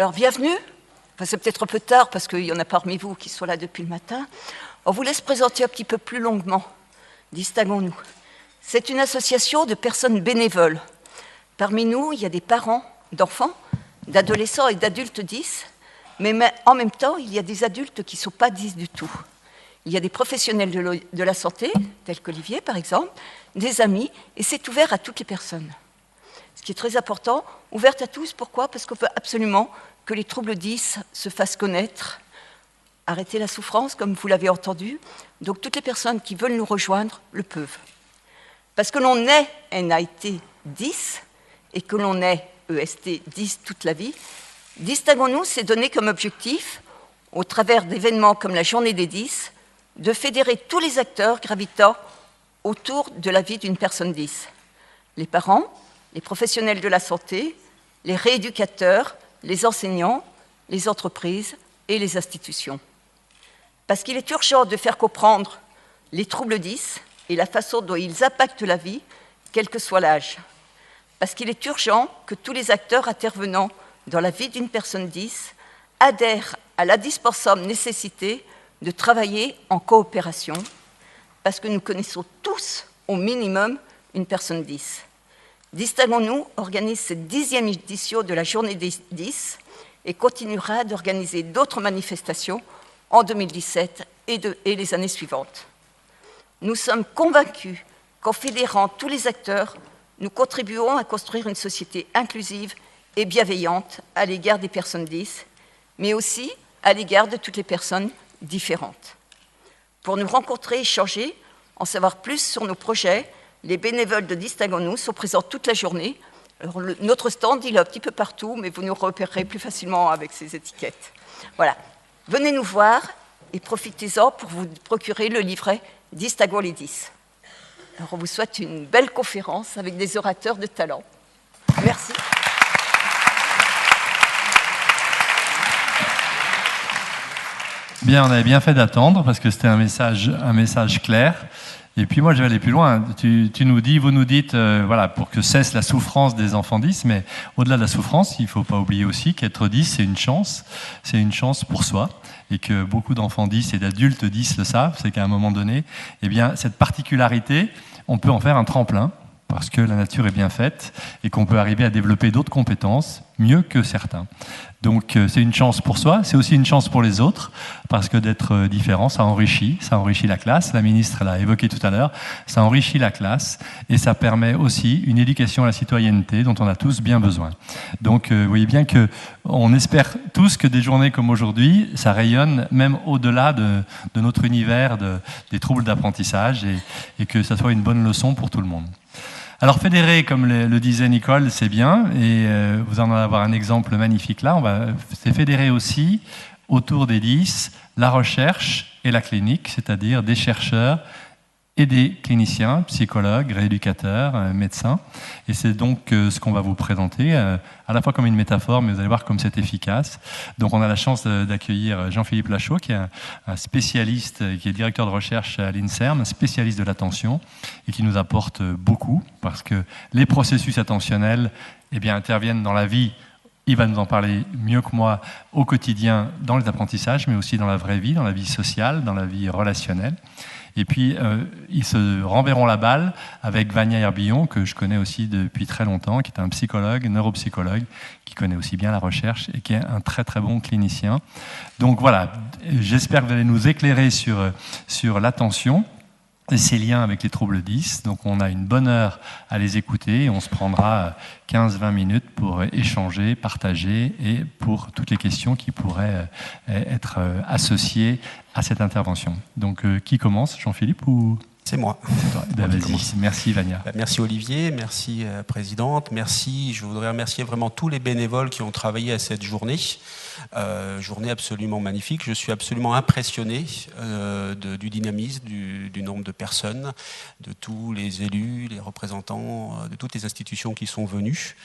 Alors, bienvenue. Enfin, c'est peut-être un peu tard parce qu'il y en a parmi vous qui sont là depuis le matin. On vous laisse présenter un petit peu plus longuement. Distinguons-nous. C'est une association de personnes bénévoles. Parmi nous, il y a des parents d'enfants, d'adolescents et d'adultes 10, mais en même temps, il y a des adultes qui ne sont pas 10 du tout. Il y a des professionnels de la santé, tels qu'Olivier par exemple, des amis, et c'est ouvert à toutes les personnes. Ce qui est très important, ouvert à tous, pourquoi? Parce qu'on veut absolument que les troubles 10 se fassent connaître, arrêter la souffrance, comme vous l'avez entendu. Donc toutes les personnes qui veulent nous rejoindre le peuvent. Parce que l'on est NAIT 10 et que l'on est EST 10 toute la vie, distinguons-nous ces données comme objectif, au travers d'événements comme la Journée des 10, de fédérer tous les acteurs gravitant autour de la vie d'une personne 10. Les parents, les professionnels de la santé, les rééducateurs, les enseignants, les entreprises et les institutions. Parce qu'il est urgent de faire comprendre les troubles 10 et la façon dont ils impactent la vie, quel que soit l'âge. Parce qu'il est urgent que tous les acteurs intervenant dans la vie d'une personne 10 adhèrent à l'indispensable nécessité de travailler en coopération, parce que nous connaissons tous, au minimum, une personne 10. Distinguons-nous organise cette 10e édition de la Journée des 10 et continuera d'organiser d'autres manifestations en 2017 et les années suivantes. Nous sommes convaincus qu'en fédérant tous les acteurs, nous contribuons à construire une société inclusive et bienveillante à l'égard des personnes 10, mais aussi à l'égard de toutes les personnes différentes. Pour nous rencontrer et échanger, en savoir plus sur nos projets, les bénévoles de Distinguons-nous sont présents toute la journée. Alors, notre stand, il est un petit peu partout, mais vous nous repérerez plus facilement avec ces étiquettes. Voilà. Venez nous voir et profitez-en pour vous procurer le livret Distinguons les 10. Alors, on vous souhaite une belle conférence avec des orateurs de talent. Merci. Bien, on avait bien fait d'attendre parce que c'était un message clair. Et puis moi, je vais aller plus loin. Vous nous dites, voilà, pour que cesse la souffrance des enfants 10, mais au-delà de la souffrance, il ne faut pas oublier aussi qu'être 10, c'est une chance pour soi. Et que beaucoup d'enfants 10 et d'adultes 10 le savent, c'est qu'à un moment donné, eh bien, cette particularité, on peut en faire un tremplin, parce que la nature est bien faite et qu'on peut arriver à développer d'autres compétences mieux que certains. Donc c'est une chance pour soi, c'est aussi une chance pour les autres, parce que d'être différent, ça enrichit la classe. La ministre l'a évoqué tout à l'heure, ça enrichit la classe et ça permet aussi une éducation à la citoyenneté dont on a tous bien besoin. Donc vous voyez bien qu'on espère tous que des journées comme aujourd'hui, ça rayonne même au-delà de notre univers des troubles d'apprentissage et que ça soit une bonne leçon pour tout le monde. Alors fédérer, comme le disait Nicole, c'est bien, et vous en allez avoir un exemple magnifique là. C'est fédérer aussi autour des 10 la recherche et la clinique, c'est-à-dire des chercheurs et des cliniciens, psychologues, rééducateurs, médecins. Et c'est donc ce qu'on va vous présenter, à la fois comme une métaphore, mais vous allez voir comme c'est efficace. Donc on a la chance d'accueillir Jean-Philippe Lachaud, qui est un spécialiste, qui est directeur de recherche à l'INSERM, un spécialiste de l'attention, et qui nous apporte beaucoup, parce que les processus attentionnels interviennent dans la vie. Il va nous en parler mieux que moi au quotidien, dans les apprentissages, mais aussi dans la vraie vie, dans la vie sociale, dans la vie relationnelle. Et puis, ils se renverront la balle avec Vania Herbillon, que je connais aussi depuis très longtemps, qui est un psychologue, neuropsychologue, qui connaît aussi bien la recherche et qui est un très très bon clinicien. Donc voilà, j'espère que vous allez nous éclairer sur l'attention et ses liens avec les troubles 10. Donc on a une bonne heure à les écouter et on se prendra 15-20 minutes pour échanger, partager et pour toutes les questions qui pourraient être associées à cette intervention. Donc qui commence, Jean-Philippe ou... C'est moi. Vas-y. Merci Vania. Merci Olivier, merci Présidente, merci. Je voudrais remercier vraiment tous les bénévoles qui ont travaillé à cette journée. Journée absolument magnifique. Je suis absolument impressionné du dynamisme, du nombre de personnes, de tous les élus, les représentants, de toutes les institutions qui sont venues.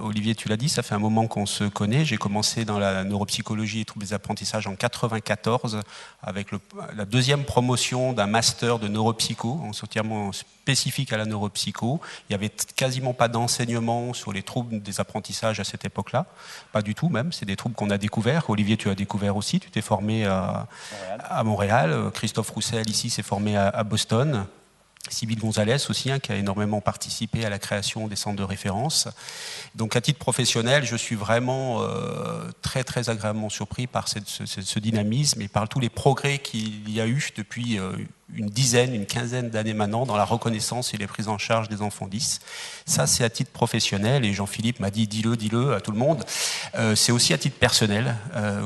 Olivier, tu l'as dit, ça fait un moment qu'on se connaît. J'ai commencé dans la neuropsychologie et troubles des apprentissages en 1994 avec la deuxième promotion d'un master master de neuropsycho, entièrement spécifique à la neuropsycho. Il n'y avait quasiment pas d'enseignement sur les troubles des apprentissages à cette époque-là. Pas du tout même, c'est des troubles qu'on a découverts. Olivier, tu as découvert aussi, tu t'es formé à Montréal. Christophe Roussel, ici, s'est formé à Boston. Sybille Gonzalez aussi, qui a énormément participé à la création des centres de référence. Donc à titre professionnel, je suis vraiment très très agréablement surpris par ce dynamisme et par tous les progrès qu'il y a eu depuis une quinzaine d'années maintenant dans la reconnaissance et les prises en charge des enfants 10. Ça, c'est à titre professionnel, et Jean-Philippe m'a dit dis-le à tout le monde. C'est aussi à titre personnel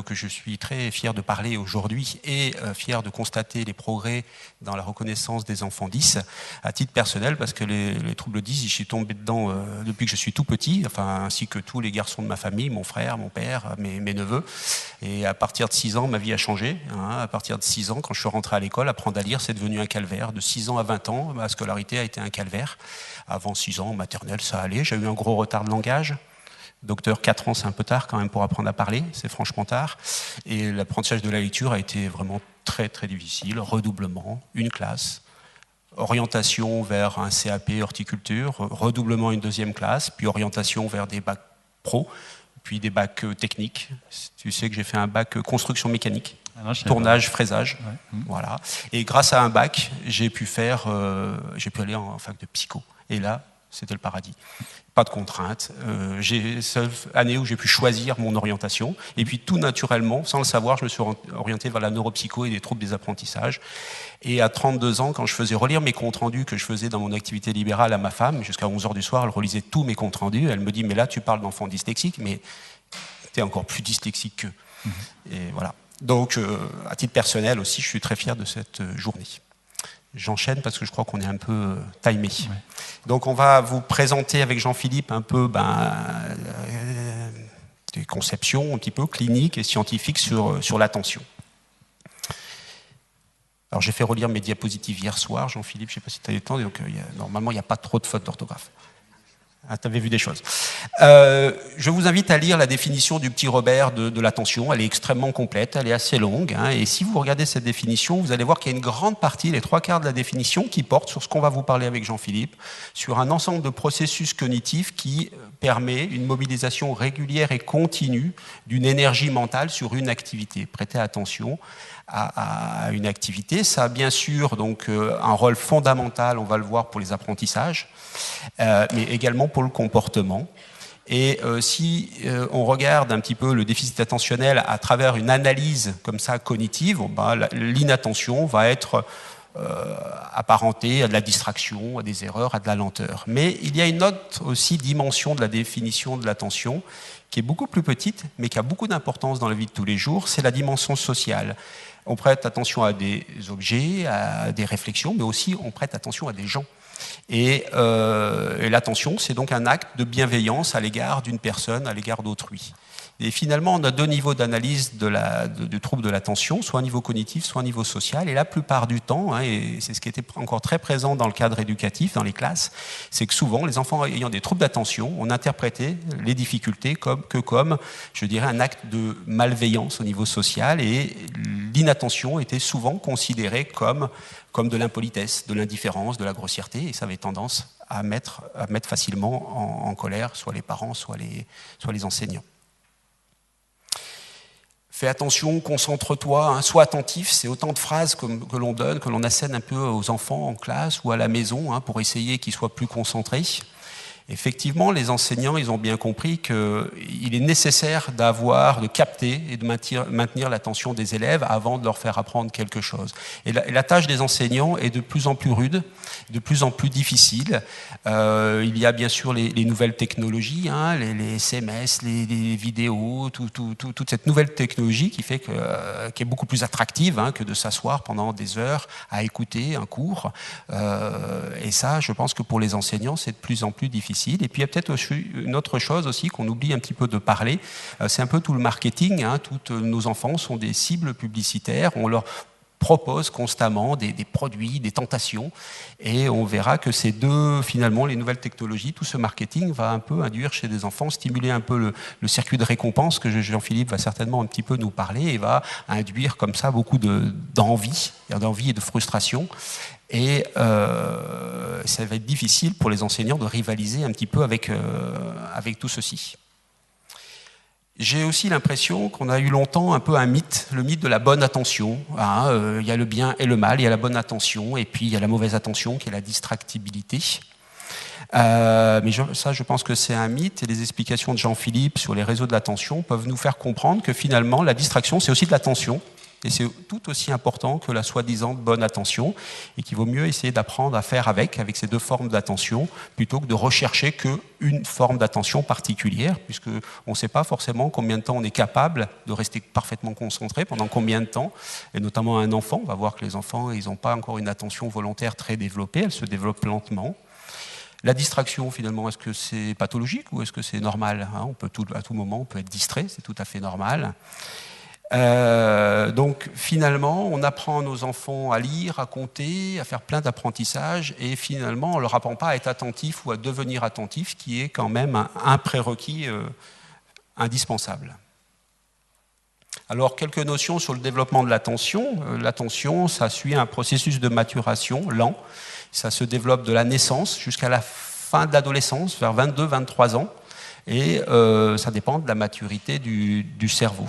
que je suis très fier de parler aujourd'hui et fier de constater les progrès dans la reconnaissance des enfants 10. À titre personnel, parce que les troubles 10, j'y suis tombé dedans depuis que je suis tout petit, enfin, ainsi que tous les garçons de ma famille, mon frère, mon père, mes neveux. Et à partir de 6 ans, ma vie a changé. À partir de 6 ans, quand je suis rentré à l'école, apprendre à lire, c'est devenu un calvaire. De 6 ans à 20 ans, ma scolarité a été un calvaire. Avant 6 ans, maternelle, ça allait. J'ai eu un gros retard de langage. Docteur, 4 ans, c'est un peu tard quand même pour apprendre à parler. C'est franchement tard. Et l'apprentissage de la lecture a été vraiment très, très difficile. Redoublement, une classe. Orientation vers un CAP horticulture, redoublement une 2e classe, puis orientation vers des bacs pro, puis des bacs techniques. Tu sais que j'ai fait un bac construction mécanique, tournage, fraisage, ouais. Voilà. Et grâce à un bac, j'ai pu aller en fac de psycho. Et là, c'était le paradis. Pas de contraintes. J'ai seule année où j'ai pu choisir mon orientation. Et puis tout naturellement, sans le savoir, je me suis orienté vers la neuropsycho et les troubles des apprentissages. Et à 32 ans, quand je faisais relire mes comptes rendus que je faisais dans mon activité libérale à ma femme, jusqu'à 11h du soir, elle relisait tous mes comptes rendus. Elle me dit, mais là, tu parles d'enfants dyslexiques, mais tu es encore plus dyslexique qu'eux. Et voilà. Donc, à titre personnel aussi, je suis très fier de cette journée. J'enchaîne parce que je crois qu'on est un peu timé. Ouais. Donc on va vous présenter avec Jean-Philippe un peu des conceptions un petit peu cliniques et scientifiques sur l'attention. Alors j'ai fait relire mes diapositives hier soir, Jean-Philippe, je ne sais pas si tu as eu le temps, donc normalement il n'y a pas trop de fautes d'orthographe. Ah, tu avais vu des choses. Je vous invite à lire la définition du petit Robert de l'attention. Elle est extrêmement complète, elle est assez longue. Et si vous regardez cette définition, vous allez voir qu'il y a une grande partie, les 3/4 de la définition, qui porte sur ce qu'on va vous parler avec Jean-Philippe, sur un ensemble de processus cognitifs qui permet une mobilisation régulière et continue d'une énergie mentale sur une activité. Prêtez attention à une activité. Ça a bien sûr donc, un rôle fondamental, on va le voir, pour les apprentissages, mais également pour le comportement. Et si on regarde un petit peu le déficit attentionnel à travers une analyse comme ça cognitive, l'inattention va être apparentée à de la distraction, à des erreurs, à de la lenteur. Mais il y a une autre aussi dimension de la définition de l'attention qui est beaucoup plus petite, mais qui a beaucoup d'importance dans la vie de tous les jours, c'est la dimension sociale. On prête attention à des objets, à des réflexions, mais aussi on prête attention à des gens. Et l'attention, c'est donc un acte de bienveillance à l'égard d'une personne, à l'égard d'autrui. Et finalement, on a 2 niveaux d'analyse du trouble de l'attention, soit au niveau cognitif, soit au niveau social. Et la plupart du temps, et c'est ce qui était encore très présent dans le cadre éducatif, dans les classes, c'est que souvent, les enfants ayant des troubles d'attention, on interprétait les difficultés comme, je dirais, un acte de malveillance au niveau social. Et l'inattention était souvent considérée comme de l'impolitesse, de l'indifférence, de la grossièreté. Et ça avait tendance à mettre facilement en colère soit les parents, soit les enseignants. Fais attention, concentre-toi, sois attentif, c'est autant de phrases que l'on donne, que l'on assène un peu aux enfants en classe ou à la maison pour essayer qu'ils soient plus concentrés. Effectivement, les enseignants, ils ont bien compris qu'il est nécessaire de capter et de maintenir l'attention des élèves avant de leur faire apprendre quelque chose. Et la tâche des enseignants est de plus en plus rude, de plus en plus difficile. Il y a bien sûr les nouvelles technologies, les SMS, les vidéos, toute cette nouvelle technologie qui fait qui est beaucoup plus attractive que de s'asseoir pendant des heures à écouter un cours. Et ça, je pense que pour les enseignants, c'est de plus en plus difficile. Et puis il y a peut-être une autre chose aussi qu'on oublie un petit peu de parler, c'est un peu tout le marketing. Tous nos enfants sont des cibles publicitaires, on leur proposent constamment des produits, des tentations, et on verra que ces deux, finalement, les nouvelles technologies, tout ce marketing va un peu induire chez des enfants, stimuler un peu le circuit de récompense que Jean-Philippe va certainement un petit peu nous parler, et va induire comme ça beaucoup d'envie et de frustration. Et ça va être difficile pour les enseignants de rivaliser un petit peu avec tout ceci. J'ai aussi l'impression qu'on a eu longtemps un peu un mythe, le mythe de la bonne attention. Il y a le bien et le mal, il y a la bonne attention, et puis il y a la mauvaise attention qui est la distractibilité. Mais ça, je pense que c'est un mythe, et les explications de Jean-Philippe sur les réseaux de l'attention peuvent nous faire comprendre que finalement, la distraction, c'est aussi de l'attention. Et c'est tout aussi important que la soi-disant bonne attention, et qu'il vaut mieux essayer d'apprendre à faire avec ces deux formes d'attention, plutôt que de rechercher qu'une forme d'attention particulière, puisqu'on ne sait pas forcément combien de temps on est capable de rester parfaitement concentré, pendant combien de temps, et notamment un enfant. On va voir que les enfants, ils n'ont pas encore une attention volontaire très développée, elle se développe lentement. La distraction, finalement, est-ce que c'est pathologique ou est-ce que c'est normal ? À tout moment, on peut être distrait, c'est tout à fait normal. Donc finalement, on apprend à nos enfants à lire, à compter, à faire plein d'apprentissages, et finalement, on ne leur apprend pas à être attentif ou à devenir attentif, qui est quand même un prérequis indispensable. Alors, quelques notions sur le développement de l'attention. L'attention, ça suit un processus de maturation lent. Ça se développe de la naissance jusqu'à la fin de l'adolescence, vers 22-23 ans, et ça dépend de la maturité du cerveau.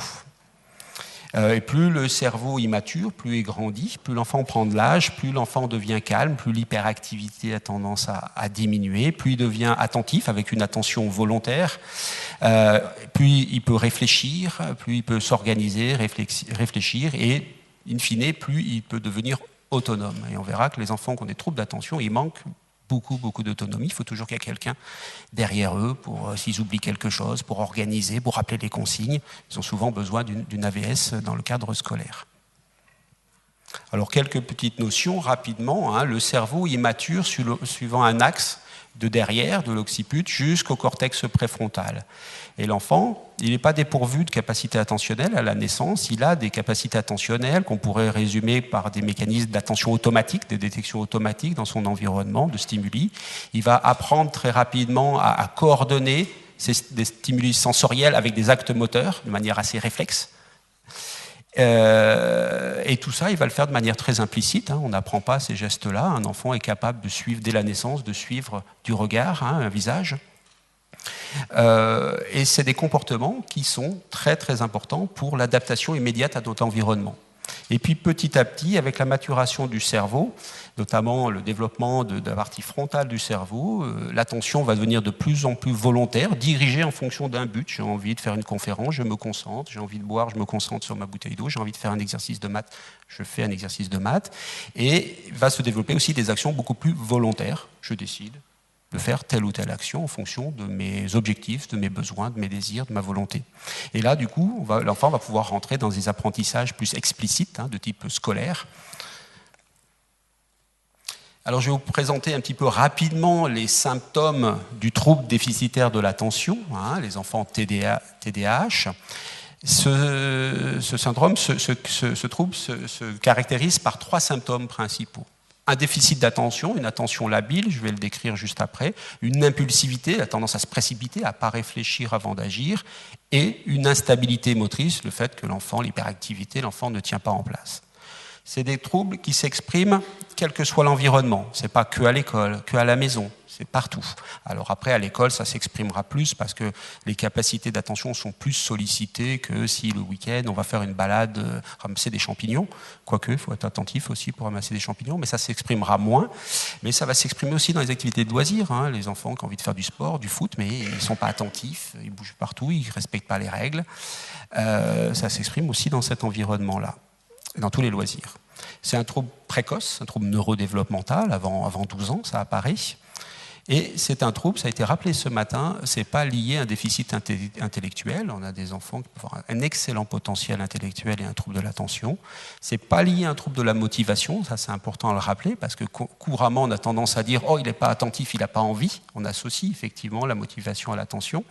Et plus le cerveau y mature, plus il grandit, plus l'enfant prend de l'âge, plus l'enfant devient calme, plus l'hyperactivité a tendance à diminuer, plus il devient attentif avec une attention volontaire, plus il peut réfléchir, plus il peut s'organiser, réfléchir, et in fine, plus il peut devenir autonome. Et on verra que les enfants qui ont des troubles d'attention, ils manquent beaucoup d'autonomie. Il faut toujours qu'il y ait quelqu'un derrière eux pour, s'ils oublient quelque chose, pour organiser, pour rappeler les consignes. Ils ont souvent besoin d'une AVS dans le cadre scolaire. Alors, quelques petites notions rapidement. Le cerveau, il mature suivant un axe de derrière, de l'occiput, jusqu'au cortex préfrontal. Et l'enfant, il n'est pas dépourvu de capacités attentionnelles à la naissance. Il a des capacités attentionnelles qu'on pourrait résumer par des mécanismes d'attention automatique, des détections automatiques dans son environnement, de stimuli. Il va apprendre très rapidement à coordonner des stimuli sensoriels avec des actes moteurs de manière assez réflexe. Et tout ça, il va le faire de manière très implicite. On n'apprend pas ces gestes-là. Un enfant est capable de suivre dès la naissance, de suivre du regard, un visage. Et c'est des comportements qui sont très importants pour l'adaptation immédiate à notre environnement. Et puis petit à petit, avec la maturation du cerveau, notamment le développement de la partie frontale du cerveau, l'attention va devenir de plus en plus volontaire, dirigée en fonction d'un but. J'ai envie de faire une conférence, je me concentre. J'ai envie de boire, je me concentre sur ma bouteille d'eau. J'ai envie de faire un exercice de maths, je fais un exercice de maths. Et va se développer aussi des actions beaucoup plus volontaires. Je décide de faire telle ou telle action en fonction de mes objectifs, de mes besoins, de mes désirs, de ma volonté. Et là, du coup, l'enfant va pouvoir rentrer dans des apprentissages plus explicites, de type scolaire. Alors, je vais vous présenter un petit peu rapidement les symptômes du trouble déficitaire de l'attention, les enfants TDAH. Ce syndrome, ce trouble se caractérise par 3 symptômes principaux. Un déficit d'attention, une attention labile, je vais le décrire juste après, une impulsivité, la tendance à se précipiter, à ne pas réfléchir avant d'agir, et une instabilité motrice, le fait que l'hyperactivité, l'enfant ne tient pas en place. C'est des troubles qui s'expriment quel que soit l'environnement. Ce n'est pas que à l'école, que à la maison, c'est partout. Alors après, à l'école, ça s'exprimera plus parce que les capacités d'attention sont plus sollicitées que si le week-end, on va faire une balade, ramasser des champignons. Quoique, il faut être attentif aussi pour ramasser des champignons, mais ça s'exprimera moins. Mais ça va s'exprimer aussi dans les activités de loisirs. Les enfants qui ont envie de faire du sport, du foot, mais ils ne sont pas attentifs, ils bougent partout, ils ne respectent pas les règles. Ça s'exprime aussi dans cet environnement-là, dans tous les loisirs. C'est un trouble précoce, un trouble neurodéveloppemental, avant 12 ans, ça apparaît. Et c'est un trouble, ça a été rappelé ce matin, ce n'est pas lié à un déficit intellectuel. On a des enfants qui peuvent avoir un excellent potentiel intellectuel et un trouble de l'attention. Ce n'est pas lié à un trouble de la motivation, ça c'est important à le rappeler, parce que couramment on a tendance à dire « Oh, il n'est pas attentif, il n'a pas envie ». On associe effectivement la motivation à l'attention.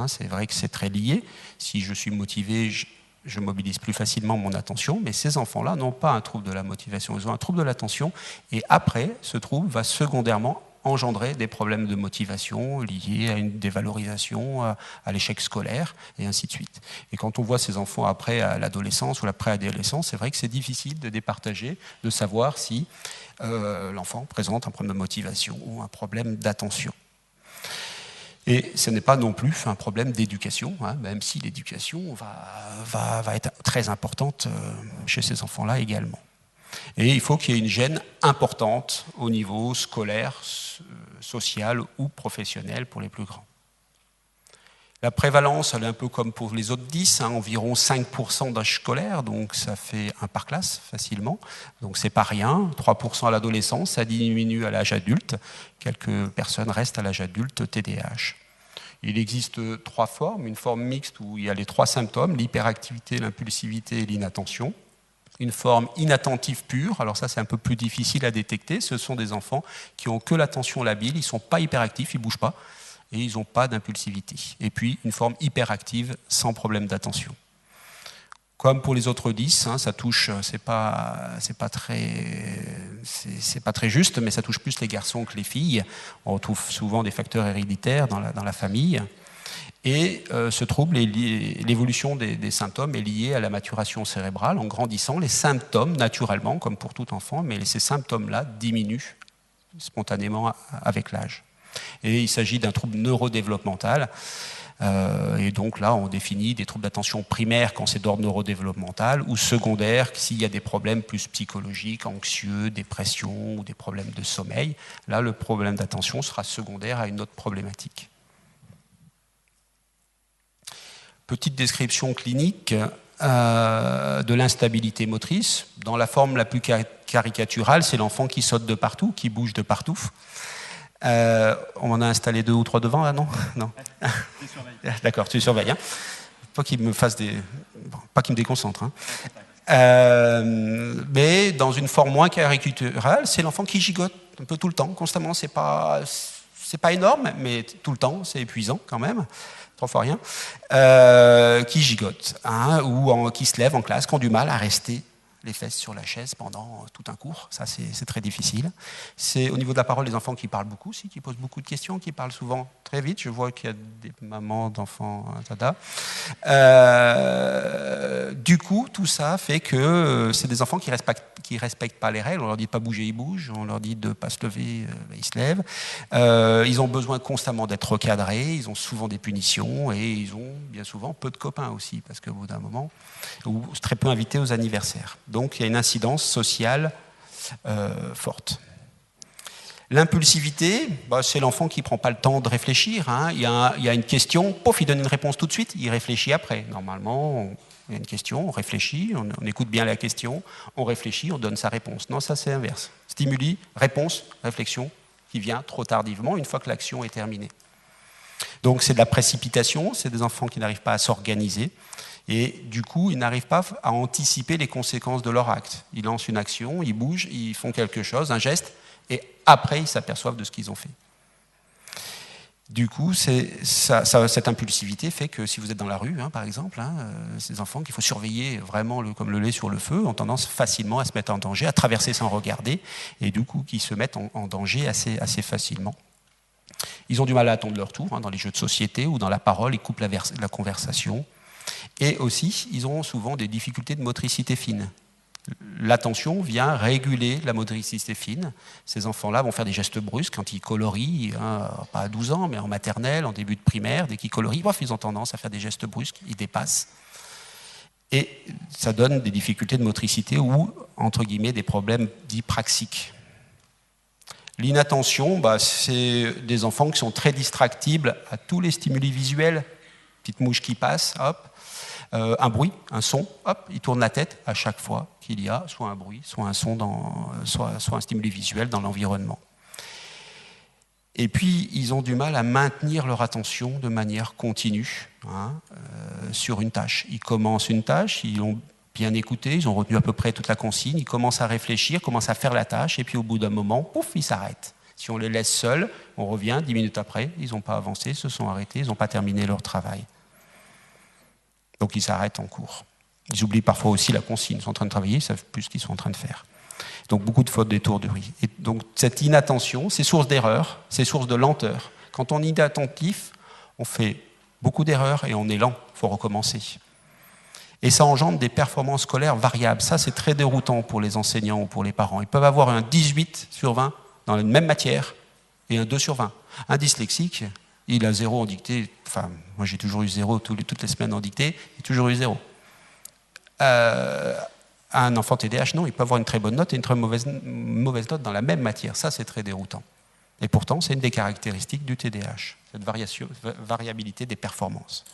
C'est vrai que c'est très lié. Si je suis motivé, je mobilise plus facilement mon attention, mais ces enfants-là n'ont pas un trouble de la motivation, ils ont un trouble de l'attention, et après, ce trouble va secondairement engendrer des problèmes de motivation liés à une dévalorisation, à l'échec scolaire, et ainsi de suite. Et quand on voit ces enfants après à l'adolescence ou la préadolescence, c'est vrai que c'est difficile de départager, de savoir si l'enfant présente un problème de motivation ou un problème d'attention. Et ce n'est pas non plus un problème d'éducation, hein, même si l'éducation va être très importante chez ces enfants-là également. Et il faut qu'il y ait une gêne importante au niveau scolaire, social ou professionnel pour les plus grands. La prévalence, elle est un peu comme pour les autres 10, hein, environ 5% d'âge scolaire, donc ça fait 1 par classe facilement. Donc c'est pas rien, 3% à l'adolescence, ça diminue à l'âge adulte. Quelques personnes restent à l'âge adulte TDAH. Il existe 3 formes, une forme mixte où il y a les 3 symptômes, l'hyperactivité, l'impulsivité et l'inattention. Une forme inattentive pure, alors ça c'est un peu plus difficile à détecter, ce sont des enfants qui n'ont que l'attention labile, ils ne sont pas hyperactifs, ils ne bougent pas, et ils n'ont pas d'impulsivité. Et puis une forme hyperactive sans problème d'attention. Comme pour les autres 10, hein, ça touche, c'est pas très juste, mais ça touche plus les garçons que les filles. On retrouve souvent des facteurs héréditaires dans la famille. Et ce trouble, l'évolution des symptômes est liée à la maturation cérébrale. En grandissant, les symptômes, naturellement, comme pour tout enfant, mais ces symptômes-là diminuent spontanément avec l'âge. Et il s'agit d'un trouble neurodéveloppemental. Et donc là, on définit des troubles d'attention primaires quand c'est d'ordre neurodéveloppemental, ou secondaires s'il y a des problèmes plus psychologiques, anxieux, dépression ou des problèmes de sommeil. Là, le problème d'attention sera secondaire à une autre problématique. Petite description clinique de l'instabilité motrice. Dans la forme la plus caricaturale, c'est l'enfant qui saute de partout, qui bouge de partout. On en a installé 2 ou 3 devant, là, non? Non. D'accord, tu surveilles. Hein. Pas qu'il me fasse des... Bon, pas qu'il me déconcentre. Hein. Mais dans une forme moins caricaturale, c'est l'enfant qui gigote un peu tout le temps, constamment. C'est pas énorme, mais tout le temps, c'est épuisant quand même. 3 fois rien, qui gigote, hein, ou qui se lève en classe, qui ont du mal à rester les fesses sur la chaise pendant tout un cours. Ça, c'est très difficile. C'est au niveau de la parole, les enfants qui parlent beaucoup aussi, qui posent beaucoup de questions, qui parlent souvent très vite. Je vois qu'il y a des mamans d'enfants tada. Du coup, tout ça fait que c'est des enfants qui respectent pas les règles. On leur dit de pas bouger, ils bougent. On leur dit de pas se lever, ils se lèvent. Ils ont besoin constamment d'être recadrés. Ils ont souvent des punitions et ils ont bien souvent peu de copains aussi, parce qu'au bout d'un moment, ou très peu invités aux anniversaires. Donc il y a une incidence sociale forte. L'impulsivité, c'est l'enfant qui ne prend pas le temps de réfléchir. Hein. Il y a une question, pouf, il donne une réponse tout de suite, il réfléchit après. Normalement, il y a une question, on réfléchit, on écoute bien la question, on réfléchit, on donne sa réponse. Non, ça c'est inverse. Stimuli, réponse, réflexion, qui vient trop tardivement, une fois que l'action est terminée. Donc c'est de la précipitation, c'est des enfants qui n'arrivent pas à s'organiser. Et du coup, ils n'arrivent pas à anticiper les conséquences de leur acte. Ils lancent une action, ils bougent, ils font quelque chose, un geste, et après, ils s'aperçoivent de ce qu'ils ont fait. Du coup, cette impulsivité fait que si vous êtes dans la rue, hein, par exemple, ces enfants qu'il faut surveiller vraiment comme le lait sur le feu, ont tendance facilement à se mettre en danger, à traverser sans regarder, et du coup, qui se mettent en danger assez facilement. Ils ont du mal à attendre leur tour, hein, dans les jeux de société ou dans la parole, ils coupent la conversation. Et aussi, ils ont souvent des difficultés de motricité fine. L'attention vient réguler la motricité fine. Ces enfants-là vont faire des gestes brusques quand ils colorient, hein, pas à 12 ans, mais en maternelle, en début de primaire. Dès qu'ils colorient, ils ont tendance à faire des gestes brusques, ils dépassent. Et ça donne des difficultés de motricité ou, entre guillemets, des problèmes dits praxiques. L'inattention, c'est des enfants qui sont très distractibles à tous les stimuli visuels. Petite mouche qui passe, hop. Un bruit, un son, hop, ils tournent la tête à chaque fois qu'il y a soit un bruit, soit un son, soit un stimuli visuel dans l'environnement. Et puis, ils ont du mal à maintenir leur attention de manière continue sur une tâche. Ils commencent une tâche, ils ont bien écouté, ils ont retenu à peu près toute la consigne, ils commencent à réfléchir, commencent à faire la tâche, et puis au bout d'un moment, pouf, ils s'arrêtent. Si on les laisse seuls, on revient 10 minutes après, ils n'ont pas avancé, se sont arrêtés, ils n'ont pas terminé leur travail. Donc ils s'arrêtent en cours. Ils oublient parfois aussi la consigne. Ils sont en train de travailler, ils ne savent plus ce qu'ils sont en train de faire. Donc beaucoup de fautes d'étourderie. Et donc cette inattention, c'est source d'erreur, c'est source de lenteur. Quand on est inattentif, on fait beaucoup d'erreurs et on est lent, il faut recommencer. Et ça engendre des performances scolaires variables. Ça, c'est très déroutant pour les enseignants ou pour les parents. Ils peuvent avoir un 18 sur 20 dans la même matière et un 2 sur 20. Un dyslexique, il a 0 en dictée. Enfin, moi, j'ai toujours eu 0 toutes les semaines en dictée. J'ai toujours eu 0. Un enfant TDAH, non, il peut avoir une très bonne note et une très mauvaise note dans la même matière. Ça, c'est très déroutant. Et pourtant, c'est une des caractéristiques du TDAH, cette variabilité des performances.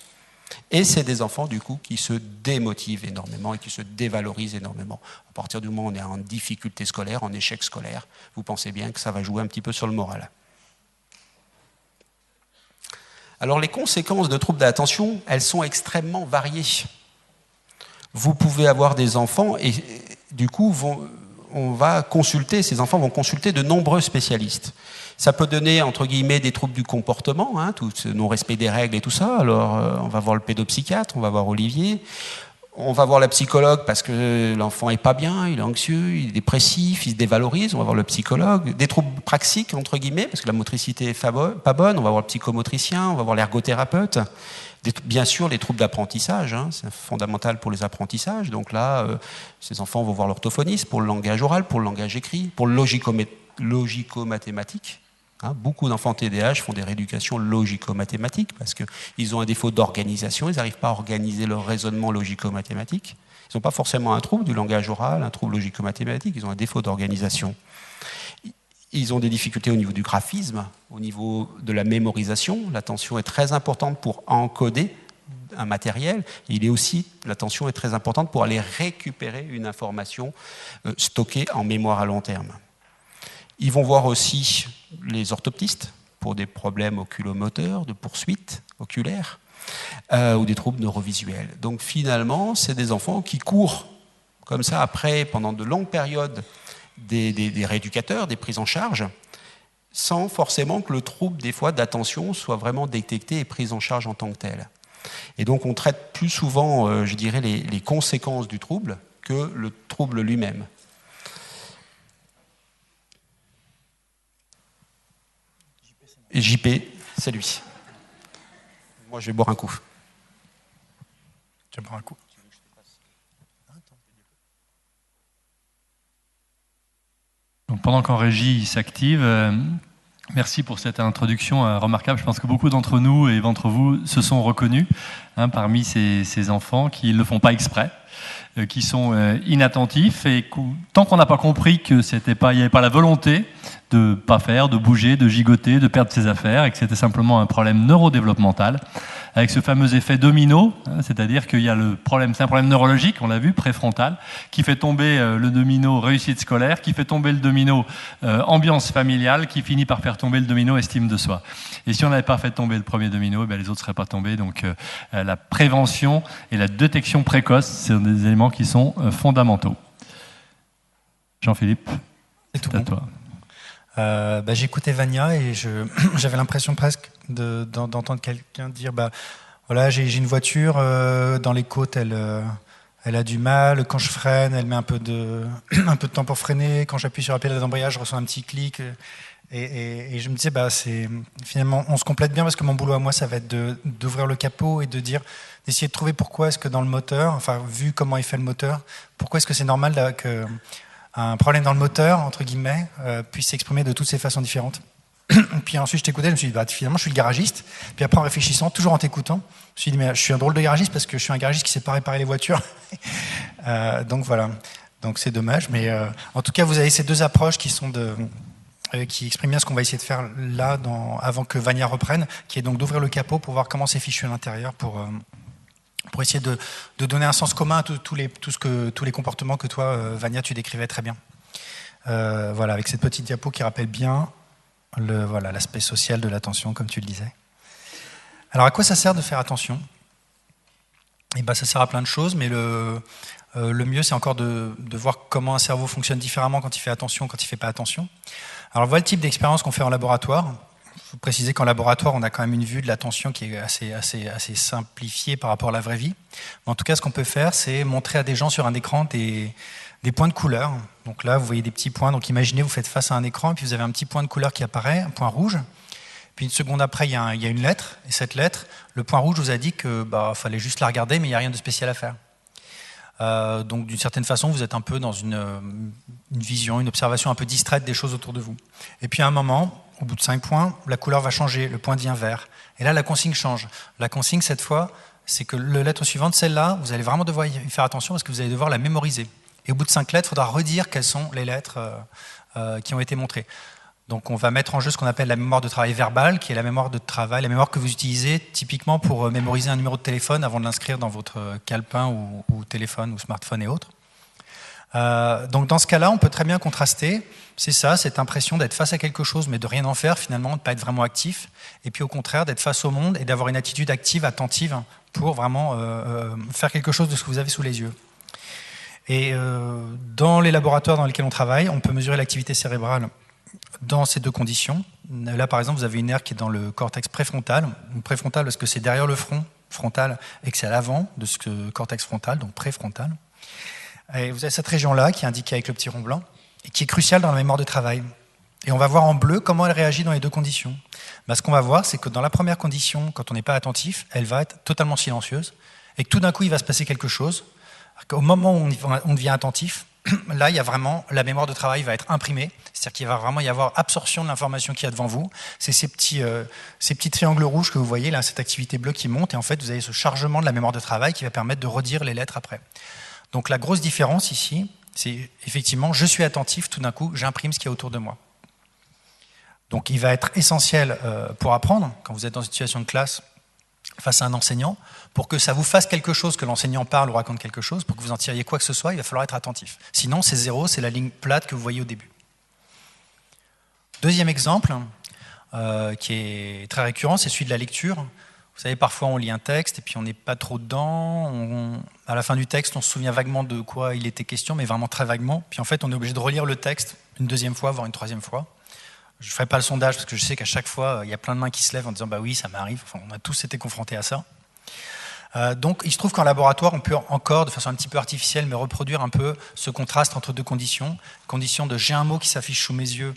Et c'est des enfants, du coup, qui se démotivent énormément et qui se dévalorisent énormément. À partir du moment où on est en difficulté scolaire, en échec scolaire, vous pensez bien que ça va jouer un petit peu sur le moral. Alors, les conséquences de troubles d'attention, elles sont extrêmement variées. Vous pouvez avoir des enfants et, du coup, ces enfants vont consulter de nombreux spécialistes. Ça peut donner, entre guillemets, des troubles du comportement, hein, tout ce non-respect des règles et tout ça. Alors, on va voir le pédopsychiatre, on va voir Olivier, on va voir la psychologue parce que l'enfant est pas bien, il est anxieux, il est dépressif, il se dévalorise, on va voir le psychologue. Des troubles praxiques, entre guillemets, parce que la motricité est pas bonne, on va voir le psychomotricien, on va voir l'ergothérapeute. Bien sûr, les troubles d'apprentissage, hein, c'est fondamental pour les apprentissages. Donc là, ces enfants vont voir l'orthophoniste pour le langage oral, pour le langage écrit, pour le logico-mathématique. Hein, beaucoup d'enfants TDAH font des rééducations logico-mathématiques parce qu'ils ont un défaut d'organisation, ils n'arrivent pas à organiser leur raisonnement logico-mathématique. Ils n'ont pas forcément un trouble du langage oral, un trouble logico-mathématique, ils ont un défaut d'organisation. Ils ont des difficultés au niveau du graphisme, au niveau de la mémorisation. L'attention est très importante pour encoder un matériel. L'attention est très importante pour aller récupérer une information stockée en mémoire à long terme. Ils vont voir aussi les orthoptistes pour des problèmes oculomoteurs, de poursuite oculaire, ou des troubles neurovisuels. Donc finalement, c'est des enfants qui courent comme ça après, pendant de longues périodes, des rééducateurs, des prises en charge, sans forcément que le trouble, des fois, d'attention soit vraiment détecté et pris en charge en tant que tel. Et donc, on traite plus souvent, je dirais, les conséquences du trouble que le trouble lui-même. JP, c'est lui. Moi, je vais boire un coup. Tu vas boire un coup. Donc pendant qu'en régie s'active, merci pour cette introduction remarquable. Je pense que beaucoup d'entre nous et d'entre vous se sont reconnus parmi ces enfants qui ne le font pas exprès, qui sont inattentifs. Et tant qu'on n'a pas compris qu'il n'y avait pas la volonté de ne pas faire, de bouger, de gigoter, de perdre ses affaires, et que c'était simplement un problème neurodéveloppemental, avec ce fameux effet domino, c'est-à-dire qu'il y a c'est un problème neurologique, on l'a vu, préfrontal, qui fait tomber le domino réussite scolaire, qui fait tomber le domino ambiance familiale, qui finit par faire tomber le domino estime de soi. Et si on n'avait pas fait tomber le premier domino, les autres ne seraient pas tombés. Donc la prévention et la détection précoce, c'est des éléments qui sont fondamentaux. Jean-Philippe, c'est à toi. J'écoutais Vania et j'avais l'impression presque d'entendre quelqu'un dire voilà, j'ai une voiture, dans les côtes, elle a du mal, quand je freine, elle met un peu de temps pour freiner, quand j'appuie sur la pédale d'embrayage, je ressens un petit clic. Et je me disais, finalement, on se complète bien parce que mon boulot à moi, ça va être d'ouvrir le capot et d'essayer de trouver pourquoi est-ce que dans le moteur, enfin, vu comment il fait le moteur, pourquoi est-ce que c'est normal là, qu'un problème dans le moteur, entre guillemets, puisse s'exprimer de toutes ces façons différentes. Puis ensuite, je t'écoutais, je me suis dit, finalement, je suis le garagiste. Puis après, en réfléchissant, toujours en t'écoutant, je me suis dit, mais je suis un drôle de garagiste parce que je suis un garagiste qui sait pas réparer les voitures. Donc voilà. Donc c'est dommage. Mais en tout cas, vous avez ces deux approches qui expriment bien ce qu'on va essayer de faire là, avant que Vania reprenne, qui est donc d'ouvrir le capot pour voir comment c'est fichu à l'intérieur, pour essayer de donner un sens commun à tous les comportements que toi, Vania, tu décrivais très bien. Voilà, avec cette petite diapo qui rappelle bien l'aspect social de l'attention, comme tu le disais. Alors, à quoi ça sert de faire attention ? Ça sert à plein de choses, mais le mieux, c'est encore de voir comment un cerveau fonctionne différemment quand il fait attention, quand il ne fait pas attention. Alors, voilà le type d'expérience qu'on fait en laboratoire. faut préciser qu'en laboratoire, on a quand même une vue de l'attention qui est assez simplifiée par rapport à la vraie vie. Mais en tout cas, ce qu'on peut faire, c'est montrer à des gens sur un écran des points de couleur. Donc là, vous voyez des petits points. Donc imaginez, vous faites face à un écran, et puis vous avez un petit point de couleur qui apparaît, un point rouge. Puis une seconde après, il y a une lettre. Et cette lettre, le point rouge vous a dit que fallait juste la regarder, mais il n'y a rien de spécial à faire. Donc d'une certaine façon, vous êtes un peu dans une vision, une observation un peu distraite des choses autour de vous. Et puis à un moment, au bout de 5 points, la couleur va changer, le point devient vert. Et là, la consigne change. La consigne, cette fois, c'est que la lettre suivante, celle-là, vous allez vraiment devoir y faire attention parce que vous allez devoir la mémoriser. Et au bout de 5 lettres, il faudra redire quelles sont les lettres qui ont été montrées. Donc on va mettre en jeu ce qu'on appelle la mémoire de travail verbale, qui est la mémoire de travail, la mémoire que vous utilisez typiquement pour mémoriser un numéro de téléphone avant de l'inscrire dans votre calepin ou téléphone ou smartphone et autres. Donc dans ce cas-là, on peut très bien contraster. C'est ça, cette impression d'être face à quelque chose mais de rien en faire finalement, de ne pas être vraiment actif. Et puis au contraire, d'être face au monde et d'avoir une attitude active, attentive pour vraiment faire quelque chose de ce que vous avez sous les yeux. Et dans les laboratoires dans lesquels on travaille, on peut mesurer l'activité cérébrale dans ces deux conditions. Là, par exemple, vous avez une aire qui est dans le cortex préfrontal. Préfrontal parce que c'est derrière le front frontal et que c'est à l'avant de ce cortex frontal, donc préfrontal. Et vous avez cette région-là qui est indiquée avec le petit rond blanc et qui est cruciale dans la mémoire de travail. Et on va voir en bleu comment elle réagit dans les deux conditions. Ce qu'on va voir, c'est que dans la première condition, quand on n'est pas attentif, elle va être totalement silencieuse et que tout d'un coup, il va se passer quelque chose. Au moment où on devient attentif, là, il y a vraiment, la mémoire de travail va être imprimée, c'est-à-dire qu'il va vraiment y avoir absorption de l'information qu'il y a devant vous. C'est ces petits triangles rouges que vous voyez, là, cette activité bleue qui monte, et en fait, vous avez ce chargement de la mémoire de travail qui va permettre de redire les lettres après. Donc la grosse différence ici, c'est effectivement, je suis attentif, tout d'un coup, j'imprime ce qu'il y a autour de moi. Donc il va être essentiel pour apprendre, quand vous êtes dans une situation de classe, face à un enseignant, pour que ça vous fasse quelque chose, que l'enseignant parle ou raconte quelque chose, pour que vous en tiriez quoi que ce soit, il va falloir être attentif. Sinon, c'est zéro, c'est la ligne plate que vous voyez au début. Deuxième exemple, qui est très récurrent, c'est celui de la lecture. Vous savez, parfois on lit un texte et puis on n'est pas trop dedans. À la fin du texte, on se souvient vaguement de quoi il était question, mais vraiment très vaguement. Puis en fait, on est obligé de relire le texte une deuxième fois, voire une troisième fois. Je ne ferai pas le sondage parce que je sais qu'à chaque fois, il y a plein de mains qui se lèvent en disant « bah oui, ça m'arrive ». Enfin, on a tous été confrontés à ça. Donc, il se trouve qu'en laboratoire, on peut encore, de façon un petit peu artificielle, mais reproduire un peu ce contraste entre deux conditions. Condition de « j'ai un mot qui s'affiche sous mes yeux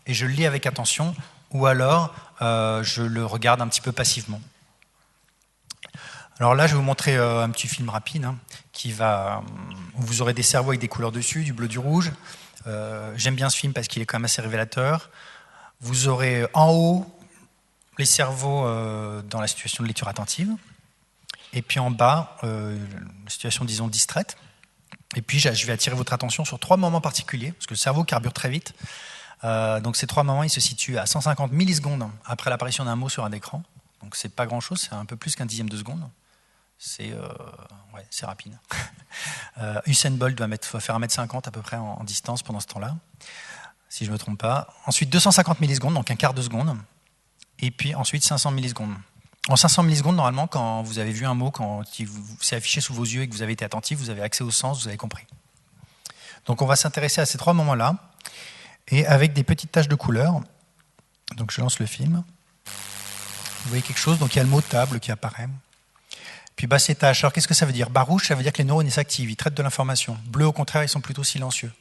et je le lis avec attention » ou alors je le regarde un petit peu passivement. Alors là, je vais vous montrer un petit film rapide où vous aurez des cerveaux avec des couleurs dessus, du bleu, du rouge. J'aime bien ce film parce qu'il est quand même assez révélateur. Vous aurez en haut les cerveaux dans la situation de lecture attentive, et puis en bas, la situation, disons, distraite. Et puis, je vais attirer votre attention sur 3 moments particuliers, parce que le cerveau carbure très vite. Donc ces 3 moments, ils se situent à 150 millisecondes après l'apparition d'un mot sur un écran. Donc c'est pas grand-chose, c'est un peu plus qu'un dixième de seconde. C'est rapide. Usain Bolt doit faire 1m50 à peu près en distance pendant ce temps-là, si je ne me trompe pas. Ensuite, 250 millisecondes, donc un quart de seconde. Et puis ensuite, 500 millisecondes. En 500 millisecondes, normalement, quand vous avez vu un mot, quand il s'est affiché sous vos yeux et que vous avez été attentif, vous avez accès au sens, vous avez compris. Donc on va s'intéresser à ces 3 moments-là, et avec des petites taches de couleur. Donc je lance le film. Vous voyez quelque chose, donc il y a le mot table qui apparaît. Puis bas ces taches, alors qu'est-ce que ça veut dire? Bas rouge, ça veut dire que les neurones s'activent, ils traitent de l'information. Bleu, au contraire, ils sont plutôt silencieux.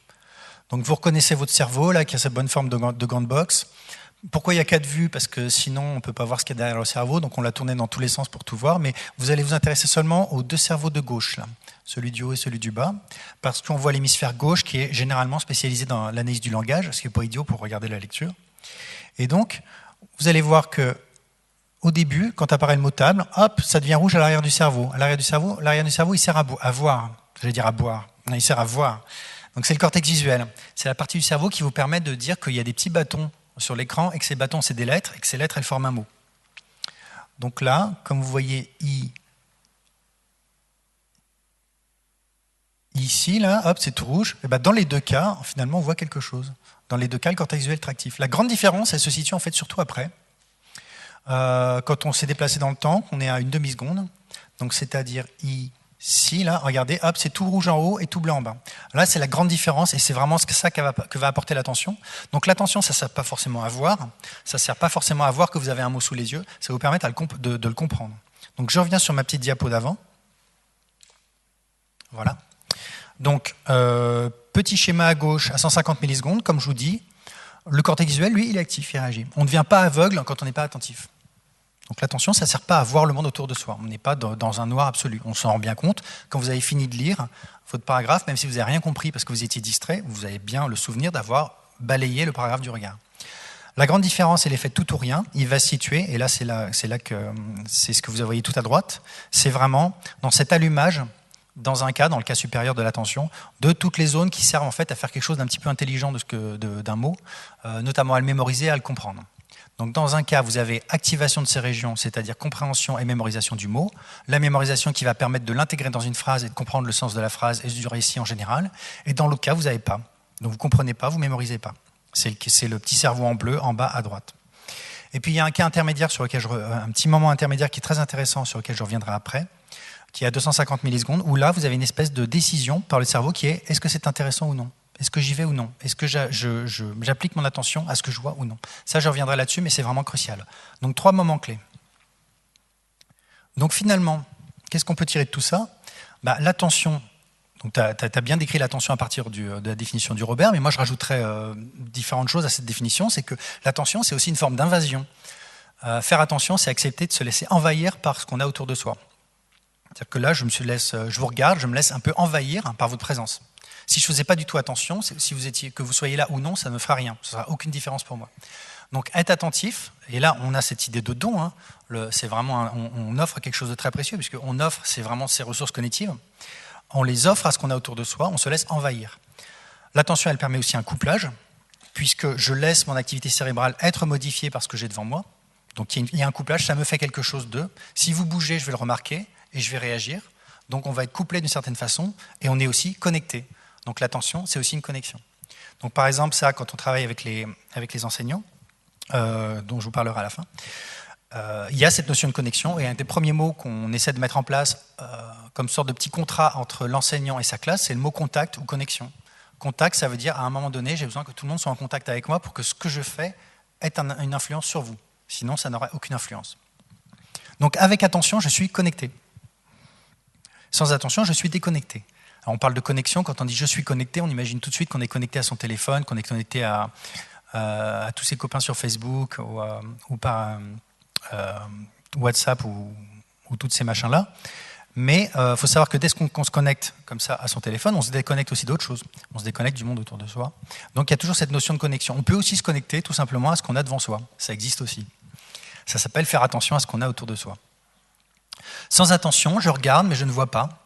Donc vous reconnaissez votre cerveau, là, qui a cette bonne forme de gant de boxe. Pourquoi il y a 4 vues? Parce que sinon, on ne peut pas voir ce qu'il y a derrière le cerveau, donc on l'a tourné dans tous les sens pour tout voir, mais vous allez vous intéresser seulement aux 2 cerveaux de gauche, là, celui du haut et celui du bas, parce qu'on voit l'hémisphère gauche qui est généralement spécialisé dans l'analyse du langage, ce qui n'est pas idiot pour regarder la lecture. Et donc, vous allez voir que au début, quand apparaît le mot table, hop, ça devient rouge à l'arrière du cerveau. À l'arrière du cerveau, il sert à voir. J'allais dire à boire. Non, il sert à voir. Donc c'est le cortex visuel. C'est la partie du cerveau qui vous permet de dire qu'il y a des petits bâtons sur l'écran et que ces bâtons, c'est des lettres et que ces lettres, elles forment un mot. Donc là, comme vous voyez ici, là, hop, c'est tout rouge. Et ben dans les 2 cas, finalement, on voit quelque chose. Dans les 2 cas, le cortex visuel est actif. La grande différence, elle se situe en fait surtout après. Quand on s'est déplacé dans le temps, on est à une demi-seconde, donc c'est-à-dire Si, là, regardez, hop, c'est tout rouge en haut et tout blanc en bas. Là, c'est la grande différence et c'est vraiment ça que va apporter l'attention. Donc l'attention, ça ne sert pas forcément à voir, ça ne sert pas forcément à voir que vous avez un mot sous les yeux, ça vous permet de le comprendre. Donc je reviens sur ma petite diapo d'avant. Voilà. Donc, petit schéma à gauche à 150 millisecondes, comme je vous dis, le cortex visuel, lui, il est actif, il réagit. On ne devient pas aveugle quand on n'est pas attentif. Donc l'attention, ça ne sert pas à voir le monde autour de soi. On n'est pas dans un noir absolu. On s'en rend bien compte. Quand vous avez fini de lire votre paragraphe, même si vous n'avez rien compris parce que vous étiez distrait, vous avez bien le souvenir d'avoir balayé le paragraphe du regard. La grande différence est l'effet tout ou rien. Il va se situer, et là c'est ce que vous voyez tout à droite, c'est vraiment dans cet allumage, dans le cas supérieur de l'attention, de toutes les zones qui servent en fait à faire quelque chose d'un petit peu intelligent d'un mot, notamment à le mémoriser, à le comprendre. Donc dans un cas, vous avez activation de ces régions, c'est-à-dire compréhension et mémorisation du mot, la mémorisation qui va permettre de l'intégrer dans une phrase et de comprendre le sens de la phrase et du récit en général, et dans l'autre cas, vous n'avez pas. Donc vous ne comprenez pas, vous ne mémorisez pas. C'est le petit cerveau en bleu en bas à droite. Et puis il y a un cas intermédiaire un petit moment intermédiaire qui est très intéressant, sur lequel je reviendrai après, qui est à 250 millisecondes, où là, vous avez une espèce de décision par le cerveau qui est: est-ce que c'est intéressant ou non ? Est-ce que j'y vais ou non? Est-ce que j'applique mon attention à ce que je vois ou non? Ça, je reviendrai là-dessus, mais c'est vraiment crucial. Donc, 3 moments clés. Donc, finalement, qu'est-ce qu'on peut tirer de tout ça? L'attention, tu as bien décrit l'attention à partir de la définition du Robert, mais moi, je rajouterais différentes choses à cette définition. C'est que l'attention, c'est aussi une forme d'invasion. Faire attention, c'est accepter de se laisser envahir par ce qu'on a autour de soi. C'est-à-dire que là, je vous regarde, je me laisse un peu envahir par votre présence. Si je ne faisais pas du tout attention, que vous soyez là ou non, ça ne fera rien. Ça ne sera aucune différence pour moi. Donc, être attentif, et là, on a cette idée de don, hein, c'est vraiment on offre quelque chose de très précieux, puisqu'on offre, c'est vraiment ces ressources cognitives. On les offre à ce qu'on a autour de soi, on se laisse envahir. L'attention, elle permet aussi un couplage, puisque je laisse mon activité cérébrale être modifiée par ce que j'ai devant moi. Donc, il y a un couplage, ça me fait quelque chose de. Si vous bougez, je vais le remarquer et je vais réagir. Donc, on va être couplé d'une certaine façon, et on est aussi connecté. Donc l'attention, c'est aussi une connexion. Donc par exemple, ça, quand on travaille avec les enseignants, dont je vous parlerai à la fin, il y a cette notion de connexion, et un des premiers mots qu'on essaie de mettre en place comme sorte de petit contrat entre l'enseignant et sa classe, c'est le mot contact ou connexion. Contact, ça veut dire à un moment donné, j'ai besoin que tout le monde soit en contact avec moi pour que ce que je fais ait une influence sur vous. Sinon, ça n'aura aucune influence. Donc avec attention, je suis connecté. Sans attention, je suis déconnecté. Alors, on parle de connexion, quand on dit « je suis connecté », on imagine tout de suite qu'on est connecté à son téléphone, qu'on est connecté à tous ses copains sur Facebook ou par WhatsApp ou tous ces machins-là. Mais il faut savoir que dès qu'on se connecte comme ça à son téléphone, on se déconnecte aussi d'autres choses. On se déconnecte du monde autour de soi. Donc il y a toujours cette notion de connexion. On peut aussi se connecter tout simplement à ce qu'on a devant soi. Ça existe aussi. Ça s'appelle faire attention à ce qu'on a autour de soi. Sans attention, je regarde mais je ne vois pas.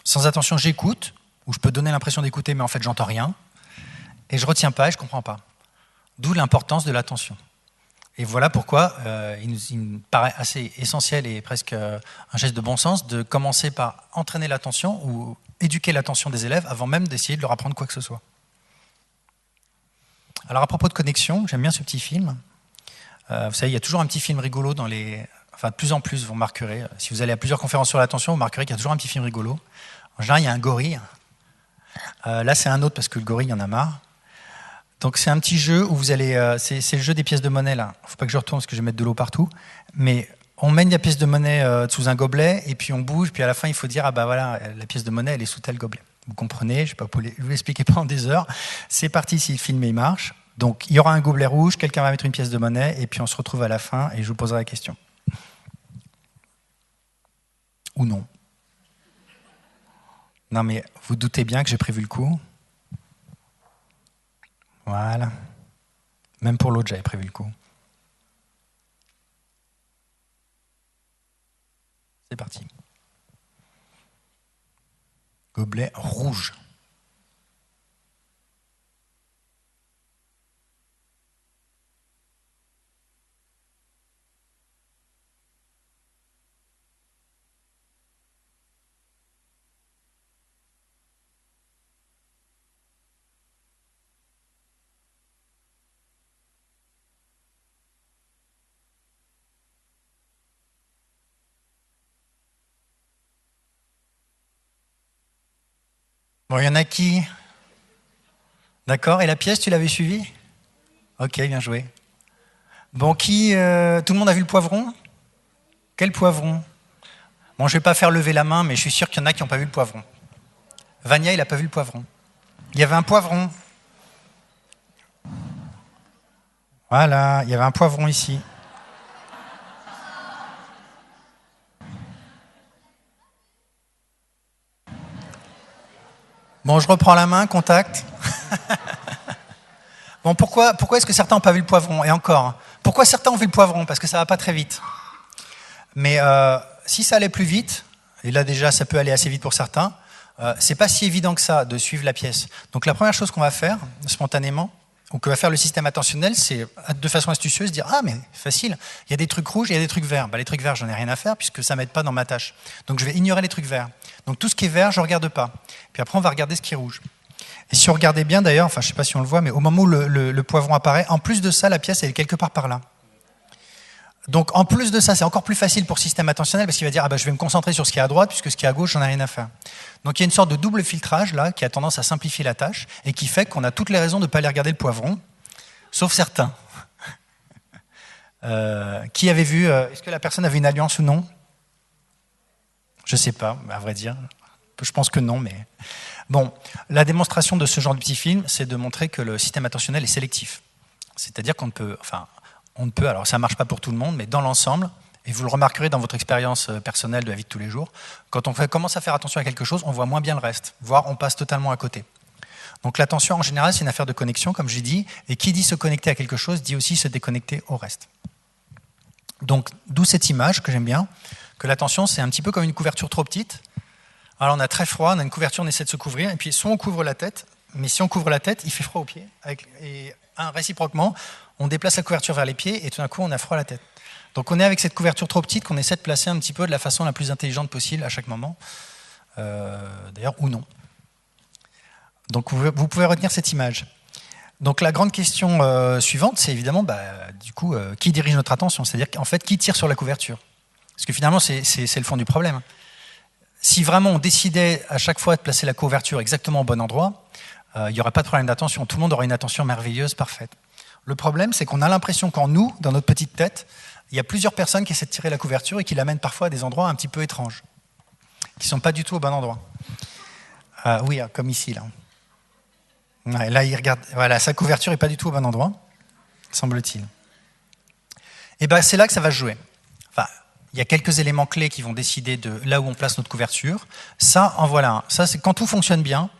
Sans attention, j'écoute, ou je peux donner l'impression d'écouter, mais en fait, j'entends rien. Et je ne retiens pas et je ne comprends pas. D'où l'importance de l'attention. Et voilà pourquoi il me paraît assez essentiel et presque un geste de bon sens de commencer par entraîner l'attention ou éduquer l'attention des élèves avant même d'essayer de leur apprendre quoi que ce soit. Alors à propos de connexion, j'aime bien ce petit film. Vous savez, il y a toujours un petit film rigolo dans les... Enfin, de plus en plus, vous remarquerez, si vous allez à plusieurs conférences sur l'attention, vous remarquerez qu'il y a toujours un petit film rigolo. En général, il y a un gorille. Là, c'est un autre parce que le gorille, il y en a marre. Donc, c'est un petit jeu où vous allez... c'est le jeu des pièces de monnaie, là. Il ne faut pas que je retourne parce que je vais mettre de l'eau partout. Mais on mène la pièce de monnaie sous un gobelet et puis on bouge. Puis à la fin, il faut dire, ah bah voilà, la pièce de monnaie, elle est sous tel gobelet. Vous comprenez, je ne vais pas vous l'expliquer pendant des heures. C'est parti si le film il marche. Donc, il y aura un gobelet rouge, quelqu'un va mettre une pièce de monnaie et puis on se retrouve à la fin et je vous poserai la question. Ou non. Non mais vous doutez bien que j'ai prévu le coup. Voilà. Même pour l'autre, j'avais prévu le coup. C'est parti. Gobelet rouge. Bon, il y en a qui? D'accord, et la pièce, tu l'avais suivie? Ok, bien joué. Bon, tout le monde a vu le poivron? Quel poivron? Bon, je ne vais pas faire lever la main, mais je suis sûr qu'il y en a qui n'ont pas vu le poivron. Vania, il n'a pas vu le poivron. Il y avait un poivron. Voilà, il y avait un poivron ici. Bon, je reprends la main, contact. Bon, pourquoi est-ce que certains n'ont pas vu le poivron? Et encore, pourquoi certains ont vu le poivron? Parce que ça ne va pas très vite. Mais si ça allait plus vite, et là déjà ça peut aller assez vite pour certains, c'est pas si évident que ça de suivre la pièce. Donc la première chose qu'on va faire spontanément, ou que va faire le système attentionnel, c'est de façon astucieuse dire ah mais facile, il y a des trucs rouges, il y a des trucs verts. Bah, les trucs verts, j'en ai rien à faire puisque ça m'aide pas dans ma tâche. Donc je vais ignorer les trucs verts. Donc tout ce qui est vert, je regarde pas. Puis après on va regarder ce qui est rouge. Et si on regardait bien d'ailleurs, enfin je sais pas si on le voit, mais au moment où le poivron apparaît, en plus de ça, la pièce elle est quelque part par là. Donc en plus de ça, c'est encore plus facile pour le système attentionnel parce qu'il va dire ah bah, je vais me concentrer sur ce qui est à droite puisque ce qui est à gauche, j'en ai rien à faire. Donc il y a une sorte de double filtrage là qui a tendance à simplifier la tâche et qui fait qu'on a toutes les raisons de ne pas aller regarder le poivron, sauf certains. Qui avait vu est-ce que la personne avait une alliance ou non? Je sais pas, à vrai dire. Je pense que non, mais bon, la démonstration de ce genre de petit film, c'est de montrer que le système attentionnel est sélectif. C'est-à-dire qu'on ne peut, alors ça ne marche pas pour tout le monde, mais dans l'ensemble, et vous le remarquerez dans votre expérience personnelle de la vie de tous les jours, quand on commence à faire attention à quelque chose, on voit moins bien le reste, voire on passe totalement à côté. Donc l'attention, en général, c'est une affaire de connexion, comme j'ai dit, et qui dit se connecter à quelque chose, dit aussi se déconnecter au reste. Donc, d'où cette image que j'aime bien, que l'attention, c'est un petit peu comme une couverture trop petite. Alors on a très froid, on a une couverture, on essaie de se couvrir, et puis soit on couvre la tête, mais si on couvre la tête, il fait froid aux pieds, et réciproquement, on déplace la couverture vers les pieds et tout d'un coup on a froid à la tête. Donc on est avec cette couverture trop petite qu'on essaie de placer un petit peu de la façon la plus intelligente possible à chaque moment, d'ailleurs ou non. Donc vous pouvez retenir cette image. Donc la grande question suivante, c'est évidemment qui dirige notre attention, c'est-à-dire qu'en fait qui tire sur la couverture. Parce que finalement c'est le fond du problème. Si vraiment on décidait à chaque fois de placer la couverture exactement au bon endroit, il n'y aurait pas de problème d'attention, tout le monde aurait une attention merveilleuse, parfaite. Le problème, c'est qu'on a l'impression qu'en nous, dans notre petite tête, il y a plusieurs personnes qui essaient de tirer la couverture et qui l'amènent parfois à des endroits un petit peu étranges, qui ne sont pas du tout au bon endroit. Oui, comme ici, là. Ouais, là, il regarde, voilà, sa couverture n'est pas du tout au bon endroit, semble-t-il. Et bien, c'est là que ça va se jouer. Enfin, il y a quelques éléments clés qui vont décider de là où on place notre couverture. Ça, en voilà un. Ça, c'est quand tout fonctionne bien.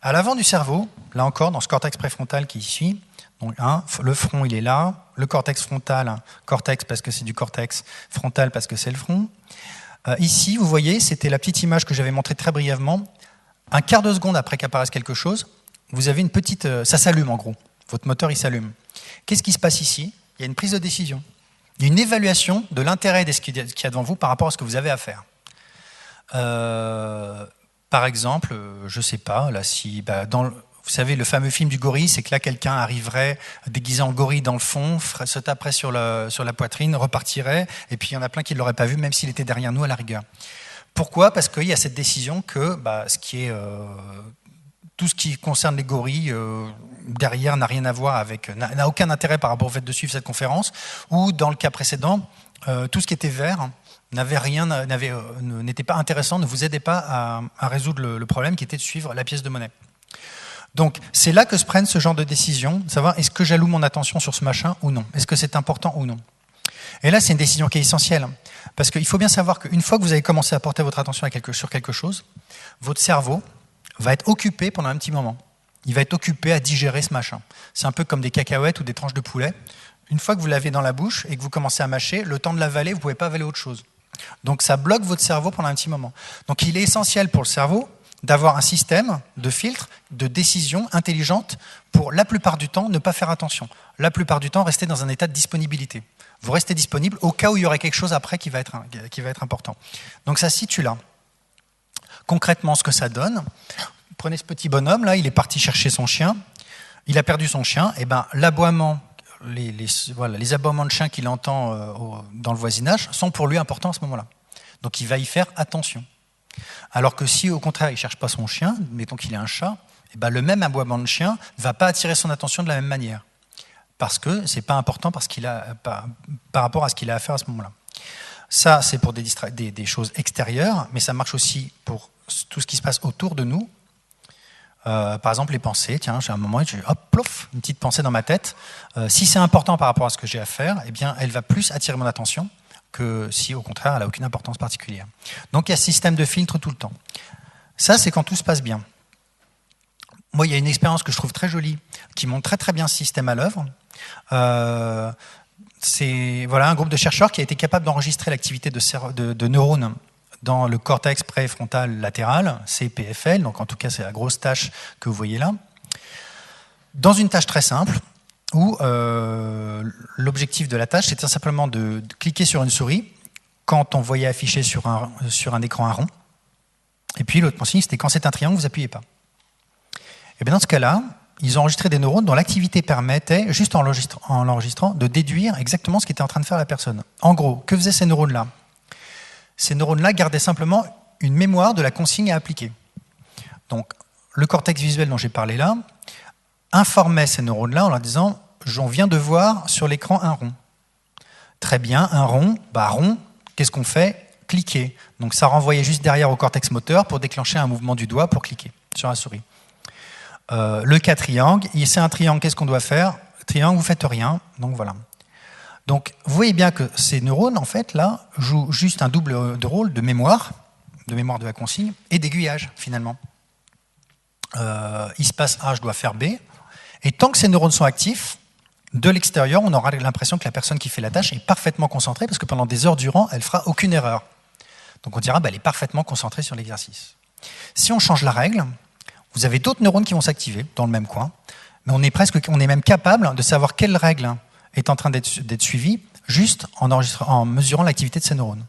À l'avant du cerveau, là encore, dans ce cortex préfrontal qui suit, donc le front, il est là. Le cortex frontal, cortex parce que c'est du cortex, frontal parce que c'est le front. Ici, vous voyez, c'était la petite image que j'avais montrée très brièvement. Un quart de seconde après qu'apparaisse quelque chose, vous avez une petite... ça s'allume en gros. Votre moteur, il s'allume. Qu'est-ce qui se passe ici? Il y a une prise de décision. Il y a une évaluation de l'intérêt de ce qu'il y a devant vous par rapport à ce que vous avez à faire. Par exemple, je ne sais pas, là, vous savez, le fameux film du gorille, c'est que là, quelqu'un arriverait déguisé en gorille dans le fond, se taperait sur la poitrine, repartirait, et puis il y en a plein qui ne l'auraient pas vu, même s'il était derrière nous à la rigueur. Pourquoi? Parce qu'il y a cette décision que tout ce qui concerne les gorilles, derrière, n'a rien à voir avec, n'a aucun intérêt par rapport au fait de suivre cette conférence, ou dans le cas précédent, tout ce qui était vert n'était pas intéressant, ne vous aidait pas à résoudre le problème qui était de suivre la pièce de monnaie. Donc, c'est là que se prennent ce genre de décisions, de savoir est-ce que j'alloue mon attention sur ce machin ou non? Est-ce que c'est important ou non? Et là, c'est une décision qui est essentielle. Parce qu'il faut bien savoir qu'une fois que vous avez commencé à porter votre attention sur quelque chose, votre cerveau va être occupé pendant un petit moment. Il va être occupé à digérer ce machin. C'est un peu comme des cacahuètes ou des tranches de poulet. Une fois que vous l'avez dans la bouche et que vous commencez à mâcher, le temps de l'avaler, vous ne pouvez pas avaler autre chose. Donc, ça bloque votre cerveau pendant un petit moment. Donc, il est essentiel pour le cerveau d'avoir un système de filtre, de décision intelligente pour, la plupart du temps, ne pas faire attention. La plupart du temps, rester dans un état de disponibilité. Vous restez disponible au cas où il y aurait quelque chose après qui va être important. Donc ça se situe là. Concrètement, ce que ça donne, prenez ce petit bonhomme, là, il est parti chercher son chien, il a perdu son chien, et ben l'aboiement, les aboiements de chien qu'il entend dans le voisinage sont pour lui importants à ce moment-là. Donc il va y faire attention. Alors que si au contraire il ne cherche pas son chien, mettons qu'il ait un chat, et ben, le même aboiement de chien ne va pas attirer son attention de la même manière. Parce que ce n'est pas important par rapport à ce qu'il a à faire à ce moment-là. Ça, c'est pour des choses extérieures, mais ça marche aussi pour tout ce qui se passe autour de nous. Par exemple, les pensées. Tiens, j'ai un moment, j'ai hop, plouf, une petite pensée dans ma tête. Si c'est important par rapport à ce que j'ai à faire, eh bien, elle va plus attirer mon attention que si, au contraire, elle n'a aucune importance particulière. Donc, il y a ce système de filtre tout le temps. Ça, c'est quand tout se passe bien. Moi, il y a une expérience que je trouve très jolie, qui montre très très bien ce système à l'œuvre. C'est un groupe de chercheurs qui a été capable d'enregistrer l'activité de neurones dans le cortex préfrontal latéral, CPFL, donc en tout cas c'est la grosse tâche que vous voyez là, dans une tâche très simple, où l'objectif de la tâche c'était simplement de cliquer sur une souris quand on voyait afficher sur un écran un rond, et puis l'autre consigne c'était quand c'est un triangle, vous n'appuyez pas. Et bien dans ce cas-là, ils ont enregistré des neurones dont l'activité permettait, juste en l'enregistrant, de déduire exactement ce qu'était en train de faire la personne. En gros, que faisaient ces neurones-là ? Ces neurones-là gardaient simplement une mémoire de la consigne à appliquer. Donc, le cortex visuel dont j'ai parlé là informait ces neurones-là en leur disant « j'en viens de voir sur l'écran un rond ». Très bien, un rond, rond, qu'est-ce qu'on fait ? Cliquer. Donc ça renvoyait juste derrière au cortex moteur pour déclencher un mouvement du doigt pour cliquer sur la souris. Le cas triangle, c'est un triangle, qu'est-ce qu'on doit faire ? Triangle, vous faites rien, donc voilà. Donc, vous voyez bien que ces neurones, en fait, là, jouent juste un double de rôle de mémoire de la consigne, et d'aiguillage, finalement. Il se passe A, je dois faire B, et tant que ces neurones sont actifs, de l'extérieur, on aura l'impression que la personne qui fait la tâche est parfaitement concentrée, parce que pendant des heures durant, elle ne fera aucune erreur. Donc on dira, elle est parfaitement concentrée sur l'exercice. Si on change la règle, vous avez d'autres neurones qui vont s'activer dans le même coin, mais on est même capable de savoir quelle règle est en train d'être suivi juste en mesurant l'activité de ces neurones.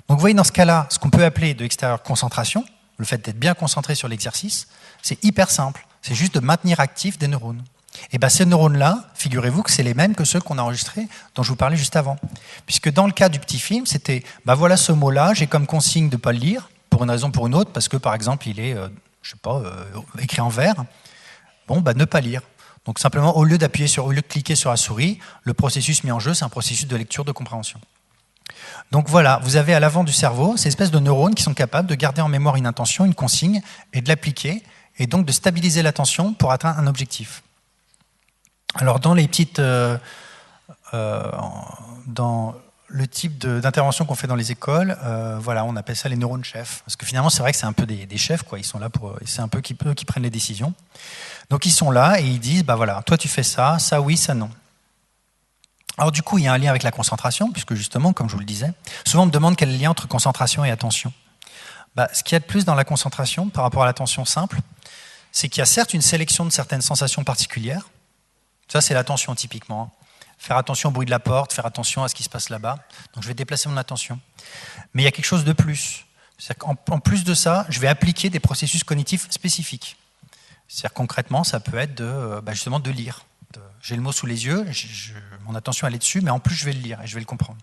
Donc vous voyez dans ce cas-là, ce qu'on peut appeler de l'extérieur concentration, le fait d'être bien concentré sur l'exercice, c'est hyper simple. C'est juste de maintenir actifs des neurones. Et bien ces neurones-là, figurez-vous que c'est les mêmes que ceux qu'on a enregistrés, dont je vous parlais juste avant. Puisque dans le cas du petit film, c'était, voilà ce mot-là, j'ai comme consigne de ne pas le lire, pour une raison ou pour une autre, parce que par exemple, il est, écrit en vert, ne pas lire. Donc simplement, au lieu de cliquer sur la souris, le processus mis en jeu, c'est un processus de lecture, de compréhension. Donc voilà, vous avez à l'avant du cerveau ces espèces de neurones qui sont capables de garder en mémoire une intention, une consigne, et de l'appliquer, et donc de stabiliser l'attention pour atteindre un objectif. Alors dans les petites... dans le type d'intervention qu'on fait dans les écoles, on appelle ça les neurones chefs. Parce que finalement, c'est vrai que c'est un peu des chefs, quoi. Ils sont là c'est un peu eux qui prennent les décisions. Donc ils sont là et ils disent, toi tu fais ça, ça oui, ça non. Alors du coup, il y a un lien avec la concentration, puisque justement, comme je vous le disais, souvent on me demande quel est le lien entre concentration et attention. Ce qu'il y a de plus dans la concentration par rapport à l'attention simple, c'est qu'il y a certes une sélection de certaines sensations particulières. Ça, c'est l'attention typiquement. Faire attention au bruit de la porte, faire attention à ce qui se passe là-bas. Donc je vais déplacer mon attention. Mais il y a quelque chose de plus. C'est-à-dire qu'en plus de ça, je vais appliquer des processus cognitifs spécifiques. C'est-à-dire concrètement, ça peut être justement de lire. J'ai le mot sous les yeux, mon attention elle est dessus, mais en plus je vais le lire et je vais le comprendre.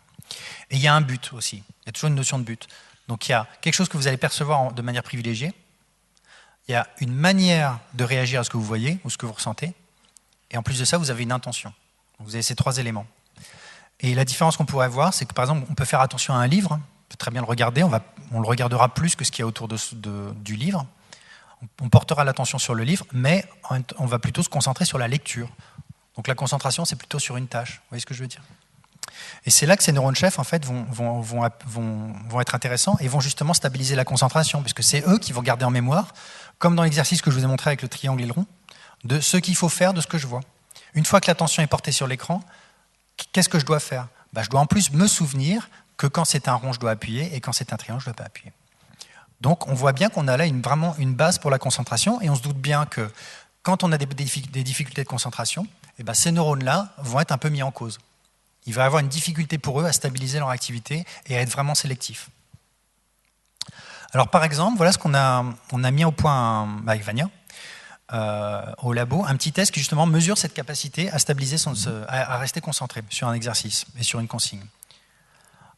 Et il y a un but aussi. Il y a toujours une notion de but. Donc il y a quelque chose que vous allez percevoir de manière privilégiée. Il y a une manière de réagir à ce que vous voyez ou ce que vous ressentez. Et en plus de ça, vous avez une intention. Vous avez ces trois éléments. Et la différence qu'on pourrait voir, c'est que par exemple, on peut faire attention à un livre, on peut très bien le regarder, on le regardera plus que ce qu'il y a autour du livre. On portera l'attention sur le livre, mais on va plutôt se concentrer sur la lecture. Donc la concentration, c'est plutôt sur une tâche. Vous voyez ce que je veux dire ? Et c'est là que ces neurones chefs, en fait, vont être intéressants et vont justement stabiliser la concentration, puisque c'est eux qui vont garder en mémoire, comme dans l'exercice que je vous ai montré avec le triangle et le rond, de ce qu'il faut faire, de ce que je vois. Une fois que l'attention est portée sur l'écran, qu'est-ce que je dois faire ? Je dois en plus me souvenir que quand c'est un rond, je dois appuyer, et quand c'est un triangle, je ne dois pas appuyer. Donc on voit bien qu'on a là vraiment une base pour la concentration, et on se doute bien que quand on a des difficultés de concentration, ces neurones-là vont être un peu mis en cause. Il va y avoir une difficulté pour eux à stabiliser leur activité et à être vraiment sélectifs. Alors par exemple, voilà ce qu'on a mis au point avec Vania. Au labo, un petit test qui justement mesure cette capacité à stabiliser, à rester concentré sur un exercice et sur une consigne.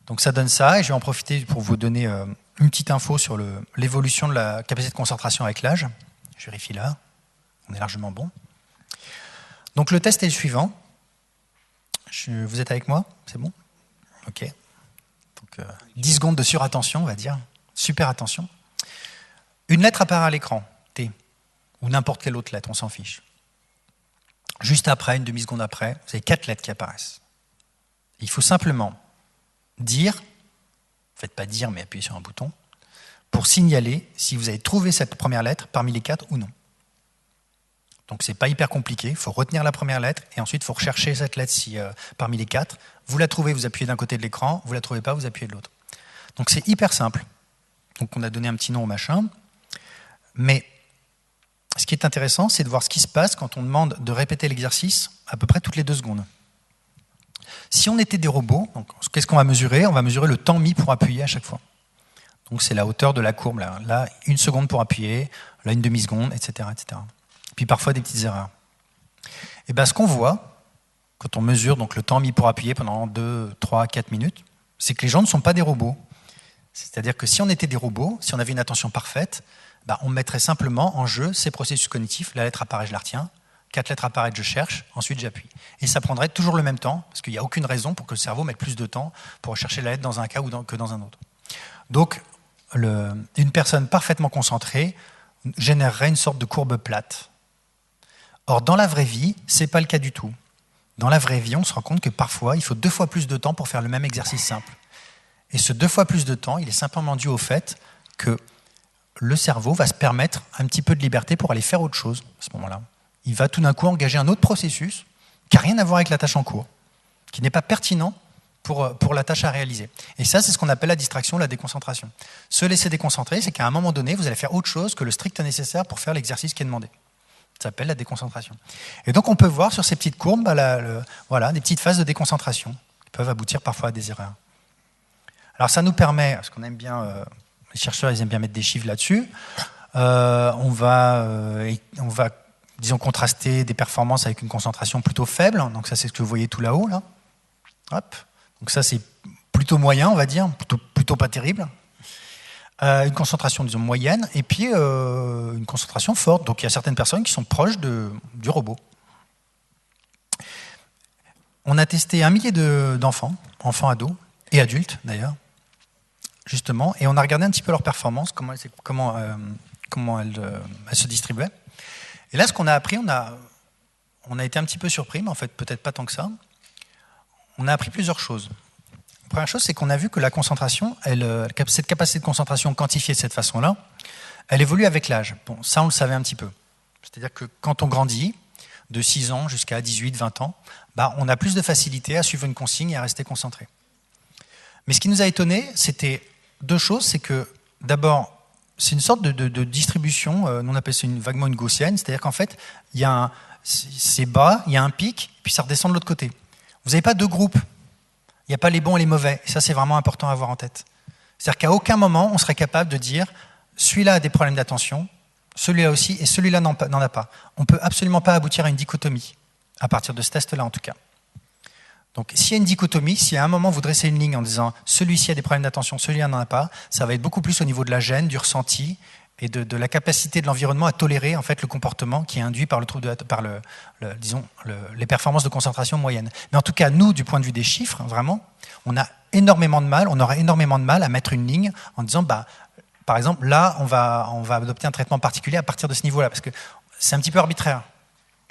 Donc ça donne ça, et je vais en profiter pour vous donner une petite info sur l'évolution de la capacité de concentration avec l'âge. Je vérifie là, on est largement bon. Donc le test est le suivant. Vous êtes avec moi? C'est bon? Ok. Donc 10 secondes de surattention, on va dire. Super attention. Une lettre apparaît à l'écran, T, ou n'importe quelle autre lettre, on s'en fiche. Juste après, une demi-seconde après, vous avez 4 lettres qui apparaissent. Il faut simplement dire, faites pas dire, mais appuyez sur un bouton, pour signaler si vous avez trouvé cette première lettre parmi les 4 ou non. Donc c'est pas hyper compliqué, il faut retenir la première lettre et ensuite il faut rechercher cette lettre parmi les 4. Vous la trouvez, vous appuyez d'un côté de l'écran, vous la trouvez pas, vous appuyez de l'autre. Donc c'est hyper simple. Donc on a donné un petit nom au machin, mais ce qui est intéressant, c'est de voir ce qui se passe quand on demande de répéter l'exercice à peu près toutes les 2 secondes. Si on était des robots, qu'est-ce qu'on va mesurer? On va mesurer le temps mis pour appuyer à chaque fois. Donc c'est la hauteur de la courbe, là 1 seconde pour appuyer, là 1 demi-seconde, etc., etc. Puis parfois des petites erreurs. Et bien ce qu'on voit, quand on mesure donc, le temps mis pour appuyer pendant 2, 3, 4 minutes, c'est que les gens ne sont pas des robots. C'est-à-dire que si on était des robots, si on avait une attention parfaite, on mettrait simplement en jeu ces processus cognitifs. La lettre apparaît, je la retiens. 4 lettres apparaissent, je cherche. Ensuite, j'appuie. Et ça prendrait toujours le même temps, parce qu'il n'y a aucune raison pour que le cerveau mette plus de temps pour rechercher la lettre dans un cas que dans un autre. Donc, une personne parfaitement concentrée générerait une sorte de courbe plate. Or, dans la vraie vie, ce n'est pas le cas du tout. Dans la vraie vie, on se rend compte que parfois, il faut 2 fois plus de temps pour faire le même exercice simple. Et ce 2 fois plus de temps, il est simplement dû au fait que le cerveau va se permettre un petit peu de liberté pour aller faire autre chose à ce moment-là. Il va tout d'un coup engager un autre processus qui n'a rien à voir avec la tâche en cours, qui n'est pas pertinent pour la tâche à réaliser. Et ça, c'est ce qu'on appelle la distraction, la déconcentration. Se laisser déconcentrer, c'est qu'à un moment donné, vous allez faire autre chose que le strict nécessaire pour faire l'exercice qui est demandé. Ça s'appelle la déconcentration. Et donc, on peut voir sur ces petites courbes des petites phases de déconcentration qui peuvent aboutir parfois à des erreurs. Alors, ça nous permet, parce qu'on aime bien, les chercheurs, ils aiment bien mettre des chiffres là-dessus, on va, disons, contraster des performances avec une concentration plutôt faible. Donc, ça, c'est ce que vous voyez tout là-haut, là. Hop. Donc, ça, c'est plutôt moyen, on va dire, plutôt pas terrible. Une concentration, disons, moyenne, et puis une concentration forte. Donc il y a certaines personnes qui sont proches du robot. On a testé 1 millier d'enfants, enfants, ados, et adultes d'ailleurs, justement, et on a regardé un petit peu leur performance, comment elles se distribuaient. Et là, ce qu'on a appris, on a été un petit peu surpris, mais en fait, peut-être pas tant que ça. On a appris plusieurs choses. La première chose, c'est qu'on a vu que la concentration, cette capacité de concentration quantifiée de cette façon-là, elle évolue avec l'âge. Bon, ça, on le savait un petit peu. C'est-à-dire que quand on grandit, de 6 ans jusqu'à 18, 20 ans, on a plus de facilité à suivre une consigne et à rester concentré. Mais ce qui nous a étonné, c'était 2 choses. C'est que, d'abord, c'est une sorte de distribution, on appelle ça vaguement une gaussienne, c'est-à-dire qu'en fait, c'est bas, il y a un pic, puis ça redescend de l'autre côté. Vous n'avez pas 2 groupes. Il n'y a pas les bons et les mauvais. Et ça, c'est vraiment important à avoir en tête. C'est-à-dire qu'à aucun moment, on serait capable de dire celui-là a des problèmes d'attention, celui-là aussi, et celui-là n'en a pas. On ne peut absolument pas aboutir à une dichotomie, à partir de ce test-là en tout cas. Donc s'il y a une dichotomie, si à un moment vous dressez une ligne en disant celui-ci a des problèmes d'attention, celui-là n'en a pas, ça va être beaucoup plus au niveau de la gêne, du ressenti, et de la capacité de l'environnement à tolérer en fait, le comportement qui est induit par les performances de concentration moyenne. Mais en tout cas, nous, du point de vue des chiffres, vraiment, on aurait énormément de mal à mettre une ligne en disant, par exemple, là, on va adopter un traitement particulier à partir de ce niveau-là, parce que c'est un petit peu arbitraire.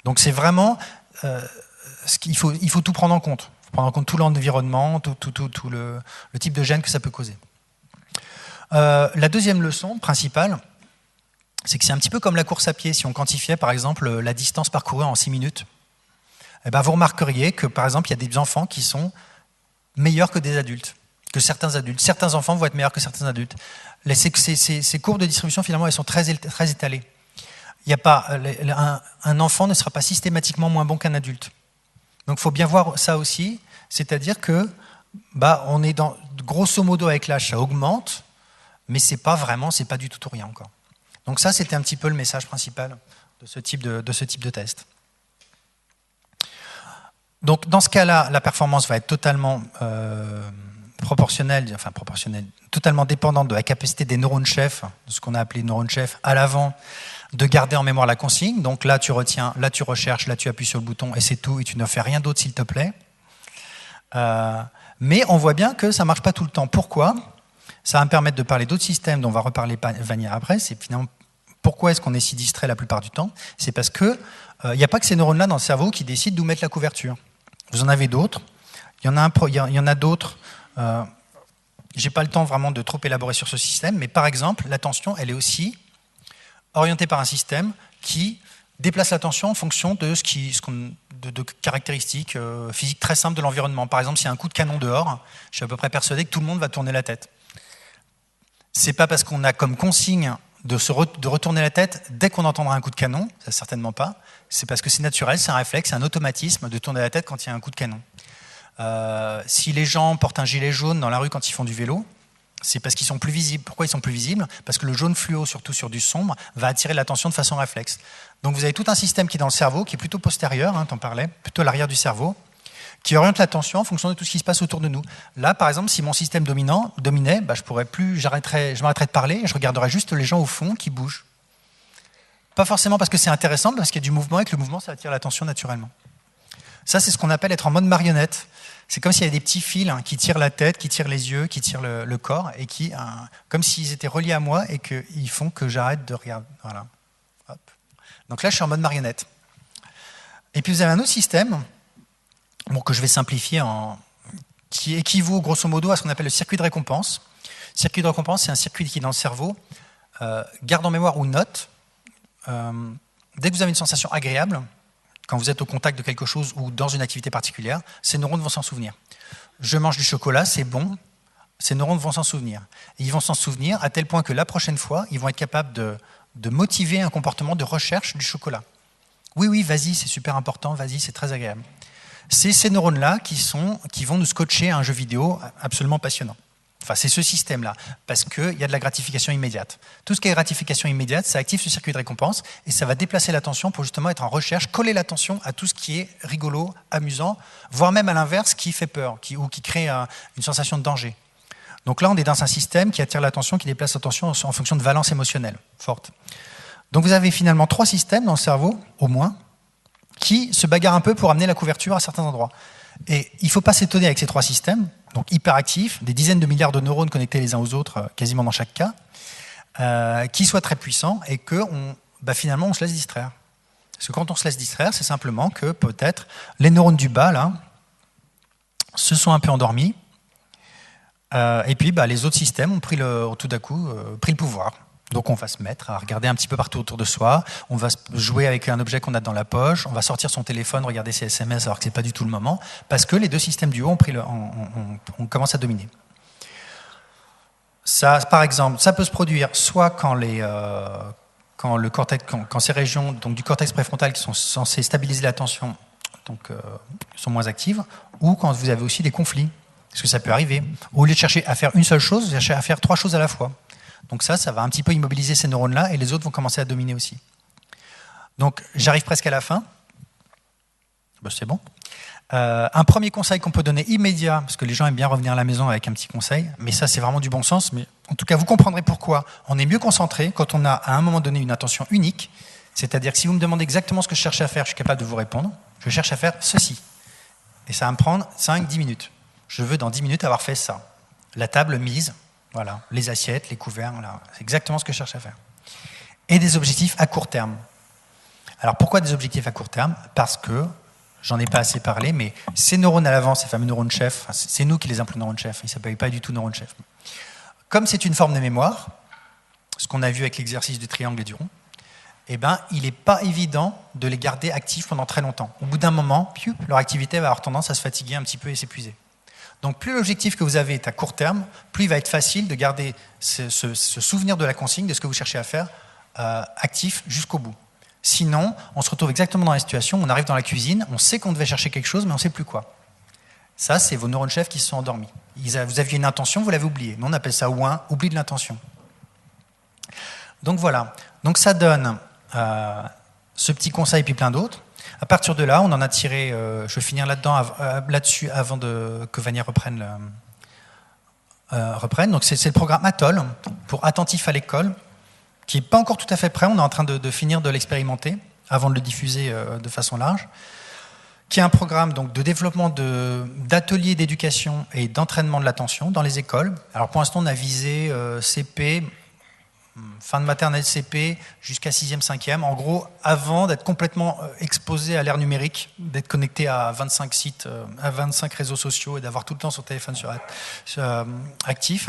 Donc c'est vraiment, il faut tout prendre en compte. Il faut prendre en compte tout l'environnement, tout le type de gêne que ça peut causer. La deuxième leçon principale, c'est que c'est un petit peu comme la course à pied. Si on quantifiait, par exemple, la distance parcourue en 6 minutes, vous remarqueriez que, par exemple, il y a des enfants qui sont meilleurs que des adultes, que certains adultes. Certains enfants vont être meilleurs que certains adultes. Ces courbes de distribution, finalement, elles sont très étalées. Il y a pas, un enfant ne sera pas systématiquement moins bon qu'un adulte. Donc, il faut bien voir ça aussi. C'est-à-dire que, on est grosso modo, avec l'âge, ça augmente, mais c'est pas du tout rien encore. Donc ça, c'était un petit peu le message principal de ce type de test. Donc dans ce cas-là, la performance va être totalement proportionnelle, totalement dépendante de la capacité des neurones chefs, de ce qu'on a appelé neurones chefs, à l'avant, de garder en mémoire la consigne. Donc là, tu retiens, là, tu recherches, là, tu appuies sur le bouton et c'est tout, et tu ne fais rien d'autre, s'il te plaît. Mais on voit bien que ça ne marche pas tout le temps. Pourquoi ? Ça va me permettre de parler d'autres systèmes dont on va reparler Vania après. C'est finalement pourquoi est-ce qu'on est si distrait la plupart du temps ? C'est parce qu'il n'y a pas que ces neurones-là dans le cerveau qui décident d'où mettre la couverture. Vous en avez d'autres. Il y en a d'autres. Je n'ai pas le temps vraiment de trop élaborer sur ce système, mais par exemple, l'attention, elle est aussi orientée par un système qui déplace l'attention en fonction de de caractéristiques physiques très simples de l'environnement. Par exemple, s'il y a un coup de canon dehors, je suis à peu près persuadé que tout le monde va tourner la tête. C'est pas parce qu'on a comme consigne de retourner la tête dès qu'on entendra un coup de canon, ça certainement pas. C'est parce que c'est naturel, c'est un réflexe, c'est un automatisme de tourner la tête quand il y a un coup de canon. Si les gens portent un gilet jaune dans la rue quand ils font du vélo, c'est parce qu'ils sont plus visibles. Pourquoi ils sont plus visibles ? Parce que le jaune fluo, surtout sur du sombre, va attirer l'attention de façon réflexe. Donc vous avez tout un système qui est dans le cerveau, qui est plutôt postérieur, t'en parlais, plutôt à l'arrière du cerveau, qui oriente l'attention en fonction de tout ce qui se passe autour de nous. Là, par exemple, si mon système dominait, je m'arrêterais de parler et je regarderais juste les gens au fond qui bougent. Pas forcément parce que c'est intéressant, mais parce qu'il y a du mouvement et que le mouvement, ça attire l'attention naturellement. Ça, c'est ce qu'on appelle être en mode marionnette. C'est comme s'il y avait des petits fils qui tirent la tête, qui tirent les yeux, qui tirent le corps, et qui, comme s'ils étaient reliés à moi et qu'ils font que j'arrête de regarder. Voilà. Hop. Donc là, je suis en mode marionnette. Et puis vous avez un autre système, que je vais simplifier, qui équivaut grosso modo à ce qu'on appelle le circuit de récompense. Le circuit de récompense, c'est un circuit qui, dans le cerveau, garde en mémoire ou note, dès que vous avez une sensation agréable, quand vous êtes au contact de quelque chose ou dans une activité particulière, ces neurones vont s'en souvenir. Je mange du chocolat, c'est bon, ces neurones vont s'en souvenir. Et ils vont s'en souvenir à tel point que la prochaine fois, ils vont être capables de motiver un comportement de recherche du chocolat. Oui, vas-y, c'est super important, vas-y, c'est très agréable. C'est ces neurones-là qui vont nous scotcher à un jeu vidéo absolument passionnant. Enfin, c'est ce système-là, parce qu'il y a de la gratification immédiate. Tout ce qui est gratification immédiate, ça active ce circuit de récompense et ça va déplacer l'attention pour justement être en recherche, coller l'attention à tout ce qui est rigolo, amusant, voire même à l'inverse, qui fait peur ou qui crée une sensation de danger. Donc là, on est dans un système qui attire l'attention, qui déplace l'attention en fonction de valence émotionnelle forte. Donc vous avez finalement 3 systèmes dans le cerveau, au moins, qui se bagarrent un peu pour amener la couverture à certains endroits. Et il ne faut pas s'étonner avec ces 3 systèmes, donc hyperactifs, des dizaines de milliards de neurones connectés les uns aux autres, quasiment dans chaque cas, qui soient très puissants et que finalement on se laisse distraire. Parce que quand on se laisse distraire, c'est simplement que peut-être les neurones du bas là, se sont un peu endormis, et puis les autres systèmes ont tout d'un coup pris le pouvoir. Donc on va se mettre à regarder un petit peu partout autour de soi, on va jouer avec un objet qu'on a dans la poche, on va sortir son téléphone, regarder ses SMS alors que ce n'est pas du tout le moment, parce que les 2 systèmes du haut on commence à dominer. Ça, par exemple, ça peut se produire soit quand ces régions donc, du cortex préfrontal qui sont censées stabiliser l'attention sont moins actives, ou quand vous avez aussi des conflits, parce que ça peut arriver. Au lieu de chercher à faire une seule chose, vous cherchez à faire 3 choses à la fois. Donc ça va un petit peu immobiliser ces neurones-là et les autres vont commencer à dominer aussi. Donc j'arrive presque à la fin. C'est bon. Un premier conseil qu'on peut donner immédiat, parce que les gens aiment bien revenir à la maison avec un petit conseil, mais ça c'est vraiment du bon sens, mais en tout cas vous comprendrez pourquoi on est mieux concentré quand on a à un moment donné une attention unique, c'est-à-dire que si vous me demandez exactement ce que je cherche à faire, je suis capable de vous répondre, je cherche à faire ceci. Et ça va me prendre 5-10 minutes. Je veux dans 10 minutes avoir fait ça. La table mise, voilà, les assiettes, les couverts, là, c'est exactement ce que je cherche à faire. Et des objectifs à court terme. Alors pourquoi des objectifs à court terme ? Parce que, j'en ai pas assez parlé, mais ces neurones à l'avant, ces fameux neurones chefs, c'est nous qui les appelons neurones chefs, ils ne s'appellent pas du tout neurones chefs. Comme c'est une forme de mémoire, ce qu'on a vu avec l'exercice du triangle et du rond, il n'est pas évident de les garder actifs pendant très longtemps. Au bout d'un moment, leur activité va avoir tendance à se fatiguer un petit peu et s'épuiser. Donc plus l'objectif que vous avez est à court terme, plus il va être facile de garder ce souvenir de la consigne, de ce que vous cherchez à faire, actif jusqu'au bout. Sinon, on se retrouve exactement dans la situation, on arrive dans la cuisine, on sait qu'on devait chercher quelque chose, mais on ne sait plus quoi. Ça, c'est vos neurones chefs qui se sont endormis. Vous aviez une intention, vous l'avez oubliée. Nous, on appelle ça oubli de l'intention. Donc voilà. Donc ça donne ce petit conseil et puis plein d'autres. À partir de là, on en a tiré, je vais finir là-dessus avant que Vania reprenne reprenne. Donc c'est le programme Atoll, pour Attentif à l'école, qui n'est pas encore tout à fait prêt. On est en train de finir de l'expérimenter avant de le diffuser de façon large, qui est un programme donc, de développement d'ateliers d'éducation et d'entraînement de l'attention dans les écoles. Alors pour l'instant, on a visé CP, fin de maternelle CP, jusqu'à 6e, 5e. En gros, avant d'être complètement exposé à l'ère numérique, d'être connecté à 25 sites, à 25 réseaux sociaux et d'avoir tout le temps son téléphone actif.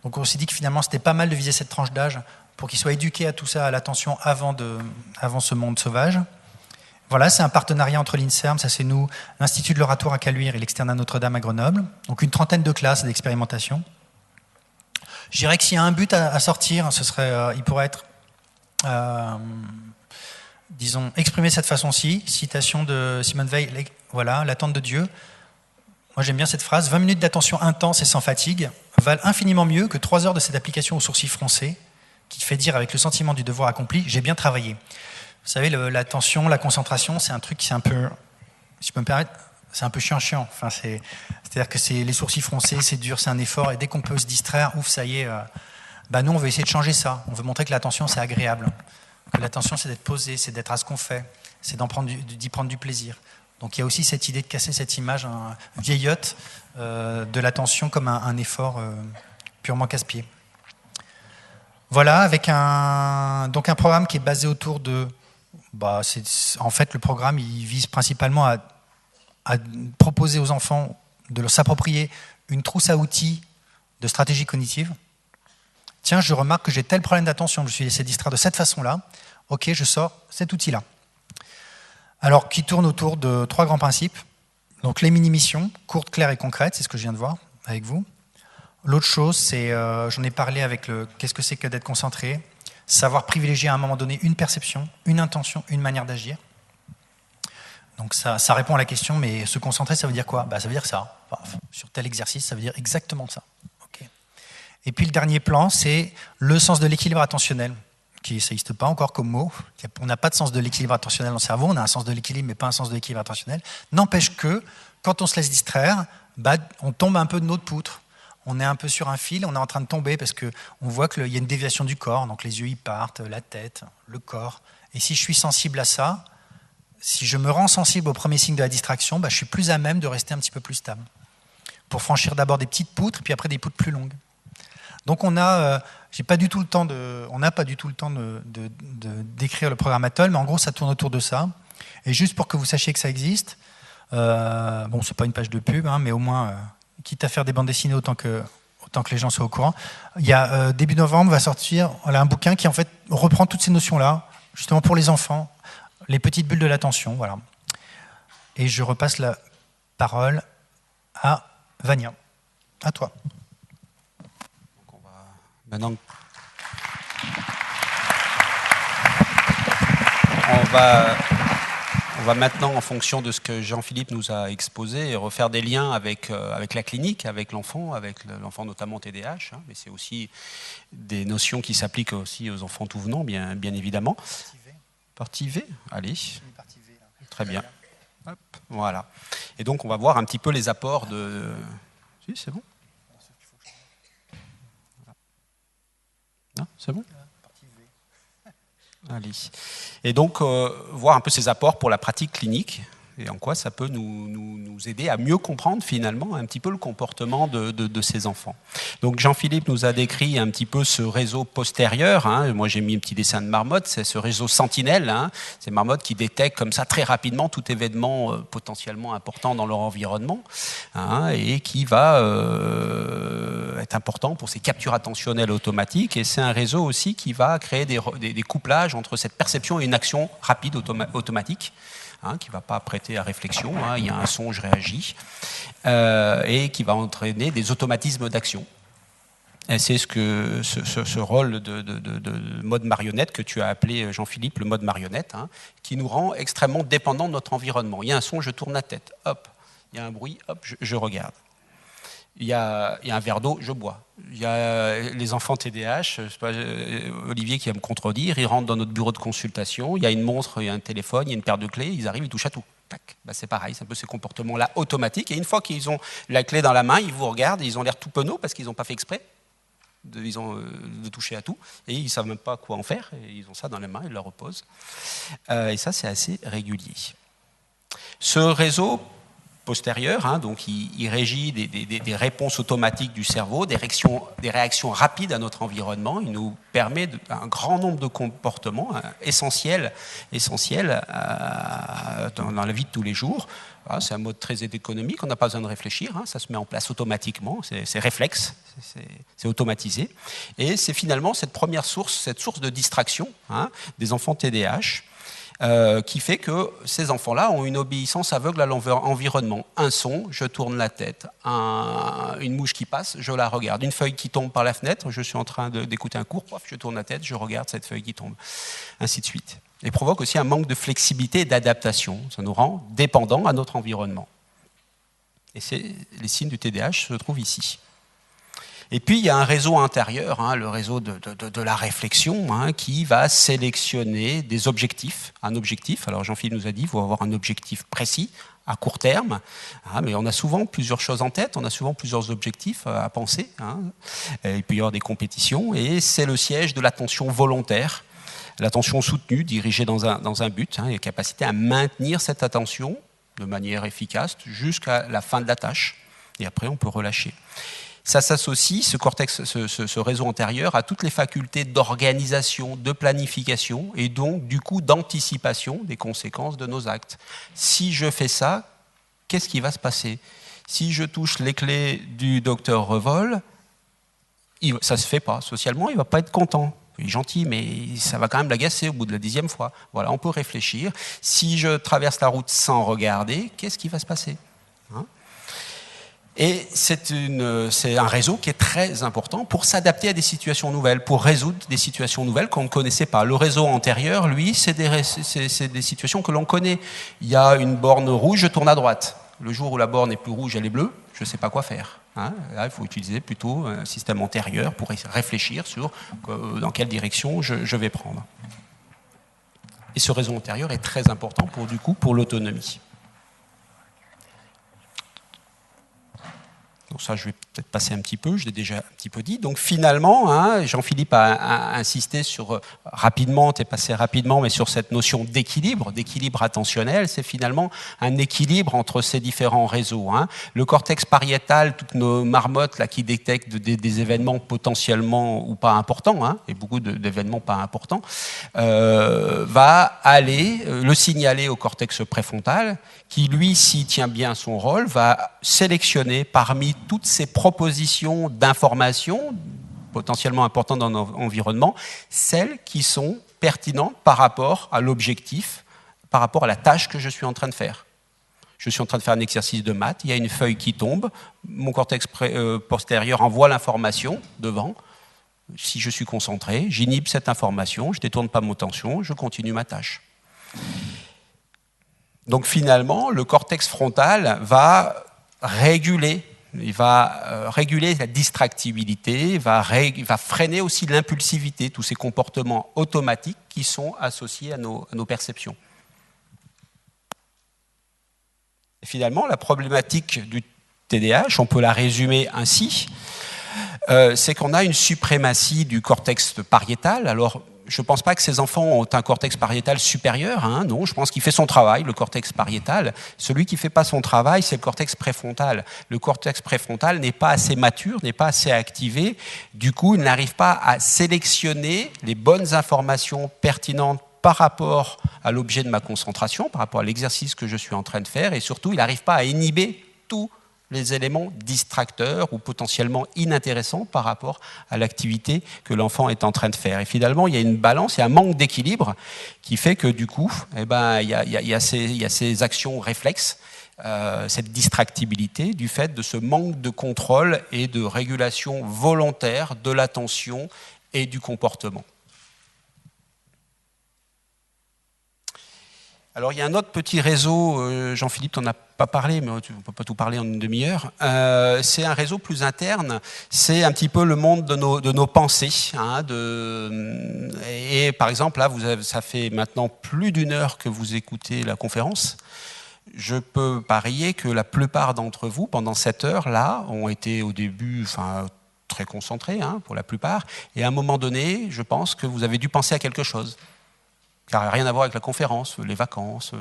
Donc on s'est dit que finalement, c'était pas mal de viser cette tranche d'âge pour qu'ils soient éduqués à tout ça, à l'attention, avant ce monde sauvage. Voilà, c'est un partenariat entre l'INSERM, ça c'est nous, l'Institut de l'Oratoire à Caluire et l'Externat Notre-Dame à Grenoble. Donc une trentaine de classes d'expérimentation. Je dirais que s'il y a un but à sortir, ce serait, il pourrait être, disons, exprimé de cette façon-ci. Citation de Simone Veil, voilà, l'attente de Dieu. Moi j'aime bien cette phrase, 20 minutes d'attention intense et sans fatigue valent infiniment mieux que 3 heures de cette application au sourcil froncé, qui fait dire avec le sentiment du devoir accompli, j'ai bien travaillé. Vous savez, l'attention, la concentration, c'est un truc qui c'est un peu, si je peux me permettre, c'est un peu chiant. Enfin, c'est-à-dire que c'est les sourcils froncés, c'est dur, c'est un effort, et dès qu'on peut se distraire, ouf, ça y est, nous on veut essayer de changer ça. On veut montrer que l'attention c'est agréable, que l'attention c'est d'être posé, c'est d'être à ce qu'on fait, c'est d'y prendre du plaisir. Donc il y a aussi cette idée de casser cette image vieillotte de l'attention comme un effort purement casse-pied. Voilà, avec un programme qui est basé autour de... en fait, le programme, il vise principalement à proposer aux enfants de s'approprier une trousse à outils de stratégie cognitive. Tiens, je remarque que j'ai tel problème d'attention, je me suis laissé distraire de cette façon-là. Ok, je sors cet outil-là. Alors, qui tourne autour de 3 grands principes. Donc, les mini-missions, courtes, claires et concrètes, c'est ce que je viens de voir avec vous. L'autre chose, c'est, j'en ai parlé avec qu'est-ce que c'est que d'être concentré, savoir privilégier à un moment donné une perception, une intention, une manière d'agir. Donc ça répond à la question, mais se concentrer, ça veut dire quoi ? Ça veut dire ça. Sur tel exercice, ça veut dire exactement ça. Okay. Et puis le dernier plan, c'est le sens de l'équilibre attentionnel, qui n'existe pas encore comme mot. On n'a pas de sens de l'équilibre attentionnel dans le cerveau, on a un sens de l'équilibre, mais pas un sens de l'équilibre attentionnel. N'empêche que, quand on se laisse distraire, on tombe un peu de notre poutre. On est un peu sur un fil, on est en train de tomber parce qu'on voit qu'il y a une déviation du corps, donc les yeux y partent, la tête, le corps. Et si je suis sensible à ça, si je me rends sensible aux premiers signes de la distraction, je suis plus à même de rester un petit peu plus stable. Pour franchir d'abord des petites poutres, puis après des poutres plus longues. Donc on n'a pas du tout le temps de décrire le programme Atoll, mais en gros ça tourne autour de ça. Et juste pour que vous sachiez que ça existe, c'est pas une page de pub, mais au moins, quitte à faire des bandes dessinées autant que les gens soient au courant. Il y a début novembre va sortir un bouquin qui en fait reprend toutes ces notions-là, justement pour les enfants. Les petites bulles de l'attention, voilà. Et je repasse la parole à Vania. À toi. Donc maintenant, on va maintenant, en fonction de ce que Jean-Philippe nous a exposé, refaire des liens avec la clinique, avec l'enfant notamment TDAH, mais c'est aussi des notions qui s'appliquent aussi aux enfants tout venant, bien évidemment. Partie V, allez. Très bien. Hop, voilà. Et donc, on va voir un petit peu les apports de... Si, c'est bon ? Non, c'est bon ? Allez. Et donc, voir un peu ces apports pour la pratique clinique et en quoi ça peut nous aider à mieux comprendre finalement un petit peu le comportement de ces enfants. Donc Jean-Philippe nous a décrit un petit peu ce réseau postérieur. Moi j'ai mis un petit dessin de marmotte, c'est ce réseau sentinelle. Ces marmottes qui détectent comme ça très rapidement tout événement potentiellement important dans leur environnement et qui va être important pour ces captures attentionnelles automatiques. Et c'est un réseau aussi qui va créer des couplages entre cette perception et une action rapide automatique. Qui ne va pas prêter à réflexion, il y a un son, je réagis, et qui va entraîner des automatismes d'action. Et c'est ce rôle de mode marionnette que tu as appelé, Jean-Philippe, le mode marionnette, qui nous rend extrêmement dépendants de notre environnement. Il y a un son, je tourne la tête, hop, il y a un bruit, hop, je regarde. Il y a un verre d'eau, je bois. Il y a les enfants TDAH, Olivier qui va me contredire, ils rentrent dans notre bureau de consultation, il y a une montre, il y a un téléphone, il y a une paire de clés, ils arrivent, ils touchent à tout. tac. Ben, c'est pareil, c'est un peu ces comportements-là automatiques. Et une fois qu'ils ont la clé dans la main, ils vous regardent, et ils ont l'air tout penauds parce qu'ils n'ont pas fait exprès de toucher à tout, et ils ne savent même pas quoi en faire, et ils ont ça dans les mains, ils le reposent. Et ça, c'est assez régulier. Ce réseau postérieur, hein, donc il régit des réponses automatiques du cerveau, des réactions rapides à notre environnement. Il nous permet un grand nombre de comportements essentiels dans la vie de tous les jours. Voilà, c'est un mode très économique, on n'a pas besoin de réfléchir, hein, ça se met en place automatiquement, c'est réflexe, c'est automatisé. Et c'est finalement cette source de distraction, hein, des enfants TDAH, qui fait que ces enfants-là ont une obéissance aveugle à l'environnement. Un son, je tourne la tête. Une mouche qui passe, je la regarde. Une feuille qui tombe par la fenêtre, je suis en train d'écouter un cours, je tourne la tête, je regarde cette feuille qui tombe. Ainsi de suite. Et provoque aussi un manque de flexibilité et d'adaptation. Ça nous rend dépendants à notre environnement. Et les signes du TDAH se trouvent ici. Et puis, il y a un réseau intérieur, hein, le réseau de la réflexion, hein, qui va sélectionner des objectifs. Un objectif, alors Jean-Philippe nous a dit, il faut avoir un objectif précis, à court terme, hein, mais on a souvent plusieurs choses en tête, on a souvent plusieurs objectifs à penser. Hein. Il peut y avoir des compétitions, et c'est le siège de l'attention volontaire, l'attention soutenue, dirigée dans un but, hein, et la capacité à maintenir cette attention de manière efficace jusqu'à la fin de la tâche. Et après, on peut relâcher. Ça s'associe, ce réseau antérieur, à toutes les facultés d'organisation, de planification et donc, du coup, d'anticipation des conséquences de nos actes. Si je fais ça, qu'est-ce qui va se passer? Si je touche les clés du docteur Revol, ça ne se fait pas. Socialement, il ne va pas être content. Il est gentil, mais ça va quand même l'agacer au bout de la 10e fois. Voilà, on peut réfléchir. Si je traverse la route sans regarder, qu'est-ce qui va se passer, hein? Et c'est un réseau qui est très important pour s'adapter à des situations nouvelles, pour résoudre des situations nouvelles qu'on ne connaissait pas. Le réseau antérieur, lui, c'est des situations que l'on connaît. Il y a une borne rouge, je tourne à droite. Le jour où la borne est plus rouge, elle est bleue, je ne sais pas quoi faire. Hein. Là, il faut utiliser plutôt un système antérieur pour réfléchir sur dans quelle direction je vais prendre. Et ce réseau antérieur est très important pour l'autonomie. Donc ça, je vais peut-être passer un petit peu, je l'ai déjà un petit peu dit. Donc finalement, hein, Jean-Philippe a insisté sur, rapidement, tu es passé rapidement, mais sur cette notion d'équilibre attentionnel. C'est finalement un équilibre entre ces différents réseaux. Hein. Le cortex pariétal, toutes nos marmottes là, qui détectent des événements potentiellement ou pas importants, hein, et beaucoup d'événements pas importants, va aller le signaler au cortex préfrontal, qui lui, s'il tient bien son rôle, va sélectionner parmi toutes ces propositions d'informations potentiellement importantes dans notre environnement, celles qui sont pertinentes par rapport à l'objectif, par rapport à la tâche que je suis en train de faire. Je suis en train de faire un exercice de maths, il y a une feuille qui tombe, mon cortex postérieur envoie l'information devant. Si je suis concentré, j'inhibe cette information, je ne détourne pas mon attention, je continue ma tâche. Donc finalement, le cortex frontal va réguler la distractibilité, va freiner aussi l'impulsivité, tous ces comportements automatiques qui sont associés à nos perceptions. Et finalement, la problématique du TDAH, on peut la résumer ainsi, c'est qu'on a une suprématie du cortex pariétal. Alors, je ne pense pas que ces enfants ont un cortex pariétal supérieur, hein, non, je pense qu'il fait son travail, le cortex pariétal. Celui qui ne fait pas son travail, c'est le cortex préfrontal. Le cortex préfrontal n'est pas assez mature, n'est pas assez activé, du coup, il n'arrive pas à sélectionner les bonnes informations pertinentes par rapport à l'objet de ma concentration, par rapport à l'exercice que je suis en train de faire, et surtout, il n'arrive pas à inhiber tous les éléments distracteurs ou potentiellement inintéressants par rapport à l'activité que l'enfant est en train de faire. Et finalement, il y a une balance, il y a un manque d'équilibre qui fait que du coup, il y a ces actions réflexes, cette distractibilité du fait de ce manque de contrôle et de régulation volontaire de l'attention et du comportement. Alors, il y a un autre petit réseau, Jean-Philippe, tu n'en as pas parlé, mais on ne peut pas tout parler en une demi-heure. C'est un réseau plus interne, c'est un petit peu le monde de nos pensées. Hein, et par exemple, là, ça fait maintenant plus d'1 heure que vous écoutez la conférence. je peux parier que la plupart d'entre vous, pendant cette heure-là, ont été au début très concentrés, pour la plupart, et à un moment donné, je pense que vous avez dû penser à quelque chose. Car rien à voir avec la conférence, les vacances,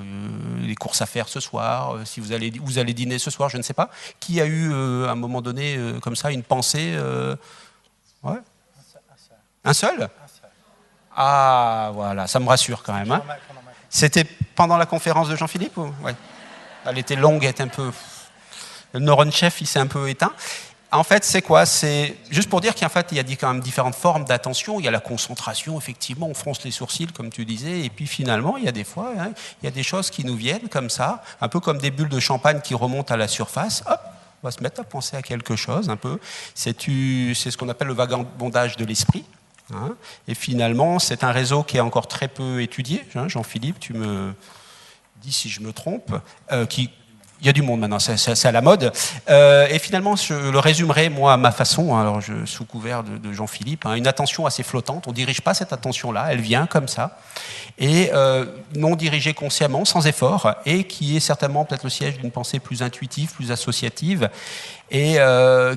les courses à faire ce soir, si vous allez dîner ce soir, je ne sais pas. Qui a eu, à un moment donné, comme ça, une pensée ouais. Un seul ? Ah, voilà, ça me rassure quand même. C'était pendant la conférence de Jean-Philippe ou... Ouais. Elle était longue, elle était un peu... Le neurone-chef, il s'est un peu éteint. En fait, c'est quoi? C'est juste pour dire qu'en fait, il y a quand même différentes formes d'attention. Il y a la concentration, effectivement, on fronce les sourcils, comme tu disais, et puis finalement, il y a des fois, il y a des choses qui nous viennent comme ça, un peu comme des bulles de champagne qui remontent à la surface. Hop, on va se mettre à penser à quelque chose, un peu. C'est ce qu'on appelle le vagabondage de l'esprit. Et finalement, c'est un réseau qui est encore très peu étudié. Jean-Philippe, tu me dis si je me trompe, il y a du monde maintenant, c'est à la mode. Et finalement, je le résumerai, moi, à ma façon, alors sous couvert de Jean-Philippe, une attention assez flottante. On ne dirige pas cette attention-là, elle vient comme ça, et non dirigée consciemment, sans effort, et qui est certainement peut-être le siège d'une pensée plus intuitive, plus associative, et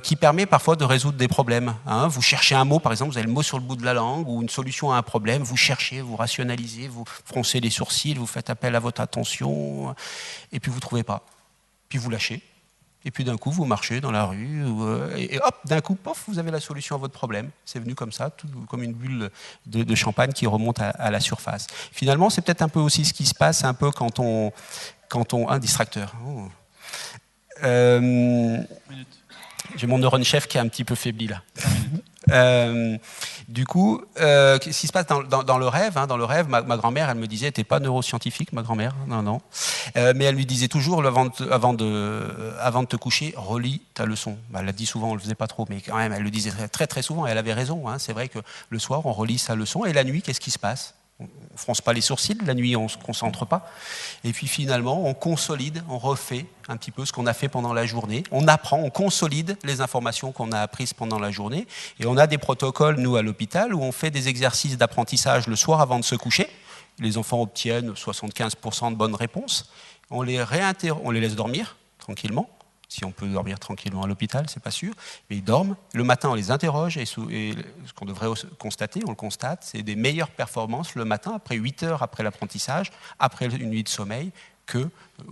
qui permet parfois de résoudre des problèmes. Vous cherchez un mot, par exemple, vous avez le mot sur le bout de la langue, ou une solution à un problème, vous cherchez, vous rationalisez, vous froncez les sourcils, vous faites appel à votre attention, et puis vous ne trouvez pas. Puis vous lâchez, et puis d'un coup vous marchez dans la rue, et hop, d'un coup, pof, vous avez la solution à votre problème. C'est venu comme ça, tout comme une bulle de champagne qui remonte à la surface. Finalement, c'est peut-être un peu aussi ce qui se passe un peu quand on un distracteur. Oh. J'ai mon neurone chef qui est un petit peu faibli là. Du coup, ce qui se passe dans le rêve, ma grand-mère, elle me disait, t'es pas neuroscientifique, ma grand-mère, non, mais elle lui disait toujours, avant de te coucher, relis ta leçon. Elle l'a dit souvent, on le faisait pas trop, mais quand même, elle le disait très très souvent, et elle avait raison. C'est vrai que le soir, on relit sa leçon, et la nuit, qu'est-ce qui se passe? On ne fronce pas les sourcils, la nuit on ne se concentre pas. Et puis finalement, on consolide, on refait un petit peu ce qu'on a fait pendant la journée. On apprend, on consolide les informations qu'on a apprises pendant la journée. Et on a des protocoles, nous, à l'hôpital, où on fait des exercices d'apprentissage le soir avant de se coucher. Les enfants obtiennent 75% de bonnes réponses. On les laisse dormir tranquillement. Si on peut dormir tranquillement à l'hôpital, c'est pas sûr, mais ils dorment. Le matin, on les interroge et ce qu'on devrait constater, on le constate, c'est des meilleures performances le matin, après 8 heures après l'apprentissage, après une nuit de sommeil, qu'au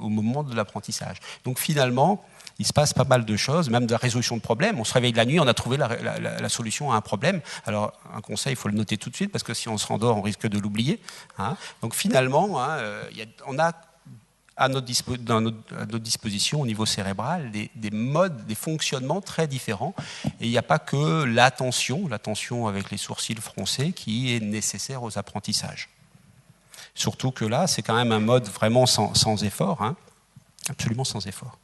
moment de l'apprentissage. Donc finalement, il se passe pas mal de choses, même de la résolution de problèmes. On se réveille la nuit, on a trouvé la solution à un problème. Alors, un conseil, il faut le noter tout de suite, parce que si on se rendort, on risque de l'oublier. Donc finalement, on a à notre disposition au niveau cérébral des modes, des fonctionnements très différents. Et il n'y a pas que l'attention avec les sourcils froncés qui est nécessaire aux apprentissages. Surtout que là, c'est quand même un mode vraiment sans effort, absolument sans effort.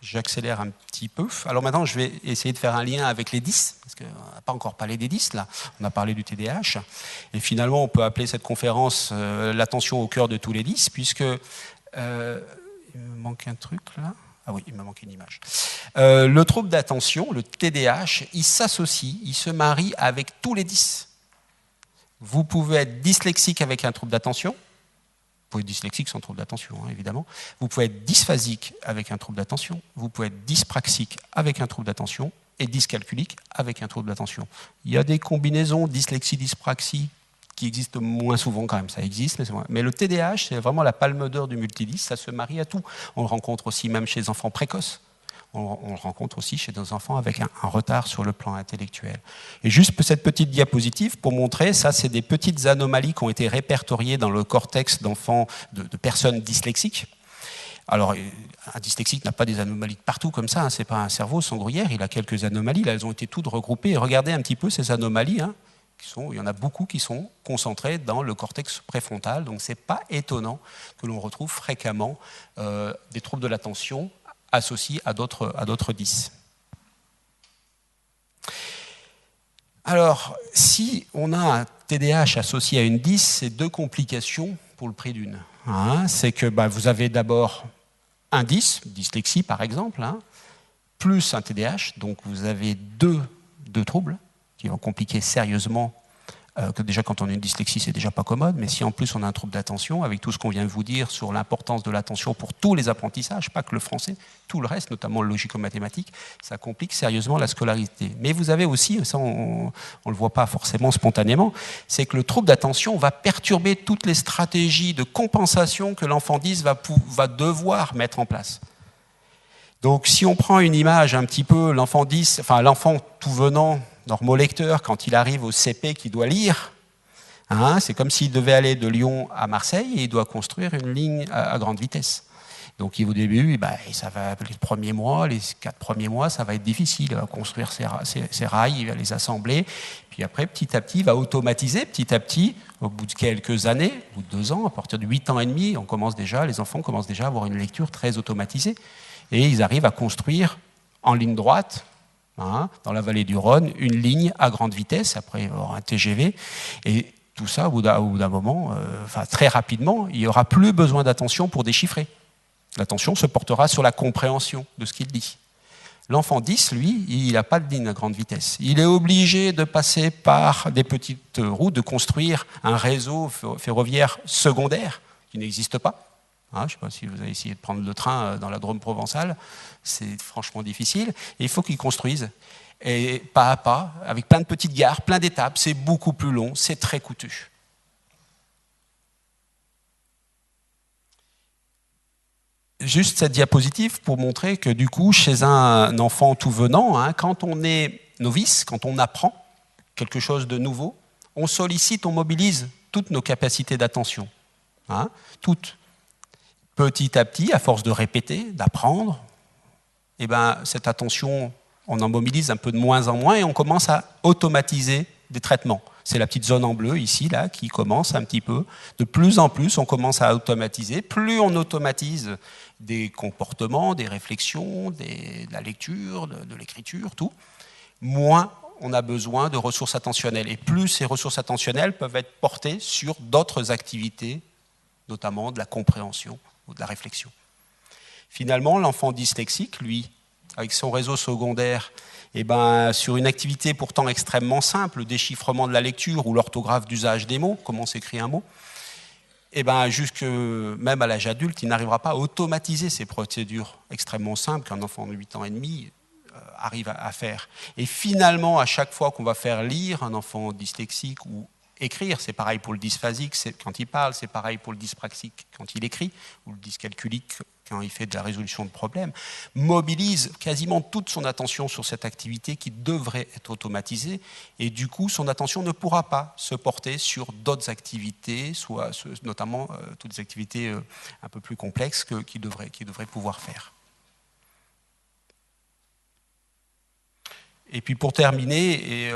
J'accélère un petit peu. Alors maintenant, je vais essayer de faire un lien avec les 10, parce qu'on n'a pas encore parlé des 10, là. On a parlé du TDAH. Et finalement, on peut appeler cette conférence l'attention au cœur de tous les 10, puisque... il me manque un truc là. Ah oui, il me manque une image. Le trouble d'attention, le TDAH, il s'associe, il se marie avec tous les 10. Vous pouvez être dyslexique avec un trouble d'attention. Vous pouvez être dyslexique sans trouble d'attention, évidemment. Vous pouvez être dysphasique avec un trouble d'attention. Vous pouvez être dyspraxique avec un trouble d'attention et dyscalculique avec un trouble d'attention. Il y a des combinaisons dyslexie, dyspraxie qui existent moins souvent quand même, ça existe, mais le TDAH, c'est vraiment la palme d'or du multidis, ça se marie à tout. On le rencontre aussi même chez les enfants précoces, on le rencontre aussi chez des enfants avec un retard sur le plan intellectuel. Et juste cette petite diapositive pour montrer, ça c'est des petites anomalies qui ont été répertoriées dans le cortex d'enfants, de personnes dyslexiques. Alors, un dyslexique n'a pas des anomalies de partout comme ça, c'est pas un cerveau sans gruyère, il a quelques anomalies, là elles ont été toutes regroupées, et regardez un petit peu ces anomalies, il y en a beaucoup qui sont concentrés dans le cortex préfrontal, donc ce n'est pas étonnant que l'on retrouve fréquemment des troubles de l'attention associés à d'autres 10. Alors, si on a un TDAH associé à une 10, c'est 2 complications pour le prix d'une. C'est que vous avez d'abord un 10, dyslexie par exemple, plus un TDAH, donc vous avez deux troubles qui vont compliquer sérieusement que déjà quand on a une dyslexie, c'est déjà pas commode, mais si en plus on a un trouble d'attention, avec tout ce qu'on vient de vous dire sur l'importance de l'attention pour tous les apprentissages, pas que le français, tout le reste, notamment le logico-mathématique, ça complique sérieusement la scolarité. Mais vous avez aussi, ça on le voit pas forcément spontanément, c'est que le trouble d'attention va perturber toutes les stratégies de compensation que l'enfant 10 va devoir mettre en place. Donc si on prend une image un petit peu, l'enfant 10, enfin l'enfant tout venant, normolecteur, quand il arrive au CP qu'il doit lire, hein, c'est comme s'il devait aller de Lyon à Marseille et il doit construire une ligne à grande vitesse. Donc au début, ça va, les premiers mois, les 4 premiers mois, ça va être difficile. Il va construire ses rails, il va les assembler. Puis après, petit à petit, il va automatiser. Petit à petit, au bout de quelques années, au bout de 2 ans, à partir de 8 ans et demi, les enfants commencent déjà à avoir une lecture très automatisée. Et ils arrivent à construire en ligne droite, dans la vallée du Rhône, une ligne à grande vitesse, après un TGV. Et tout ça, au bout d'un moment, très rapidement, il n'y aura plus besoin d'attention pour déchiffrer. L'attention se portera sur la compréhension de ce qu'il dit. L'enfant 10, lui, il n'a pas de ligne à grande vitesse. Il est obligé de passer par des petites routes, de construire un réseau ferroviaire secondaire qui n'existe pas. Je ne sais pas si vous avez essayé de prendre le train dans la Drôme provençale, c'est franchement difficile. Et il faut qu'ils construisent, et pas à pas, avec plein de petites gares, plein d'étapes. C'est beaucoup plus long, c'est très coûteux. Juste cette diapositive pour montrer que du coup, chez un enfant tout venant, quand on est novice, quand on apprend quelque chose de nouveau, on sollicite, on mobilise toutes nos capacités d'attention. Toutes. Petit à petit, à force de répéter, d'apprendre, cette attention, on en mobilise un peu de moins en moins et on commence à automatiser des traitements. C'est la petite zone en bleu ici, là, qui commence un petit peu. De plus en plus, on commence à automatiser. Plus on automatise des comportements, des réflexions, de la lecture, de l'écriture, tout, moins on a besoin de ressources attentionnelles. Et plus ces ressources attentionnelles peuvent être portées sur d'autres activités, notamment de la compréhension ou de la réflexion. Finalement, l'enfant dyslexique, lui, avec son réseau secondaire, sur une activité pourtant extrêmement simple, le déchiffrement de la lecture ou l'orthographe d'usage des mots, comment s'écrit un mot, jusque même à l'âge adulte, il n'arrivera pas à automatiser ces procédures extrêmement simples qu'un enfant de 8 ans et demi arrive à faire. Et finalement, à chaque fois qu'on va faire lire un enfant dyslexique ou écrire, c'est pareil pour le dysphasique quand il parle, c'est pareil pour le dyspraxique quand il écrit, ou le dyscalculique quand il fait de la résolution de problèmes, mobilise quasiment toute son attention sur cette activité qui devrait être automatisée, et du coup, son attention ne pourra pas se porter sur d'autres activités, notamment toutes les activités un peu plus complexes qu'il devrait pouvoir faire. Et puis pour terminer,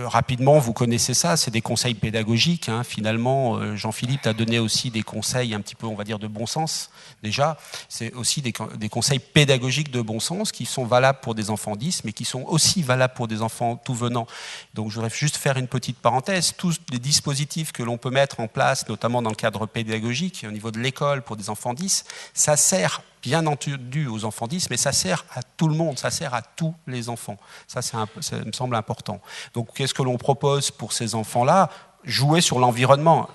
rapidement, vous connaissez ça, c'est des conseils pédagogiques. Finalement, Jean-Philippe t'a donné aussi des conseils un petit peu, on va dire, de bon sens. Déjà, c'est aussi des conseils pédagogiques de bon sens qui sont valables pour des enfants 10, mais qui sont aussi valables pour des enfants tout venant. Donc je voudrais juste faire une petite parenthèse. Tous les dispositifs que l'on peut mettre en place, notamment dans le cadre pédagogique, au niveau de l'école pour des enfants 10, ça sert bien entendu aux enfants 10, mais ça sert à tout le monde, ça sert à tous les enfants. Ça me semble important. Donc, qu'est-ce que l'on propose pour ces enfants-là ? Jouer sur l'environnement.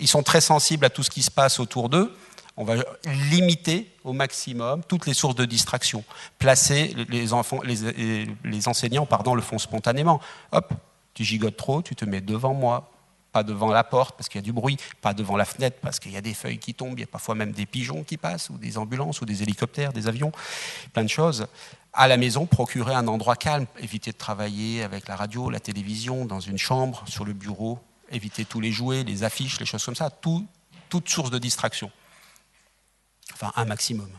Ils sont très sensibles à tout ce qui se passe autour d'eux. On va limiter au maximum toutes les sources de distraction. Placer les enseignants le font spontanément. Hop, tu gigotes trop, tu te mets devant moi. Pas devant la porte parce qu'il y a du bruit, pas devant la fenêtre parce qu'il y a des feuilles qui tombent, il y a parfois même des pigeons qui passent, ou des ambulances, ou des hélicoptères, des avions, plein de choses. À la maison, procurer un endroit calme, éviter de travailler avec la radio, la télévision, dans une chambre, sur le bureau, éviter tous les jouets, les affiches, les choses comme ça, toute source de distraction. Enfin, un maximum.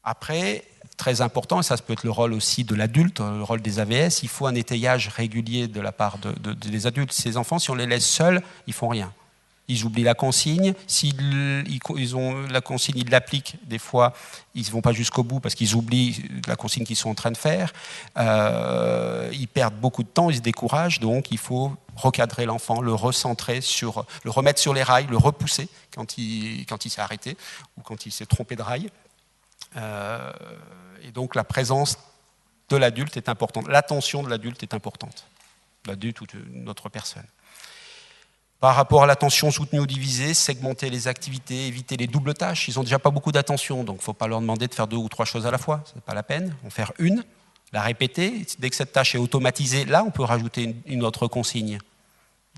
Après, très important, et ça peut être le rôle aussi de l'adulte, le rôle des AVS, il faut un étayage régulier de la part des adultes. Ces enfants, si on les laisse seuls, ils ne font rien. Ils oublient la consigne. S'ils ont la consigne, ils l'appliquent. Des fois, ils ne vont pas jusqu'au bout parce qu'ils oublient la consigne qu'ils sont en train de faire. Ils perdent beaucoup de temps, ils se découragent. Donc, il faut recadrer l'enfant, le recentrer, le remettre sur les rails, le repousser quand il s'est arrêté ou quand il s'est trompé de rail. Et donc la présence de l'adulte est importante, l'attention de l'adulte est importante. l'adulte ou d'une autre personne. Par rapport à l'attention soutenue ou divisée, segmenter les activités, éviter les doubles tâches. Ils n'ont déjà pas beaucoup d'attention, donc il ne faut pas leur demander de faire 2 ou 3 choses à la fois. Ce n'est pas la peine. En faire une, la répéter. Dès que cette tâche est automatisée, là, on peut rajouter une autre consigne.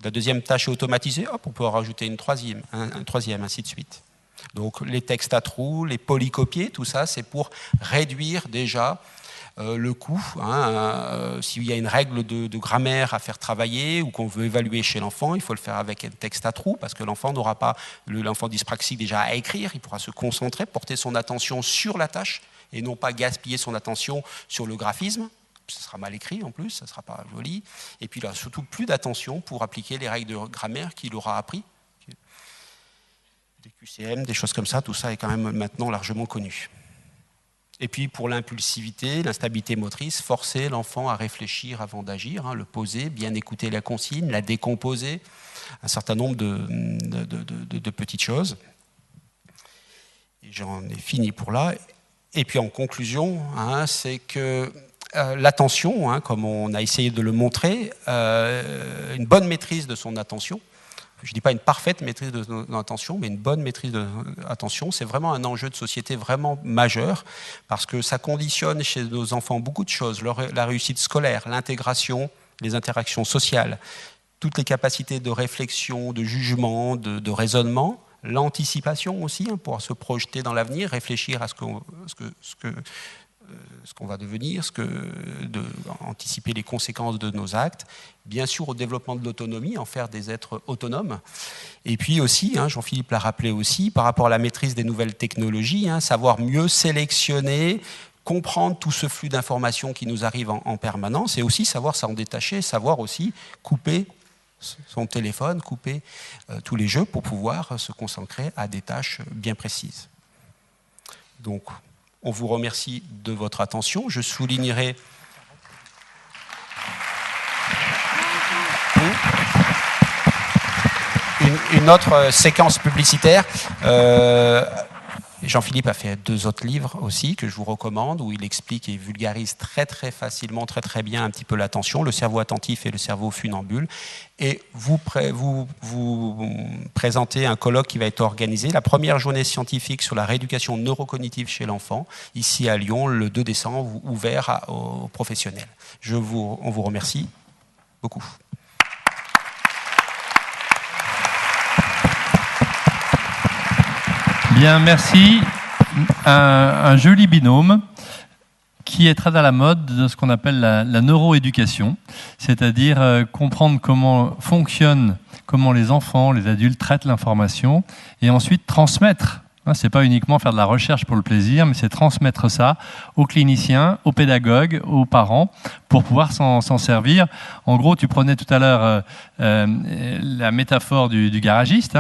La deuxième tâche est automatisée, hop, on peut en rajouter une troisième, un troisième, ainsi de suite. Donc les textes à trous, les polycopiés, tout ça, c'est pour réduire déjà le coût. S'il y a une règle de grammaire à faire travailler ou qu'on veut évaluer chez l'enfant, il faut le faire avec un texte à trous parce que l'enfant n'aura pas, l'enfant dyspraxique déjà à écrire, il pourra se concentrer, porter son attention sur la tâche et non pas gaspiller son attention sur le graphisme. Ça sera mal écrit en plus, ça ne sera pas joli. Et puis là, surtout plus d'attention pour appliquer les règles de grammaire qu'il aura appris. Des QCM, des choses comme ça, tout ça est quand même maintenant largement connu. Et puis pour l'impulsivité, l'instabilité motrice, forcer l'enfant à réfléchir avant d'agir, le poser, bien écouter la consigne, la décomposer, un certain nombre de petites choses. Et j'en ai fini pour là. Et puis en conclusion, c'est que l'attention, comme on a essayé de le montrer, une bonne maîtrise de son attention, je ne dis pas une parfaite maîtrise de son attention, mais une bonne maîtrise de l'attention, c'est vraiment un enjeu de société vraiment majeur, parce que ça conditionne chez nos enfants beaucoup de choses, la réussite scolaire, l'intégration, les interactions sociales, toutes les capacités de réflexion, de jugement, de raisonnement, l'anticipation aussi, pour se projeter dans l'avenir, réfléchir à ce qu'on va devenir, anticiper les conséquences de nos actes, bien sûr au développement de l'autonomie, en faire des êtres autonomes. Et puis aussi, Jean-Philippe l'a rappelé aussi, par rapport à la maîtrise des nouvelles technologies, savoir mieux sélectionner, comprendre tout ce flux d'informations qui nous arrive en permanence, et aussi savoir s'en détacher, savoir aussi couper son téléphone, couper tous les jeux pour pouvoir se concentrer à des tâches bien précises. Donc, on vous remercie de votre attention. Je soulignerai une autre séquence publicitaire. Jean-Philippe a fait 2 autres livres aussi que je vous recommande, où il explique et vulgarise très très facilement, très très bien un petit peu l'attention, le cerveau attentif et le cerveau funambule. Et vous présentez un colloque qui va être organisé, la première journée scientifique sur la rééducation neurocognitive chez l'enfant, ici à Lyon, le 2 décembre, ouvert aux professionnels. On vous remercie beaucoup. Bien, merci. Un joli binôme qui est très à la mode de ce qu'on appelle la neuroéducation, c'est-à-dire comprendre comment fonctionne, comment les enfants, les adultes traitent l'information et ensuite transmettre. Ce n'est pas uniquement faire de la recherche pour le plaisir, mais c'est transmettre ça aux cliniciens, aux pédagogues, aux parents, pour pouvoir s'en servir. En gros, tu prenais tout à l'heure la métaphore du garagiste,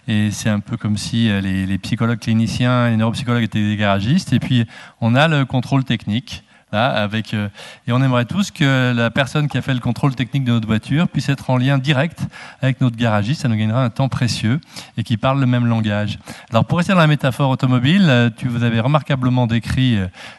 et c'est un peu comme si les psychologues cliniciens, les neuropsychologues étaient des garagistes, et puis on a le contrôle technique. Là, et on aimerait tous que la personne qui a fait le contrôle technique de notre voiture puisse être en lien direct avec notre garagiste, ça nous gagnera un temps précieux et qui parle le même langage. Alors pour rester dans la métaphore automobile, vous avez remarquablement décrit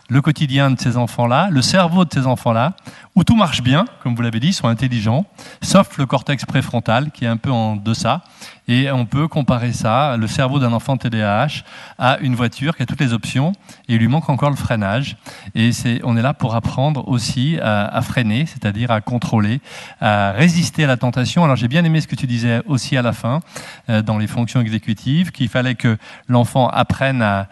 le quotidien de ces enfants-là, le cerveau de ces enfants-là, où tout marche bien, comme vous l'avez dit, ils sont intelligents, sauf le cortex préfrontal qui est un peu en deçà. Et on peut comparer ça, le cerveau d'un enfant TDAH, à une voiture qui a toutes les options et il lui manque encore le freinage. Et on est là pour apprendre aussi à freiner, c'est-à-dire à contrôler, à résister à la tentation. Alors j'ai bien aimé ce que tu disais aussi à la fin, dans les fonctions exécutives, qu'il fallait que l'enfant apprenne à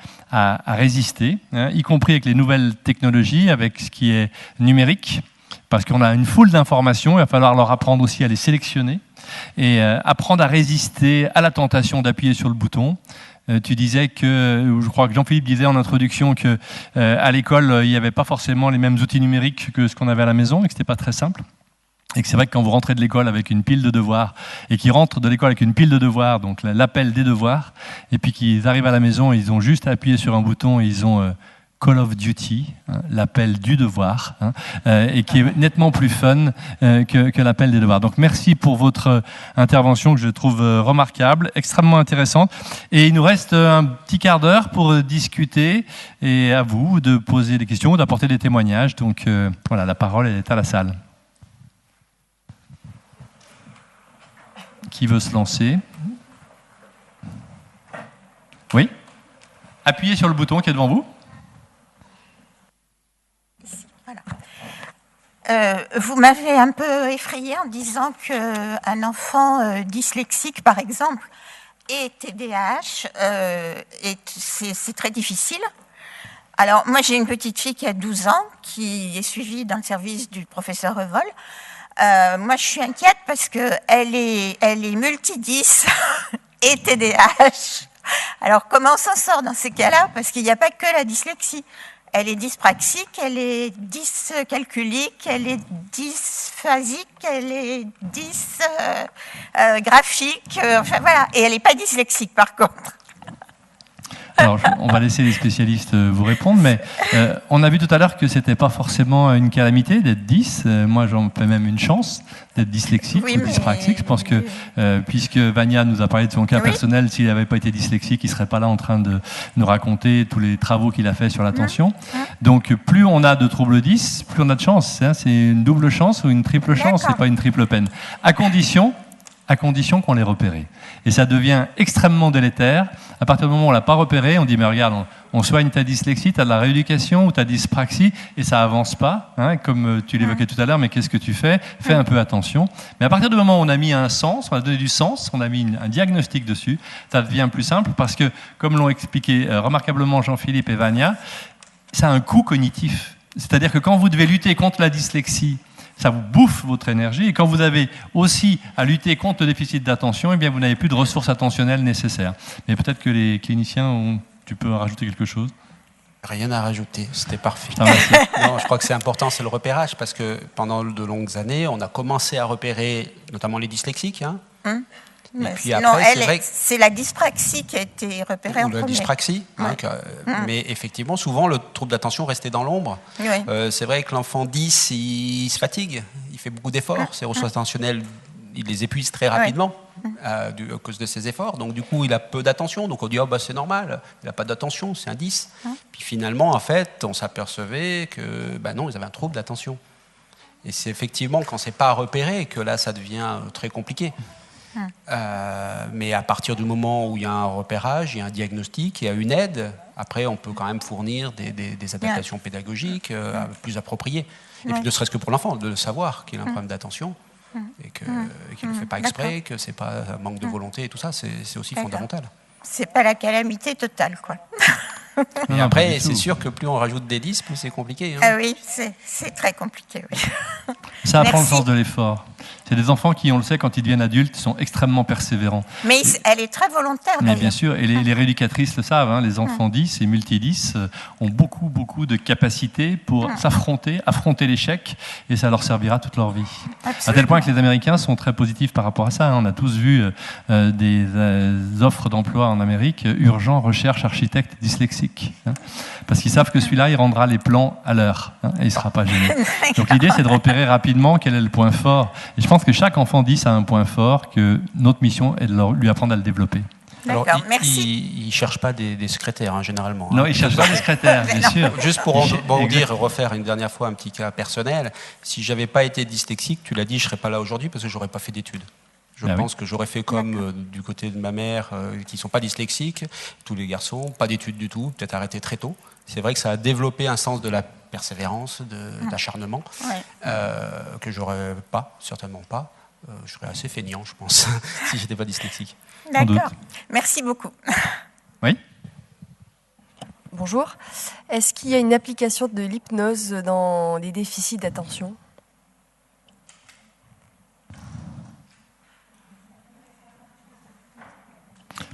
résister, y compris avec les nouvelles technologies, avec ce qui est numérique, parce qu'on a une foule d'informations, il va falloir leur apprendre aussi à les sélectionner et apprendre à résister à la tentation d'appuyer sur le bouton. Tu disais que, je crois que Jean-Philippe disait en introduction que à l'école, il n'y avait pas forcément les mêmes outils numériques que ce qu'on avait à la maison et que ce n'était pas très simple. Et que c'est vrai que quand vous rentrez de l'école avec une pile de devoirs et qu'ils rentrent de l'école avec une pile de devoirs, donc l'appel des devoirs, et puis qu'ils arrivent à la maison, ils ont juste appuyé sur un bouton et ils ont Call of Duty, l'appel du devoir, et qui est nettement plus fun que l'appel des devoirs. Donc merci pour votre intervention que je trouve remarquable, extrêmement intéressante. Et il nous reste un petit quart d'heure pour discuter et à vous de poser des questions ou d'apporter des témoignages. Donc voilà, la parole est à la salle. qui veut se lancer? Oui? Appuyez sur le bouton qui est devant vous. Voilà. Vous m'avez un peu effrayée en disant qu'un enfant dyslexique, par exemple, et TDAH, c'est très difficile. Alors, moi, j'ai une petite fille qui a 12 ans, qui est suivie dans le service du professeur Revol. Moi, je suis inquiète parce qu'elle est multi-10 et TDAH. Alors, comment on s'en sort dans ces cas-là? Parce qu'il n'y a pas que la dyslexie. Elle est dyspraxique, elle est dyscalculique, elle est dysphasique, elle est dysgraphique, enfin voilà. Et elle n'est pas dyslexique, par contre. Alors, on va laisser les spécialistes vous répondre, mais on a vu tout à l'heure que c'était pas forcément une calamité d'être 10. Moi, j'en fais même une chance d'être dyslexique ou dyspraxique. Je pense que, puisque Vania nous a parlé de son cas personnel, s'il n'avait pas été dyslexique, il ne serait pas là en train de nous raconter tous les travaux qu'il a fait sur l'attention. Donc, plus on a de troubles 10, plus on a de chance. Hein. C'est une double chance ou une triple chance, c'est pas une triple peine. À condition qu'on l'ait repéré. Et ça devient extrêmement délétère. À partir du moment où on ne l'a pas repéré, on dit, mais regarde, on soigne ta dyslexie, tu as de la rééducation ou ta dyspraxie, et ça n'avance pas, hein, comme tu l'évoquais tout à l'heure, mais qu'est-ce que tu fais? Fais un peu attention. Mais à partir du moment où on a mis un sens, on a donné du sens, on a mis un diagnostic dessus, ça devient plus simple, parce que, comme l'ont expliqué remarquablement Jean-Philippe et Vania, ça a un coût cognitif. C'est-à-dire que quand vous devez lutter contre la dyslexie, ça vous bouffe votre énergie. Et quand vous avez aussi à lutter contre le déficit d'attention, eh bien, vous n'avez plus de ressources attentionnelles nécessaires. Mais peut-être que les cliniciens, tu peux rajouter quelque chose? Rien à rajouter, c'était parfait. Ah, non, je crois que c'est important, c'est le repérage, parce que pendant de longues années, on a commencé à repérer notamment les dyslexiques. Hein. Et puis après, c'est la dyspraxie qui a été repérée en premier. La dyspraxie, mais effectivement, souvent, le trouble d'attention restait dans l'ombre. Oui. C'est vrai que l'enfant 10, il se fatigue, il fait beaucoup d'efforts, ses ressources attentionnelles, il les épuise très rapidement à cause de ses efforts. Donc, du coup, il a peu d'attention. Donc, on dit, c'est normal, il n'a pas d'attention, c'est un 10. Puis finalement, en fait, on s'apercevait que, non, ils avaient un trouble d'attention. Et c'est effectivement quand c'est pas repéré que là, ça devient très compliqué. Mais à partir du moment où il y a un repérage, il y a un diagnostic, il y a une aide, après on peut quand même fournir des adaptations pédagogiques plus appropriées. Et puis ne serait-ce que pour l'enfant, de le savoir qu'il a un problème d'attention et qu'il ne fait pas exprès, que c'est pas un manque de volonté et tout ça, c'est aussi fondamental. C'est pas la calamité totale, quoi. Et après, c'est sûr que plus on rajoute des 10, plus c'est compliqué. Hein. Ah oui, c'est très compliqué. Oui. Ça apprend le sens de l'effort. C'est des enfants qui, on le sait, quand ils deviennent adultes, sont extrêmement persévérants. Mais elle est très volontaire. Mais bien sûr, et les rééducatrices le savent, hein, les enfants 10 et multi-10 ont beaucoup de capacités pour affronter l'échec, et ça leur servira toute leur vie. Absolument. À tel point que les Américains sont très positifs par rapport à ça. Hein. On a tous vu des offres d'emploi en Amérique, urgent, recherche, architecte, dyslexique. Hein, parce qu'ils savent que celui-là, il rendra les plans à l'heure, hein, et il ne sera pas gêné. Donc l'idée, c'est de repérer rapidement quel est le point fort. Et je pense que chaque enfant 10 a un point fort, que notre mission est de lui apprendre à le développer. Alors, il ne cherche pas des secrétaires, hein, généralement. Non, il ne cherche pas des secrétaires, bien sûr. Juste pour rebondir et refaire une dernière fois un petit cas personnel, si je n'avais pas été dyslexique, tu l'as dit, je ne serais pas là aujourd'hui parce que je n'aurais pas fait d'études. Je pense que j'aurais fait comme du côté de ma mère, qui ne sont pas dyslexiques, tous les garçons, pas d'études du tout, peut-être arrêté très tôt. C'est vrai que ça a développé un sens de la persévérance, d'acharnement, que j'aurais pas, certainement pas. Je serais assez feignant, je pense, si j'étais pas dyslexique. D'accord. Merci beaucoup. Oui. Bonjour. Est-ce qu'il y a une application de l'hypnose dans les déficits d'attention ?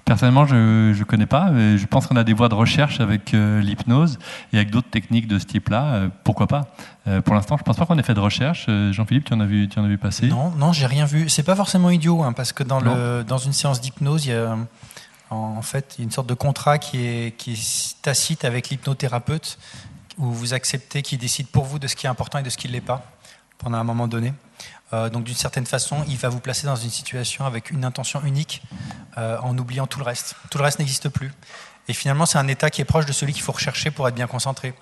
Personnellement, je ne connais pas. Je pense qu'on a des voies de recherche avec l'hypnose et avec d'autres techniques de ce type-là. Pourquoi pas? Pour l'instant, je ne pense pas qu'on ait fait de recherche. Jean-Philippe, tu en as vu passer? Non, j'ai rien vu. C'est pas forcément idiot, hein, parce que dans une séance d'hypnose, il y a en fait une sorte de contrat qui est tacite avec l'hypnothérapeute, où vous acceptez qu'il décide pour vous de ce qui est important et de ce qui ne l'est pas, pendant un moment donné. Donc d'une certaine façon, il va vous placer dans une situation avec une intention unique, en oubliant tout le reste. Tout le reste n'existe plus. Et finalement, c'est un état qui est proche de celui qu'il faut rechercher pour être bien concentré.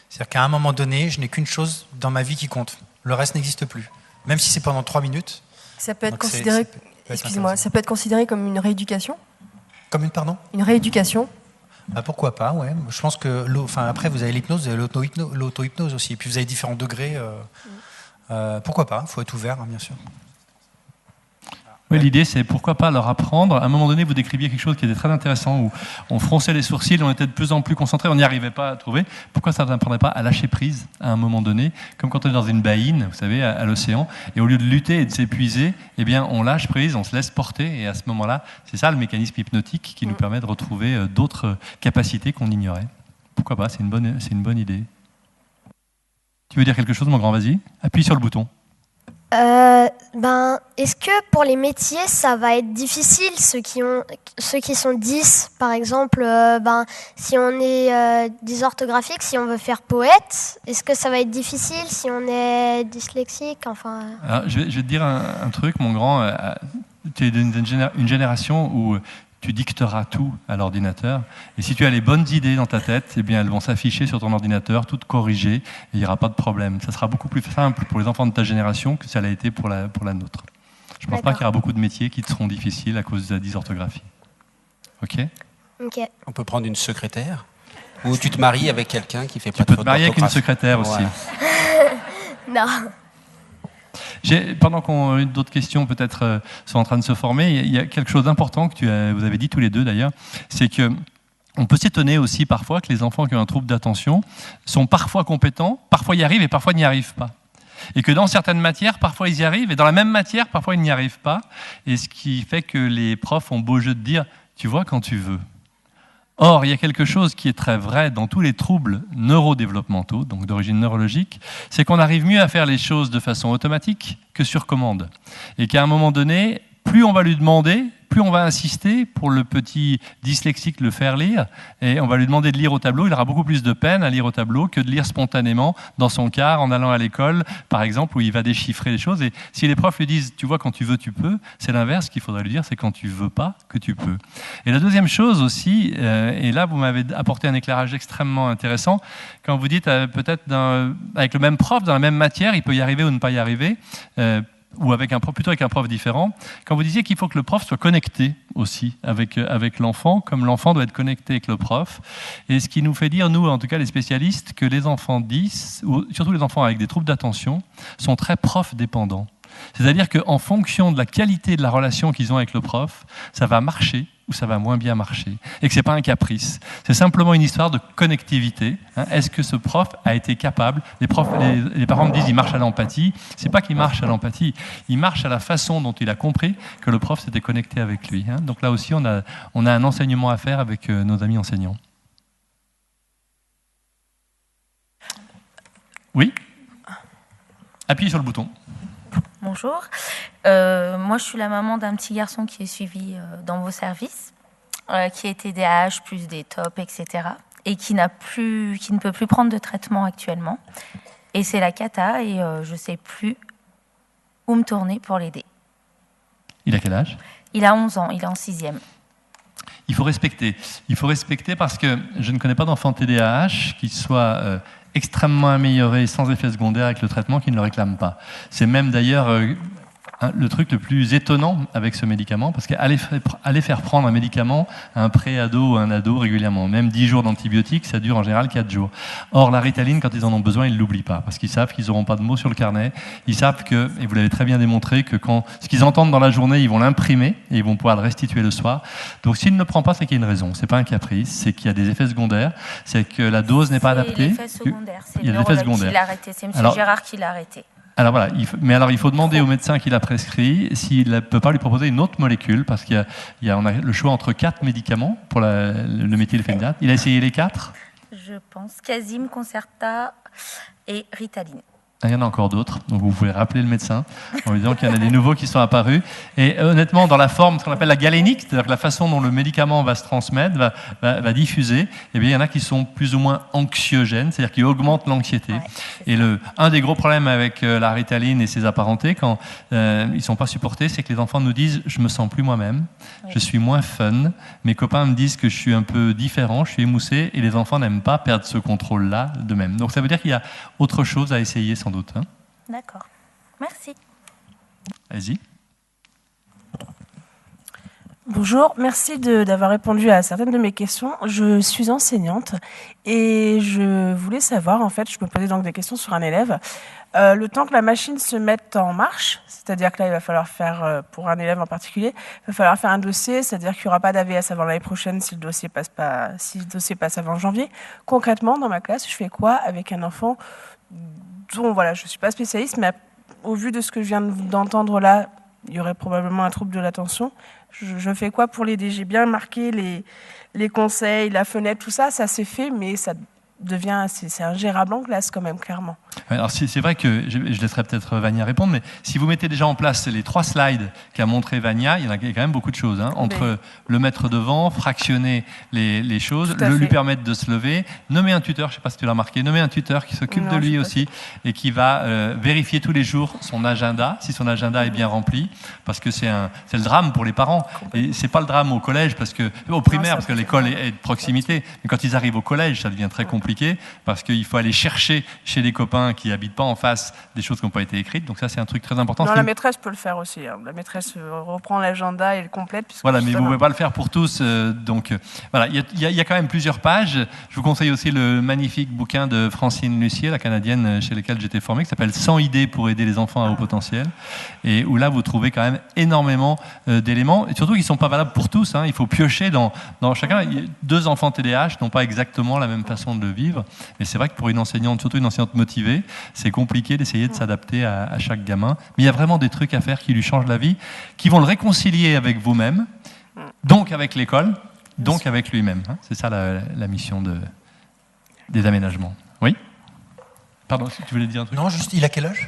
C'est-à-dire qu'à un moment donné, je n'ai qu'une chose dans ma vie qui compte. Le reste n'existe plus. Même si c'est pendant 3 minutes. Ça peut être considéré Excusez-moi, ça peut être considéré comme une rééducation? Comme une, pardon? Une rééducation? Pourquoi pas, ouais. Je pense que, après, vous avez l'hypnose, vous avez l'auto-hypnose aussi. Et puis vous avez différents degrés. Pourquoi pas? Il faut être ouvert, hein, bien sûr. Oui, l'idée, c'est pourquoi pas leur apprendre. À un moment donné, vous décriviez quelque chose qui était très intéressant, où on fronçait les sourcils, on était de plus en plus concentrés, on n'y arrivait pas à trouver. Pourquoi ça ne vous apprenait pas à lâcher prise à un moment donné, comme quand on est dans une baïne, vous savez, à l'océan, et au lieu de lutter et de s'épuiser, eh bien, on lâche prise, on se laisse porter, et à ce moment-là, c'est ça le mécanisme hypnotique qui nous permet de retrouver d'autres capacités qu'on ignorait. Pourquoi pas? C'est une bonne idée. Tu veux dire quelque chose, mon grand? Vas-y, appuie sur le bouton. Est-ce que pour les métiers, ça va être difficile, ceux qui sont 10, par exemple, si on est dysorthographique, si on veut faire poète, est-ce que ça va être difficile si on est dyslexique, enfin... Alors, je vais te dire un truc, mon grand. Tu es d'une génération où tu dicteras tout à l'ordinateur. Et si tu as les bonnes idées dans ta tête, eh bien, elles vont s'afficher sur ton ordinateur, toutes corrigées, et il n'y aura pas de problème. Ça sera beaucoup plus simple pour les enfants de ta génération que ça l'a été pour la nôtre. Je ne pense pas qu'il y aura beaucoup de métiers qui te seront difficiles à cause de la dysorthographie. OK? On peut prendre une secrétaire, ou tu te maries avec quelqu'un qui fait pas de faute d'orthographe. Tu peux te marier avec une secrétaire aussi. Non. Pendant qu'on d'autres questions peut-être sont en train de se former, il y a quelque chose d'important que vous avez dit tous les deux d'ailleurs, c'est que on peut s'étonner aussi parfois que les enfants qui ont un trouble d'attention sont parfois compétents, parfois y arrivent et parfois n'y arrivent pas. Et que dans certaines matières, parfois ils y arrivent, et dans la même matière, parfois ils n'y arrivent pas. Et ce qui fait que les profs ont beau jeu de dire « tu vois quand tu veux ». Or, il y a quelque chose qui est très vrai dans tous les troubles neurodéveloppementaux, donc d'origine neurologique, c'est qu'on arrive mieux à faire les choses de façon automatique que sur commande. Et qu'à un moment donné, plus on va lui demander, plus on va insister pour le petit dyslexique le faire lire, et on va lui demander de lire au tableau, il aura beaucoup plus de peine à lire au tableau que de lire spontanément dans son car en allant à l'école, par exemple, où il va déchiffrer les choses. Et si les profs lui disent « tu vois, quand tu veux, tu peux », c'est l'inverse qu'il faudrait lui dire, c'est « quand tu veux pas, que tu peux ». Et la deuxième chose aussi, et là vous m'avez apporté un éclairage extrêmement intéressant, quand vous dites peut-être avec le même prof, dans la même matière, il peut y arriver ou ne pas y arriver, ou plutôt avec un prof différent, quand vous disiez qu'il faut que le prof soit connecté aussi avec l'enfant, comme l'enfant doit être connecté avec le prof. Et ce qui nous fait dire, nous, en tout cas les spécialistes, que les enfants 10, ou surtout les enfants avec des troubles d'attention, sont très prof-dépendants. C'est-à-dire qu'en fonction de la qualité de la relation qu'ils ont avec le prof, ça va marcher ou ça va moins bien marcher. Et que ce n'est pas un caprice. C'est simplement une histoire de connectivité. Est-ce que ce prof a été capable? Les parents me disent qu'il marche à l'empathie. Ce n'est pas qu'il marche à l'empathie. Il marche à la façon dont il a compris que le prof s'était connecté avec lui. Donc là aussi, on a un enseignement à faire avec nos amis enseignants. Oui? Appuyez sur le bouton. Bonjour. Moi, je suis la maman d'un petit garçon qui est suivi dans vos services, qui est TDAH, plus des TOP, etc. et qui ne peut plus prendre de traitement actuellement. Et c'est la cata et je ne sais plus où me tourner pour l'aider. Il a quel âge? Il a 11 ans, il est en 6e. Il faut respecter. Il faut respecter parce que je ne connais pas d'enfant TDAH qui soit extrêmement amélioré sans effet secondaire avec le traitement qui ne le réclame pas. C'est même d'ailleurs le truc le plus étonnant avec ce médicament, parce qu'aller faire prendre un médicament à un pré-ado ou un ado régulièrement, même 10 jours d'antibiotiques, ça dure en général 4 jours. Or, la Ritaline, quand ils en ont besoin, ils ne l'oublient pas, parce qu'ils savent qu'ils n'auront pas de mots sur le carnet, ils savent que, et vous l'avez très bien démontré, que ce qu'ils entendent dans la journée, ils vont l'imprimer, et ils vont pouvoir le restituer le soir. Donc s'il ne le prend pas, c'est qu'il y a une raison, c'est pas un caprice, c'est qu'il y a des effets secondaires, c'est que la dose n'est pas adaptée. Il y a des effets secondaires, c'est le neurologue qui l'a arrêté, c'est M. Gérard qui l'a arrêté. Alors voilà, il faut demander au médecin qui l'a prescrit s'il ne peut pas lui proposer une autre molécule, parce qu'on a le choix entre 4 médicaments pour le méthylphénidate. Il a essayé les 4? Je pense Casim, Concerta et Ritaline. Il y en a encore d'autres, donc vous pouvez rappeler le médecin en lui disant qu'il y en a des nouveaux qui sont apparus. Et honnêtement, dans la forme, ce qu'on appelle la galénique, c'est-à-dire que la façon dont le médicament va se transmettre, va diffuser, eh bien, il y en a qui sont plus ou moins anxiogènes, c'est-à-dire qui augmentent l'anxiété. Et un des gros problèmes avec la Ritaline et ses apparentés, quand ils ne sont pas supportés, c'est que les enfants nous disent « je me sens plus moi-même, je suis moins fun, mes copains me disent que je suis un peu différent, je suis émoussé », et les enfants n'aiment pas perdre ce contrôle-là d'eux-mêmes. Donc ça veut dire qu'il y a autre chose à essayer sans doute. D'accord. Merci. Allez-y. Bonjour, merci d'avoir répondu à certaines de mes questions. Je suis enseignante et je voulais savoir, en fait, je me posais donc des questions sur un élève. Le temps que la machine se mette en marche, c'est-à-dire que là, il va falloir faire, pour un élève en particulier, il va falloir faire un dossier, c'est-à-dire qu'il n'y aura pas d'AVS avant l'année prochaine si le dossier passe avant janvier. Concrètement, dans ma classe, je fais quoi avec un enfant dont, voilà, je ne suis pas spécialiste, mais au vu de ce que je viens d'entendre là, il y aurait probablement un trouble de l'attention. Je fais quoi pour l'aider? J'ai bien marqué les conseils, la fenêtre, tout ça, ça s'est fait, mais ça devient, c'est ingérable en classe quand même, clairement. Alors c'est vrai que, je laisserai peut-être Vania répondre, mais si vous mettez déjà en place les 3 slides qu'a montré Vania, il y a quand même beaucoup de choses, hein, entre le mettre devant, fractionner les choses, lui permettre de se lever, nommer un tuteur, je ne sais pas si tu l'as remarqué, nommer un tuteur qui s'occupe de lui aussi et qui va vérifier tous les jours son agenda, si son agenda est bien rempli, parce que c'est le drame pour les parents. Et c'est pas le drame au collège, au primaire, parce que l'école est de proximité, mais quand ils arrivent au collège, ça devient très compliqué, parce qu'il faut aller chercher chez les copains qui n'habitent pas en face des choses qui n'ont pas été écrites. Donc ça, c'est un truc très important. Non, la maîtresse peut le faire aussi. Hein. La maîtresse reprend l'agenda et le complète. Voilà, mais vous ne pouvez pas le faire pour tous. Voilà, il y a quand même plusieurs pages. Je vous conseille aussi le magnifique bouquin de Francine Lucier, la Canadienne chez laquelle j'étais formé, qui s'appelle « 100 idées pour aider les enfants à haut potentiel ». Et où là, vous trouvez quand même énormément d'éléments. Et surtout, ils ne sont pas valables pour tous. Hein. Il faut piocher dans chacun. 2 enfants TDAH n'ont pas exactement la même façon de le vivre. Mais c'est vrai que pour une enseignante, surtout une enseignante motivée, c'est compliqué d'essayer de s'adapter à chaque gamin. Mais il y a vraiment des trucs à faire qui lui changent la vie, qui vont le réconcilier avec vous-même, donc avec l'école, donc avec lui-même. Hein. C'est ça la mission des aménagements. Oui ? Pardon, si tu voulais dire un truc ? Non, juste, il a quel âge ?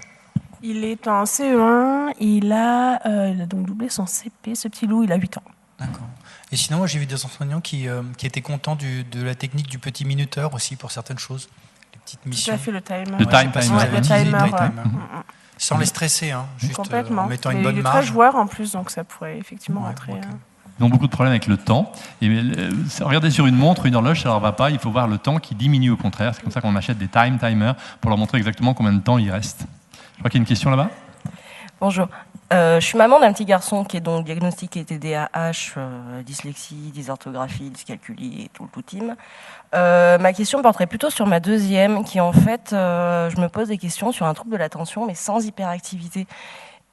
Il est en CE1, il a donc doublé son CP, ce petit loup, il a 8 ans. D'accord. Et sinon, moi, j'ai vu des enseignants qui étaient contents de la technique du petit minuteur aussi pour certaines choses. Les petites missions. Tout à fait, le timer. Le timer. Sans les stresser, hein, juste en mettant une bonne il est marge. très joueur en plus, donc ça pourrait effectivement rentrer. Okay. Ils ont beaucoup de problèmes avec le temps. Et regardez sur une montre, une horloge, ça leur va pas. Il faut voir le temps qui diminue au contraire. C'est comme ça qu'on achète des timers pour leur montrer exactement combien de temps il reste. Je crois qu'il y a une question là-bas. Bonjour. Je suis maman d'un petit garçon qui est donc diagnostiqué TDAH, dyslexie, dysorthographie, dyscalculie et tout le team. Ma question porterait plutôt sur ma deuxième, qui en fait, je me pose des questions sur un trouble de l'attention, mais sans hyperactivité.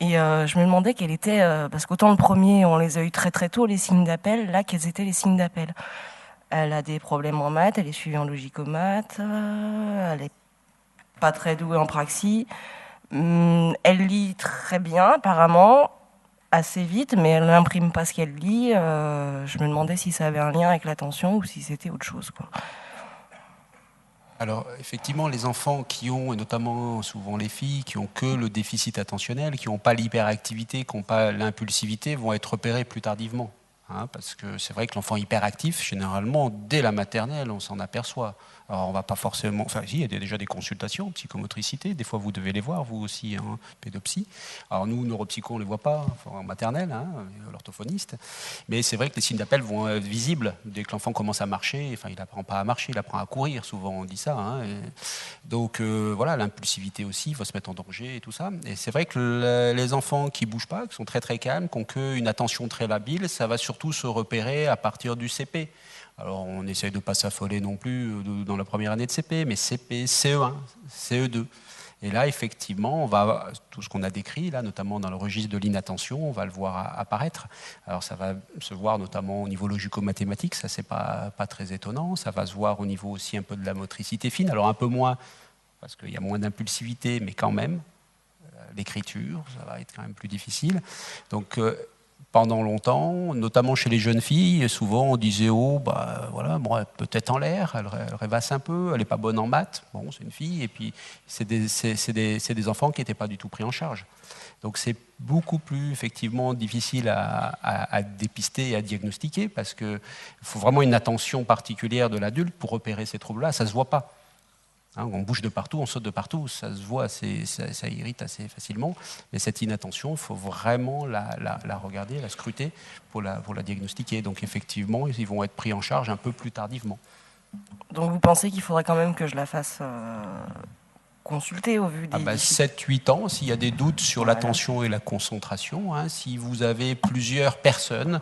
Et je me demandais quel était, parce qu'autant le premier, on les a eu très très tôt, les signes d'appel, là, quels étaient les signes d'appel? Elle a des problèmes en maths, elle est suivie en logico-maths, elle est pas très douée en praxi. Elle lit très bien, apparemment, assez vite, mais elle n'imprime pas ce qu'elle lit. Je me demandais si ça avait un lien avec l'attention ou si c'était autre chose, quoi. Alors, effectivement, les enfants qui ont, et notamment souvent les filles, qui ont que le déficit attentionnel, qui n'ont pas l'hyperactivité, qui n'ont pas l'impulsivité, vont être repérés plus tardivement. Hein, parce que c'est vrai que l'enfant hyperactif, généralement, dès la maternelle, on s'en aperçoit. Alors, on va pas forcément... Enfin, si, il y a déjà des consultations en psychomotricité. Des fois, vous devez les voir, vous aussi, hein, pédopsie. Alors, nous, neuropsychos, on ne les voit pas, en maternelle, hein, l'orthophoniste. Mais c'est vrai que les signes d'appel vont être visibles dès que l'enfant commence à marcher. Enfin, il n'apprend pas à marcher, il apprend à courir, souvent, on dit ça. Hein, donc, voilà, l'impulsivité aussi, il faut se mettre en danger et tout ça. Et c'est vrai que les enfants qui ne bougent pas, qui sont très, très calmes, qui n'ont qu'une attention très labile, ça va surtout se repérer à partir du CP. Alors, on essaye de ne pas s'affoler non plus dans la première année de CP, mais CP, CE1, CE2. Et là, effectivement, on va, tout ce qu'on a décrit, là, notamment dans le registre de l'inattention, on va le voir apparaître. Alors, ça va se voir notamment au niveau logico-mathématique, ça, c'est pas très étonnant. Ça va se voir au niveau aussi un peu de la motricité fine. Alors, un peu moins, parce qu'il y a moins d'impulsivité, mais quand même, l'écriture, ça va être quand même plus difficile. Donc, pendant longtemps, notamment chez les jeunes filles, souvent on disait voilà, bon, peut-être en l'air, elle rêvasse un peu, elle n'est pas bonne en maths, bon, c'est une fille, et puis c'est des enfants qui n'étaient pas du tout pris en charge. Donc c'est beaucoup plus effectivement difficile à dépister et à diagnostiquer, parce qu'il faut vraiment une attention particulière de l'adulte pour repérer ces troubles-là, ça ne se voit pas. Hein, on bouge de partout, on saute de partout, ça se voit, ça irrite assez facilement. Mais cette inattention, il faut vraiment la regarder, la scruter pour la diagnostiquer. Donc effectivement, ils vont être pris en charge un peu plus tardivement. Donc vous pensez qu'il faudrait quand même que je la fasse consulter au vu des... 7-8 ans, s'il y a des doutes sur l'attention et la concentration, hein, si vous avez plusieurs personnes,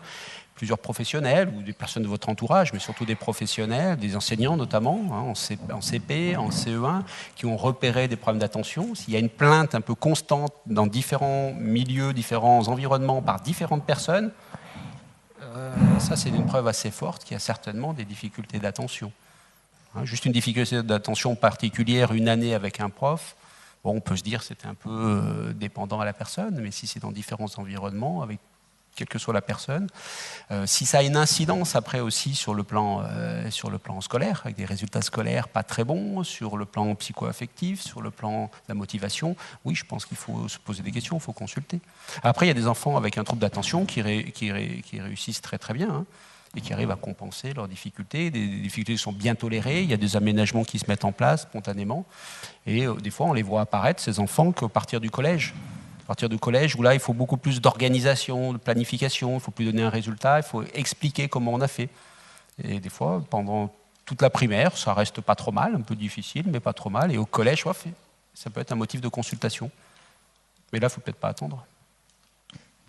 plusieurs professionnels ou des personnes de votre entourage, mais surtout des professionnels, des enseignants notamment, en CP, en CE1, qui ont repéré des problèmes d'attention. S'il y a une plainte un peu constante dans différents milieux, différents environnements, par différentes personnes, ça c'est une preuve assez forte qu'il y a certainement des difficultés d'attention. Juste une difficulté d'attention particulière une année avec un prof, bon, on peut se dire que c'était un peu dépendant à la personne, mais si c'est dans différents environnements, avec quelle que soit la personne, si ça a une incidence après aussi sur le plan scolaire, avec des résultats scolaires pas très bons, sur le plan psycho-affectif, sur le plan de la motivation, oui, je pense qu'il faut se poser des questions, il faut consulter. Après, il y a des enfants avec un trouble d'attention qui réussissent très très bien, hein, et qui arrivent à compenser leurs difficultés. Des difficultés sont bien tolérées, il y a des aménagements qui se mettent en place spontanément, et des fois on les voit apparaître, ces enfants, qu'à partir du collège. À partir du collège, où là il faut beaucoup plus d'organisation, de planification, il ne faut plus donner un résultat, il faut expliquer comment on a fait. Et des fois, pendant toute la primaire, ça reste pas trop mal, un peu difficile, mais pas trop mal, et au collège, ça peut être un motif de consultation. Mais là, il ne faut peut-être pas attendre.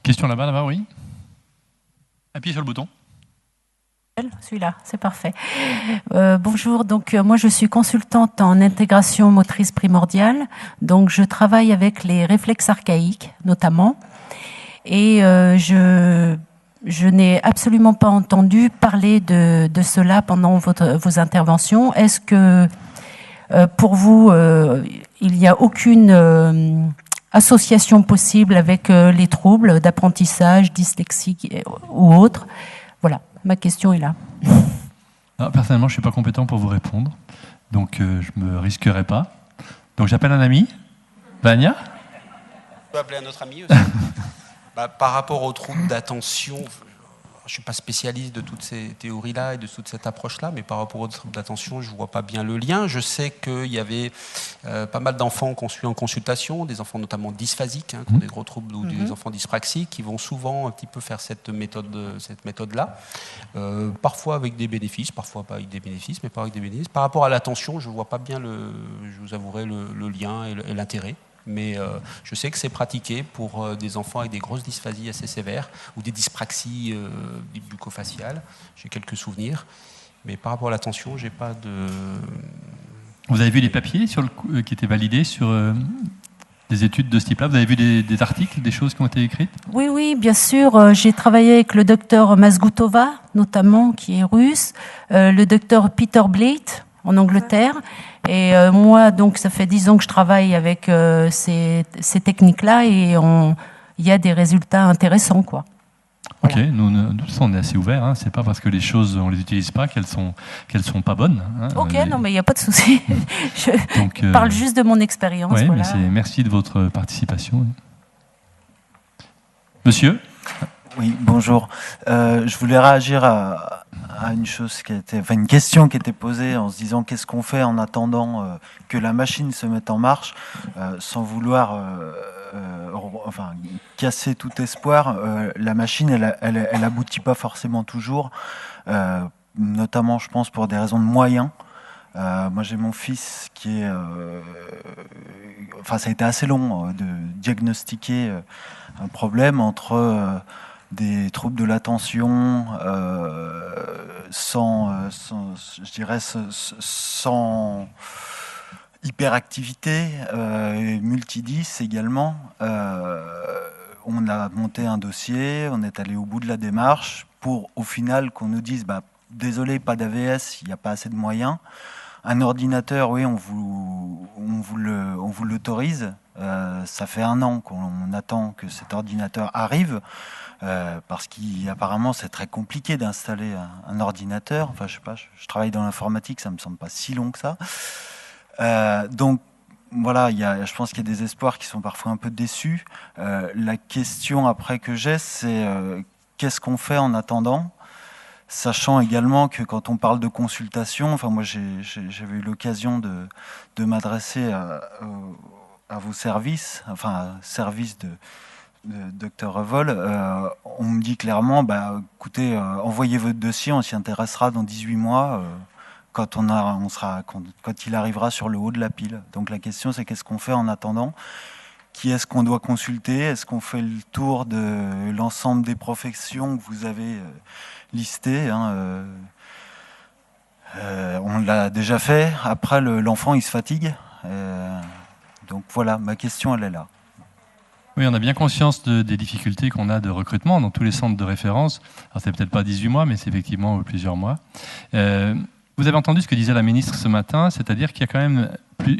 Question là-bas, oui. Appuyez sur le bouton. Celui-là, c'est parfait. Bonjour, donc moi je suis consultante en intégration motrice primordiale, donc je travaille avec les réflexes archaïques notamment, et je n'ai absolument pas entendu parler de cela pendant vos interventions. Est-ce que pour vous, il n'y a aucune association possible avec les troubles d'apprentissage, dyslexie ou autres? Voilà. Ma question est là. Personnellement, je ne suis pas compétent pour vous répondre, donc je ne me risquerai pas. Donc j'appelle un ami, Vania. On peut appeler un autre ami aussi. Par rapport aux troubles d'attention, je ne suis pas spécialiste de toutes ces théories-là et de toute cette approche-là, mais par rapport aux troubles d'attention, je ne vois pas bien le lien. Je sais qu'il y avait pas mal d'enfants qu'on suit en consultation, des enfants notamment dysphasiques, qui ont des gros troubles, ou des enfants dyspraxiques, qui vont souvent un petit peu faire cette méthode-là. Parfois avec des bénéfices, parfois pas avec des bénéfices, mais pas avec des bénéfices. Par rapport à l'attention, je ne vois pas bien, je vous avouerai, le lien et l'intérêt. Mais je sais que c'est pratiqué pour des enfants avec des grosses dysphasies assez sévères ou des dyspraxies bucco-faciales. J'ai quelques souvenirs. Mais par rapport à l'attention, j'ai pas de... Vous avez vu les papiers qui étaient validés sur des études de ce type-là? Vous avez vu des articles, des choses qui ont été écrites? Oui, bien sûr. J'ai travaillé avec le docteur Mazgutova, notamment, qui est russe, le docteur Peter Blate, en Angleterre. Et moi, donc, ça fait 10 ans que je travaille avec ces techniques-là, et il y a des résultats intéressants, quoi. Ok, nous on est assez ouverts. Hein. C'est pas parce que les choses on les utilise pas qu'elles sont pas bonnes. Hein. Ok, non, mais il n'y a pas de souci. Je parle juste de mon expérience. Oui, voilà. mais merci de votre participation. Monsieur. Oui, bonjour. Je voulais réagir à une chose une question qui était posée en se disant qu'est-ce qu'on fait en attendant que la machine se mette en marche, sans vouloir casser tout espoir. La machine, elle aboutit pas forcément toujours, notamment, je pense, pour des raisons de moyens. Moi, j'ai mon fils qui est... ça a été assez long de diagnostiquer un problème entre... des troubles de l'attention sans hyperactivité, multidis également. On a monté un dossier, on est allé au bout de la démarche pour au final qu'on nous dise désolé, pas d'AVS, il n'y a pas assez de moyens. Un ordinateur, oui, on vous l'autorise. Ça fait 1 an qu'on attend que cet ordinateur arrive. Parce qu'apparemment c'est très compliqué d'installer un ordinateur. Enfin, je sais pas, je travaille dans l'informatique, ça me semble pas si long que ça. Donc voilà, je pense qu'il y a des espoirs qui sont parfois un peu déçus. La question après que j'ai, c'est qu'est-ce qu'on fait en attendant, sachant également que quand on parle de consultation, enfin moi j'avais eu l'occasion de m'adresser à vos services, enfin service de Dr Revol, on me dit clairement, écoutez, envoyez votre dossier, on s'y intéressera dans 18 mois, quand il arrivera sur le haut de la pile. Donc la question, c'est qu'est-ce qu'on fait en attendant? qui est-ce qu'on doit consulter? Est-ce qu'on fait le tour de l'ensemble des professions que vous avez listées, hein, on l'a déjà fait. Après, l'enfant, il se fatigue. Donc voilà, ma question, elle est là. Oui, on a bien conscience des difficultés qu'on a de recrutement dans tous les centres de référence. Alors, c'est peut-être pas 18 mois, mais c'est effectivement plusieurs mois. Vous avez entendu ce que disait la ministre ce matin, c'est-à-dire qu'il y a quand même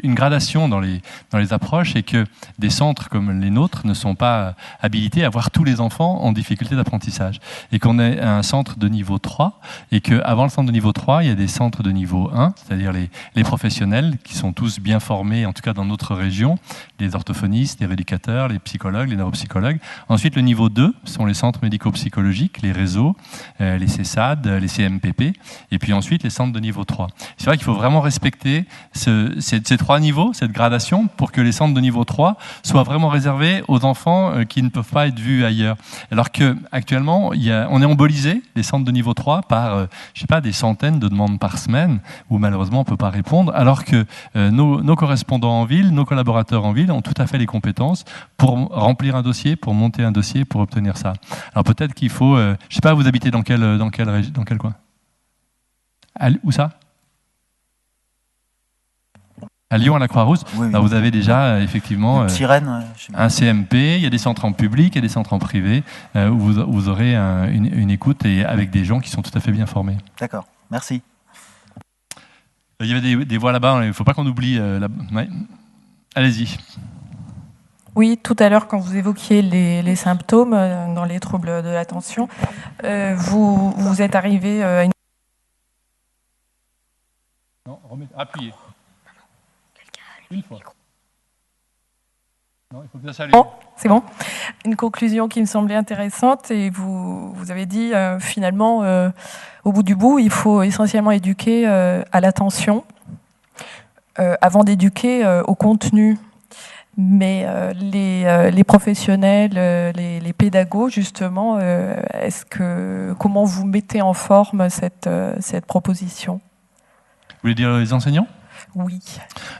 une gradation dans les approches et que des centres comme les nôtres ne sont pas habilités à voir tous les enfants en difficulté d'apprentissage. Et qu'on est un centre de niveau 3 et qu'avant le centre de niveau 3, il y a des centres de niveau 1, c'est-à-dire les professionnels qui sont tous bien formés, en tout cas dans notre région, les orthophonistes, les rééducateurs, les psychologues, les neuropsychologues. Ensuite, le niveau 2 sont les centres médico-psychologiques, les réseaux, les CESAD, les CMPP, et puis ensuite les centres de niveau 3. C'est vrai qu'il faut vraiment respecter ces trois niveaux, cette gradation, pour que les centres de niveau 3 soient vraiment réservés aux enfants qui ne peuvent pas être vus ailleurs. Alors qu'actuellement, on est embolisé, les centres de niveau 3, par je sais pas, des centaines de demandes par semaine, où malheureusement on ne peut pas répondre, alors que nos correspondants en ville, nos collaborateurs en ville ont tout à fait les compétences pour remplir un dossier, pour monter un dossier, pour obtenir ça. Alors peut-être qu'il faut, je sais pas, vous habitez dans quel coin? Où ça? À Lyon, à la Croix-Rousse, oui. Vous avez déjà effectivement un CMP, il y a des centres en public, il y a des centres en privé, où vous aurez une écoute et avec des gens qui sont tout à fait bien formés. D'accord, merci. Il y avait des voix là-bas, il ne faut pas qu'on oublie. Ouais. Allez-y. Oui, tout à l'heure, quand vous évoquiez les symptômes dans les troubles de l'attention, vous êtes arrivé à une... Non, appuyez. Une fois. Non, il faut que ça s'allume. Bon, c'est bon. Une conclusion qui me semblait intéressante et vous avez dit finalement, au bout du bout, il faut essentiellement éduquer à l'attention avant d'éduquer au contenu. Mais les professionnels, les pédagogues, justement, comment vous mettez en forme cette proposition? Vous voulez dire les enseignants? Oui.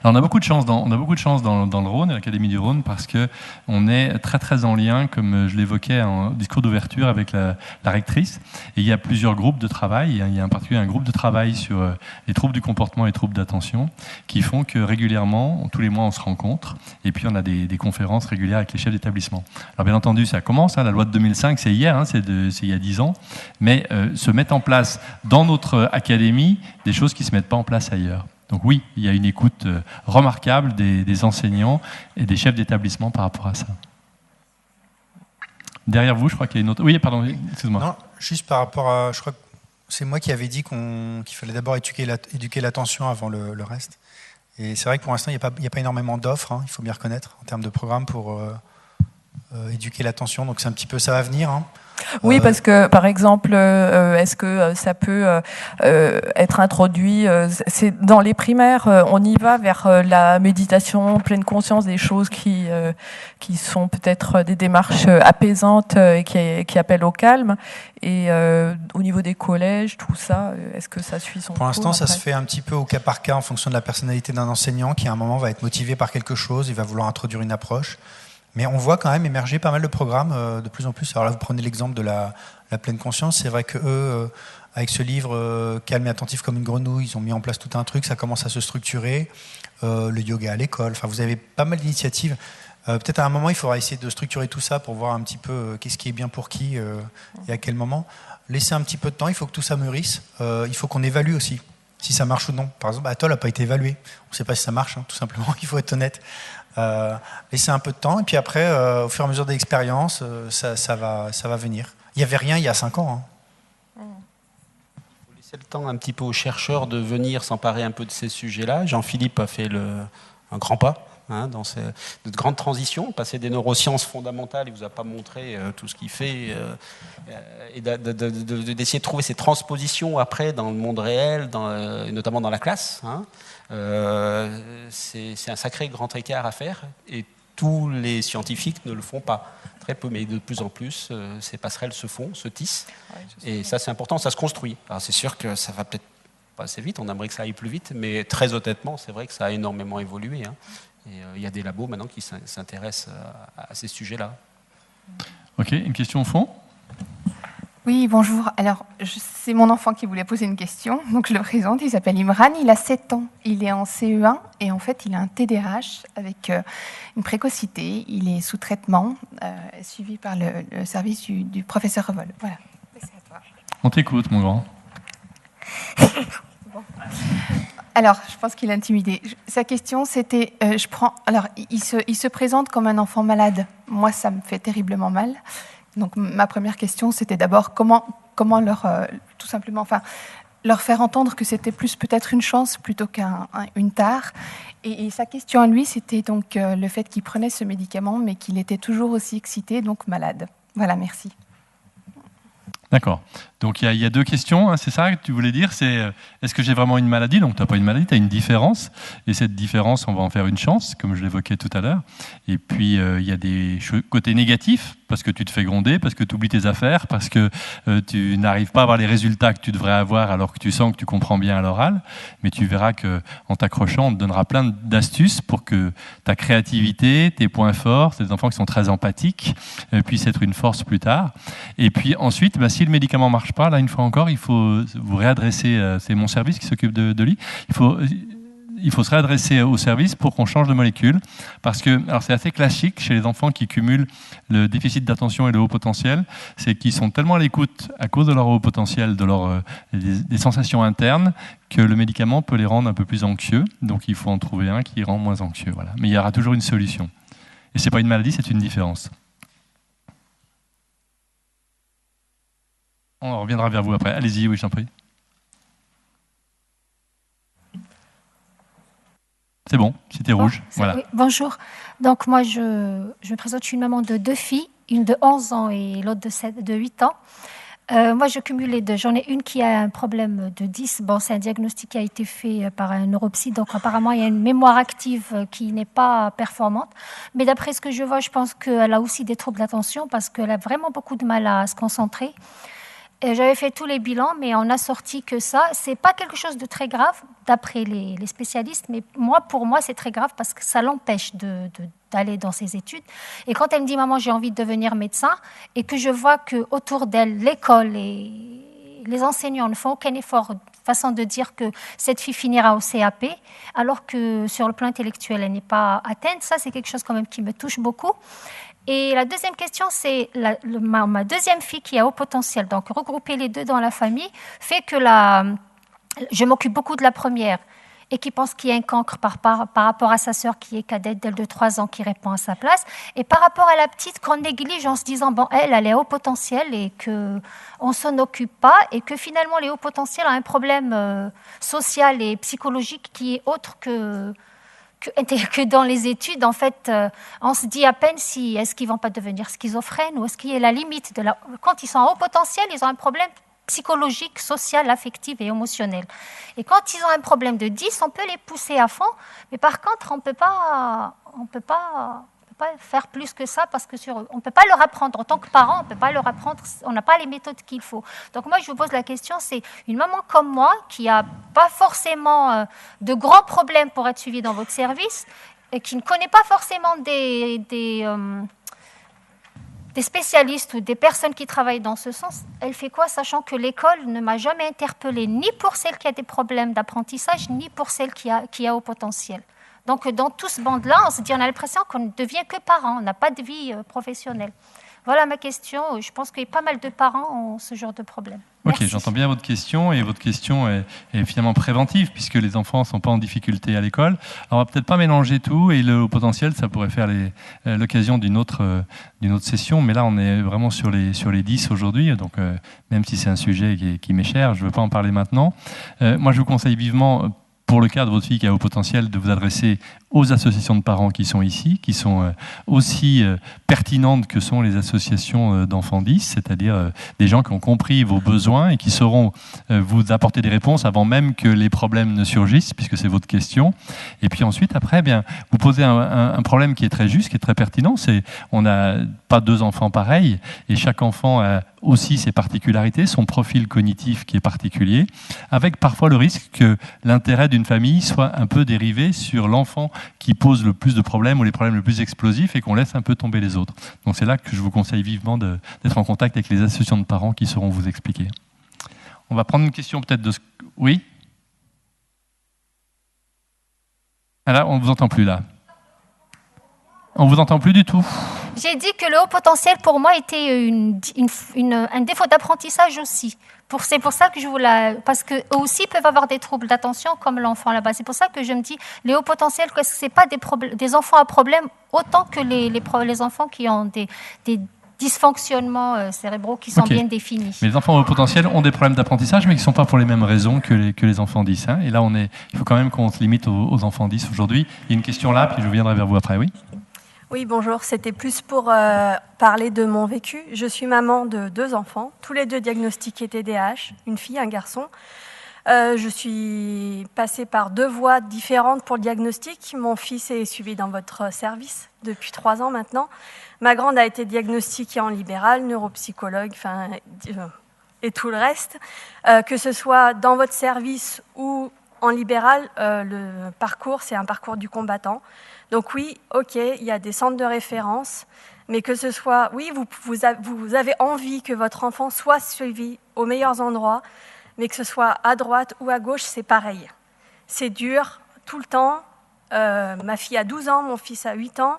Alors on a beaucoup de chance dans le Rhône, à l'Académie du Rhône, parce que on est très très en lien, comme je l'évoquais en discours d'ouverture, avec la rectrice. Et il y a plusieurs groupes de travail. Il y a en particulier un groupe de travail sur les troubles du comportement et les troubles d'attention, qui font que régulièrement, tous les mois, on se rencontre. Et puis on a des conférences régulières avec les chefs d'établissement. Alors bien entendu, ça commence. La loi de 2005, c'est hier, c'est il y a 10 ans. Mais se mettent en place dans notre académie des choses qui ne se mettent pas en place ailleurs. Donc oui, il y a une écoute remarquable des enseignants et des chefs d'établissement par rapport à ça. Derrière vous, je crois qu'il y a une autre... Oui, pardon, excuse-moi. Non, juste par rapport à... Je crois que c'est moi qui avais dit qu'il fallait d'abord éduquer l'attention avant le reste. Et c'est vrai que pour l'instant, il n'y a pas énormément d'offres, il faut bien reconnaître, en termes de programmes pour éduquer l'attention. Donc c'est un petit peu, ça va venir. Oui, parce que, par exemple, est-ce que ça peut être introduit c'est dans les primaires, on y va vers la méditation, pleine conscience des choses qui sont peut-être des démarches apaisantes et qui appellent au calme. Et au niveau des collèges, tout ça, est-ce que ça suit son cours? Pour l'instant, ça se fait un petit peu au cas par cas en fonction de la personnalité d'un enseignant qui, à un moment, va être motivé par quelque chose, il va vouloir introduire une approche. Mais on voit quand même émerger pas mal de programmes de plus en plus. Alors là, vous prenez l'exemple de la pleine conscience. C'est vrai qu'eux, avec ce livre Calme et attentif comme une grenouille, ils ont mis en place tout un truc. Ça commence à se structurer. Le yoga à l'école. Enfin, vous avez pas mal d'initiatives. Peut-être à un moment, il faudra essayer de structurer tout ça pour voir un petit peu qu'est-ce qui est bien pour qui et à quel moment. Laissez un petit peu de temps. Il faut que tout ça mûrisse. Il faut qu'on évalue aussi si ça marche ou non. Par exemple, Atoll n'a pas été évalué. On ne sait pas si ça marche, tout simplement. Il faut être honnête. Laissez un peu de temps et puis après au fur et à mesure de l'expérience ça va venir. Il n'y avait rien il y a 5 ans. Il faut laisser le temps un petit peu aux chercheurs de venir s'emparer un peu de ces sujets-là. Jean-Philippe a fait un grand pas dans cette grande transition, passer des neurosciences fondamentales, il ne vous a pas montré tout ce qu'il fait, et d'essayer de trouver ces transpositions après dans le monde réel, notamment dans la classe. C'est un sacré grand écart à faire et tous les scientifiques ne le font pas. Très peu, mais de plus en plus, ces passerelles se font, se tissent. Et ça, c'est important, ça se construit. Alors, c'est sûr que ça va peut-être pas assez vite, on aimerait que ça aille plus vite, mais très honnêtement, c'est vrai que ça a énormément évolué. Et il y a des labos maintenant qui s'intéressent à ces sujets-là. Ok, une question au fond ? Oui, bonjour. Alors, c'est mon enfant qui voulait poser une question, donc je le présente. Il s'appelle Imran, il a 7 ans. Il est en CE1 et en fait, il a un TDAH avec une précocité. Il est sous traitement, suivi par le service du professeur Revol. Voilà. C'est à toi. On t'écoute, mon grand. Bon. Alors, je pense qu'il est intimidé. Sa question, c'était, alors, il se présente comme un enfant malade. Moi, ça me fait terriblement mal. Donc, ma première question, c'était d'abord comment leur, tout simplement, leur faire entendre que c'était plus peut-être une chance plutôt qu'une tare. Et sa question à lui, c'était donc le fait qu'il prenait ce médicament, mais qu'il était toujours aussi excité, donc malade. Voilà, merci. D'accord. Donc il y a 2 questions, hein, c'est ça que tu voulais dire, c'est est-ce que j'ai vraiment une maladie ? Donc tu n'as pas une maladie, tu as une différence, et cette différence, on va en faire une chance, comme je l'évoquais tout à l'heure. Et puis il y a des côtés négatifs, parce que tu te fais gronder, parce que tu oublies tes affaires, parce que tu n'arrives pas à avoir les résultats que tu devrais avoir alors que tu sens que tu comprends bien à l'oral, mais tu verras qu'en t'accrochant, on te donnera plein d'astuces pour que ta créativité, tes points forts, c'est des enfants qui sont très empathiques, puissent être une force plus tard. Et puis ensuite, si le médicament ne marche pas, là une fois encore, il faut vous réadresser, c'est mon service qui s'occupe de lui, il faut se réadresser au service pour qu'on change de molécule, parce que alors c'est assez classique chez les enfants qui cumulent le déficit d'attention et le haut potentiel, c'est qu'ils sont tellement à l'écoute à cause de leur haut potentiel, de des sensations internes, que le médicament peut les rendre un peu plus anxieux, donc il faut en trouver un qui rend moins anxieux. Voilà. Mais il y aura toujours une solution. Et ce n'est pas une maladie, c'est une différence. On reviendra vers vous après. Allez-y, oui, je t'en prie. C'est bon, c'était rouge. Voilà. Oui, bonjour. Donc moi, je me présente, je suis une maman de 2 filles, une de 11 ans et l'autre de 8 ans. Moi, je cumule les 2. J'en ai une qui a un problème de 10. Bon, c'est un diagnostic qui a été fait par un neuropsy, donc apparemment, il y a une mémoire active qui n'est pas performante. Mais d'après ce que je vois, je pense qu'elle a aussi des troubles d'attention parce qu'elle a vraiment beaucoup de mal à se concentrer. J'avais fait tous les bilans, mais on a sorti que ça. C'est pas quelque chose de très grave, d'après les spécialistes, mais pour moi, c'est très grave parce que ça l'empêche d'aller dans ses études. Et quand elle me dit « Maman, j'ai envie de devenir médecin », et que je vois qu'autour d'elle, l'école et les enseignants ne font aucun effort, façon de dire que cette fille finira au CAP, alors que sur le plan intellectuel, elle n'est pas atteinte, ça, c'est quelque chose quand même qui me touche beaucoup. Et la deuxième question, c'est ma deuxième fille qui a haut potentiel. Donc, regrouper les 2 dans la famille fait que je m'occupe beaucoup de la première et qui pense qu'il y a un cancre par rapport à sa sœur qui est cadette d'elle de 3 ans qui répond à sa place. Et par rapport à la petite qu'on néglige en se disant, bon, elle est haut potentiel et qu'on ne s'en occupe pas et que finalement les hauts potentiels ont un problème social et psychologique qui est autre que dans les études, en fait, on se dit à peine est-ce qu'ils ne vont pas devenir schizophrènes ou est-ce qu'il y a la limite quand ils sont à haut potentiel, ils ont un problème psychologique, social, affectif et émotionnel. Et quand ils ont un problème de 10, on peut les pousser à fond, mais par contre, on peut pas faire plus que ça parce que on ne peut pas leur apprendre. En tant que parent, on ne peut pas leur apprendre, on n'a pas les méthodes qu'il faut. Donc moi, je vous pose la question, c'est une maman comme moi qui n'a pas forcément de grands problèmes pour être suivie dans votre service et qui ne connaît pas forcément des spécialistes ou des personnes qui travaillent dans ce sens, elle fait quoi, sachant que l'école ne m'a jamais interpellée ni pour celle qui a des problèmes d'apprentissage, ni pour celle qui a haut potentiel. Donc, dans tout ce bande-là, on a l'impression qu'on ne devient que parent, on n'a pas de vie professionnelle. Voilà ma question. Je pense que pas mal de parents ont ce genre de problème. Ok, j'entends bien votre question, et votre question est finalement préventive, puisque les enfants ne sont pas en difficulté à l'école. Alors, on ne va peut-être pas mélanger tout, et le haut potentiel, ça pourrait faire l'occasion d'une autre session, mais là, on est vraiment sur les 10 aujourd'hui, donc même si c'est un sujet qui m'est cher, je ne veux pas en parler maintenant. Moi, je vous conseille vivement, pour le cas de votre fille qui a haut potentiel, de vous adresser aux associations de parents qui sont ici, qui sont aussi pertinentes que sont les associations d'enfants 10, c'est-à-dire des gens qui ont compris vos besoins et qui sauront vous apporter des réponses avant même que les problèmes ne surgissent, puisque c'est votre question. Et puis ensuite, après, vous posez un problème qui est très juste, qui est très pertinent, c'est on n'a pas 2 enfants pareils, et chaque enfant a aussi ses particularités, son profil cognitif qui est particulier, avec parfois le risque que l'intérêt d'une famille soit un peu dérivé sur l'enfant qui posent le plus de problèmes ou les problèmes les plus explosifs et qu'on laisse un peu tomber les autres. Donc c'est là que je vous conseille vivement d'être en contact avec les associations de parents qui sauront vous expliquer. On va prendre une question peut-être de... Oui ? Ah là, on ne vous entend plus là. On ne vous entend plus du tout. J'ai dit que le haut potentiel, pour moi, était un défaut d'apprentissage aussi. C'est pour ça que je voulais... Parce qu'eux aussi peuvent avoir des troubles d'attention, comme l'enfant là-bas. C'est pour ça que je me dis, les hauts potentiels, ce n'est pas des enfants à problème, autant que les enfants qui ont des dysfonctionnements cérébraux qui sont bien définis. Mais les enfants au potentiel ont des problèmes d'apprentissage, mais qui ne sont pas pour les mêmes raisons que les enfants 10. Hein. Et là, il faut quand même qu'on se limite aux enfants 10 aujourd'hui. Il y a une question là, puis je viendrai vers vous après, oui. Oui, bonjour. C'était plus pour parler de mon vécu. Je suis maman de 2 enfants, tous les 2 diagnostiqués TDAH, une fille, un garçon. Je suis passée par 2 voies différentes pour le diagnostic. Mon fils est suivi dans votre service depuis 3 ans maintenant. Ma grande a été diagnostiquée en libéral, neuropsychologue, et tout le reste. Que ce soit dans votre service ou en libéral, le parcours, c'est un parcours du combattant. Donc oui, ok, il y a des centres de référence, mais que ce soit, oui, vous avez envie que votre enfant soit suivi aux meilleurs endroits, mais que ce soit à droite ou à gauche, c'est pareil. C'est dur, tout le temps. Ma fille a 12 ans, mon fils a 8 ans,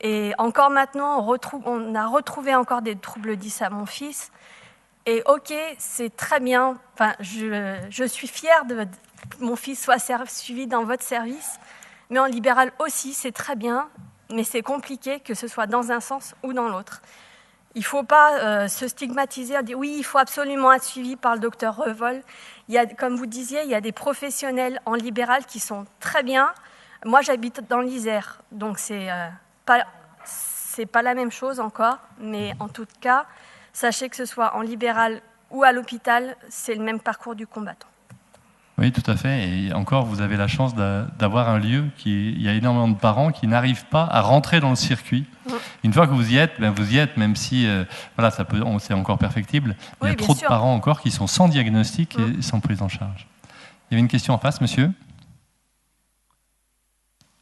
et encore maintenant, on a retrouvé encore des troubles 10 à mon fils. Et ok, c'est très bien, je suis fière que mon fils soit suivi dans votre service, mais en libéral aussi, c'est très bien, mais c'est compliqué que ce soit dans un sens ou dans l'autre. Il ne faut pas se stigmatiser, dire oui, il faut absolument être suivi par le docteur Revol. Comme vous disiez, il y a des professionnels en libéral qui sont très bien. Moi, j'habite dans l'Isère, donc c'est pas la même chose encore, mais en tout cas, sachez que ce soit en libéral ou à l'hôpital, c'est le même parcours du combattant. Oui, tout à fait. Et encore, vous avez la chance d'avoir un lieu il y a énormément de parents qui n'arrivent pas à rentrer dans le circuit. Une fois que vous y êtes, vous y êtes, même si c'est encore perfectible. Il y a trop de parents encore qui sont sans diagnostic et sans prise en charge. Il y avait une question en face, monsieur.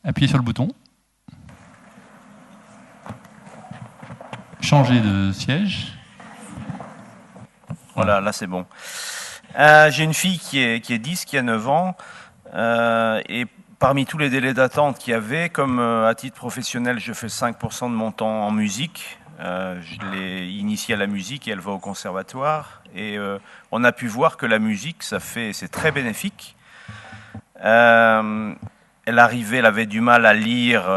Appuyez sur le bouton. Changez de siège. Voilà, là c'est bon. J'ai une fille qui est 10, qui a 9 ans, et parmi tous les délais d'attente qu'il y avait, comme à titre professionnel, je fais 5% de mon temps en musique. Je l'ai initiée à la musique et elle va au conservatoire. Et on a pu voir que la musique, c'est très bénéfique. Elle avait du mal à lire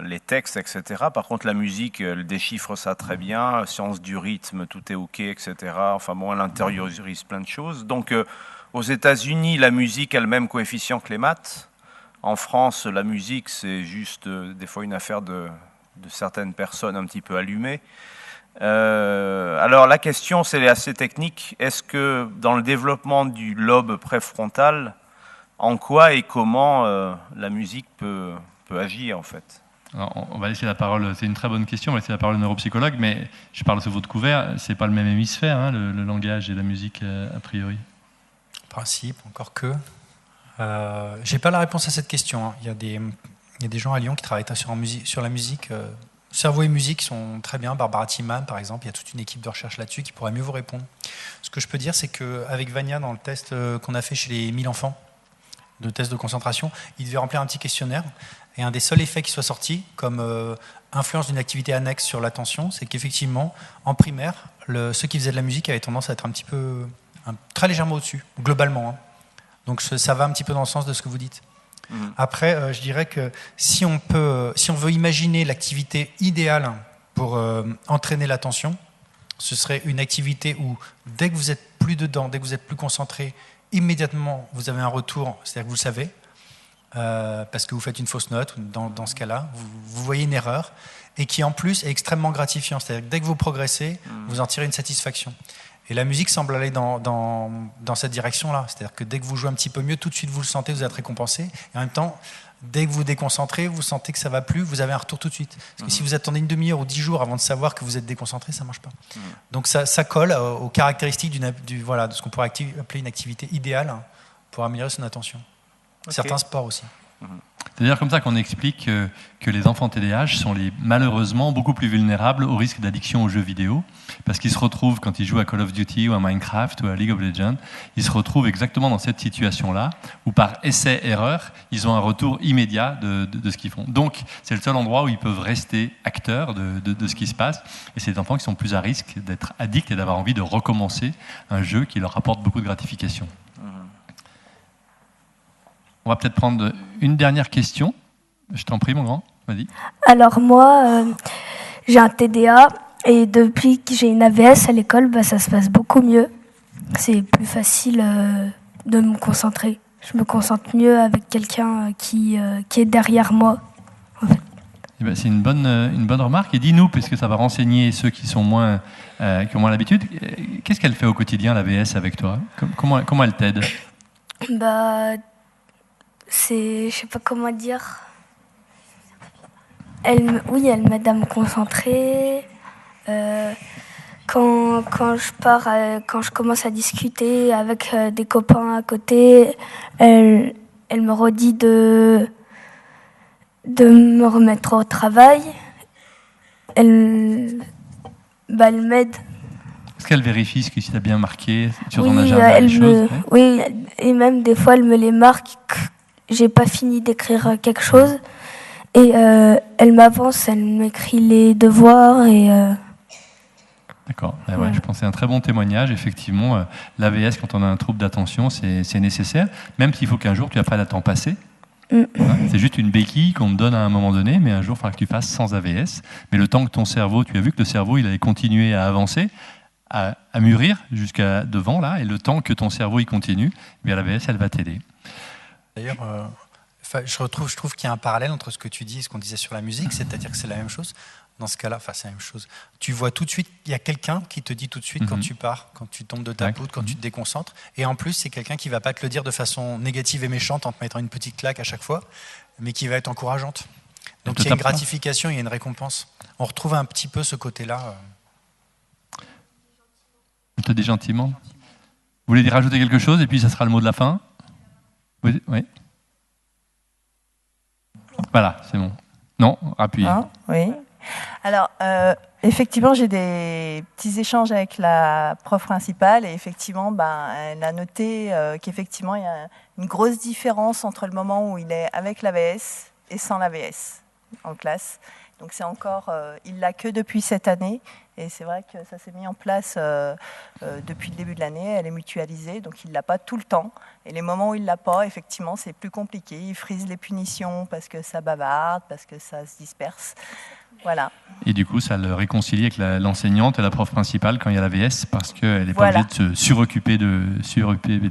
les textes, etc. Par contre, la musique, elle déchiffre ça très bien. Science du rythme, tout est OK, etc. Enfin bon, elle intériorise plein de choses. Donc, aux États-Unis, la musique a le même coefficient que les maths. En France, la musique, c'est juste des fois une affaire de certaines personnes un petit peu allumées. Alors, la question, c'est assez technique. Est-ce que dans le développement du lobe préfrontal, en quoi et comment la musique peut agir, en fait? Alors, on va laisser la parole, c'est une très bonne question, on va laisser la parole au neuropsychologue, mais je parle sous votre couvert, c'est pas le même hémisphère, hein, le langage et la musique, a priori. En principe, encore que. J'ai pas la réponse à cette question. Hein. Il y a des gens à Lyon qui travaillent sur la musique. Cerveau et musique sont très bien. Barbara Tillman, par exemple, il y a toute une équipe de recherche là-dessus qui pourrait mieux vous répondre. Ce que je peux dire, c'est qu'avec Vania, dans le test qu'on a fait chez les 1000 enfants, de test de concentration, il devait remplir un petit questionnaire. Et un des seuls effets qui soit sorti, comme influence d'une activité annexe sur l'attention, c'est qu'effectivement, en primaire, ceux qui faisaient de la musique avaient tendance à être très légèrement au-dessus, globalement. Hein. Donc ça va un petit peu dans le sens de ce que vous dites. Après, je dirais que si on veut imaginer l'activité idéale pour entraîner l'attention, ce serait une activité où, dès que vous êtes plus dedans, dès que vous êtes plus concentré, immédiatement, vous avez un retour, c'est-à-dire que vous le savez, parce que vous faites une fausse note, dans ce cas-là, vous voyez une erreur, et qui en plus est extrêmement gratifiant, c'est-à-dire que dès que vous progressez, vous en tirez une satisfaction. Et la musique semble aller dans cette direction-là, c'est-à-dire que dès que vous jouez un petit peu mieux, tout de suite vous le sentez, vous êtes récompensé, et en même temps, dès que vous déconcentrez, vous sentez que ça va plus, vous avez un retour tout de suite. Parce que si vous attendez une demi-heure ou 10 jours avant de savoir que vous êtes déconcentré, ça ne marche pas. Donc ça colle aux caractéristiques de ce qu'on pourrait appeler une activité idéale pour améliorer son attention. Okay. Certains sports aussi. C'est d'ailleurs comme ça qu'on explique que les enfants TDAH sont malheureusement beaucoup plus vulnérables au risque d'addiction aux jeux vidéo, parce qu'ils se retrouvent, quand ils jouent à Call of Duty ou à Minecraft ou à League of Legends, ils se retrouvent exactement dans cette situation-là, où par essai-erreur, ils ont un retour immédiat de ce qu'ils font. Donc, c'est le seul endroit où ils peuvent rester acteurs de ce qui se passe, et c'est des enfants qui sont plus à risque d'être addicts et d'avoir envie de recommencer un jeu qui leur apporte beaucoup de gratification. On va peut-être prendre une dernière question. Je t'en prie, mon grand. Vas-y. Alors moi, j'ai un TDA et depuis que j'ai une AVS à l'école, ça se passe beaucoup mieux. C'est plus facile de me concentrer. Je me concentre mieux avec quelqu'un qui est derrière moi. En fait. C'est une bonne remarque. Et dis-nous, puisque ça va renseigner ceux qui ont moins l'habitude, qu'est-ce qu'elle fait au quotidien, l'AVS, avec toi ? Comment elle t'aide ? Je sais pas comment dire. Elle m'aide à me concentrer. Quand je pars, quand je commence à discuter avec des copains à côté, elle me redit de me remettre au travail. Elle m'aide. Est-ce qu'elle vérifie ce que tu as bien marqué sur ton agenda, les choses ? Oui, et même des fois, elle me les marque. J'ai pas fini d'écrire quelque chose et elle m'avance, elle m'écrit les devoirs et. D'accord. Ouais, je pense que c'est un très bon témoignage. Effectivement, l'AVS, quand on a un trouble d'attention, c'est nécessaire. Même s'il faut qu'un jour tu apprennes à t'en passer. C'est juste une béquille qu'on te donne à un moment donné, mais un jour, il faudra que tu fasses sans AVS. Mais le temps que ton cerveau, tu as vu que le cerveau, il allait continuer à avancer, à mûrir jusqu'à devant là, et le temps que ton cerveau il continue, l'AVS, elle va t'aider. D'ailleurs, je trouve qu'il y a un parallèle entre ce que tu dis et ce qu'on disait sur la musique, c'est-à-dire que c'est la même chose. Dans ce cas-là, c'est la même chose. Tu vois tout de suite, il y a quelqu'un qui te dit tout de suite quand tu pars, quand tu tombes de ta poudre, quand tu te déconcentres. Et en plus, c'est quelqu'un qui ne va pas te le dire de façon négative et méchante en te mettant une petite claque à chaque fois, mais qui va être encourageante. Donc il y a une gratification, il y a une récompense. On retrouve un petit peu ce côté-là. On te dit gentiment. Vous voulez rajouter quelque chose et puis ça sera le mot de la fin ? Oui. Voilà, c'est bon. Non, appuyez. Oui. Alors, effectivement, j'ai des petits échanges avec la prof principale et effectivement, elle a noté qu'effectivement, il y a une grosse différence entre le moment où il est avec l'AVS et sans l'AVS en classe. Donc c'est encore, il l'a que depuis cette année et c'est vrai que ça s'est mis en place depuis le début de l'année, elle est mutualisée, donc il ne l'a pas tout le temps. Et les moments où il ne l'a pas, effectivement, c'est plus compliqué. Il frise les punitions parce que ça bavarde, parce que ça se disperse. Voilà. Et du coup, ça le réconcilie avec l'enseignante et la prof principale quand il y a l'AVS parce qu'elle n'est pas obligée de se suroccuper de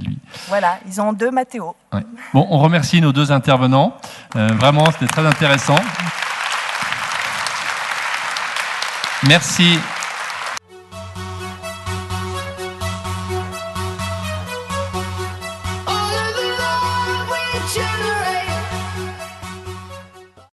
lui. Voilà, ils ont 2 Mathéo. Ouais. Bon, on remercie nos 2 intervenants. Vraiment, c'était très intéressant. Merci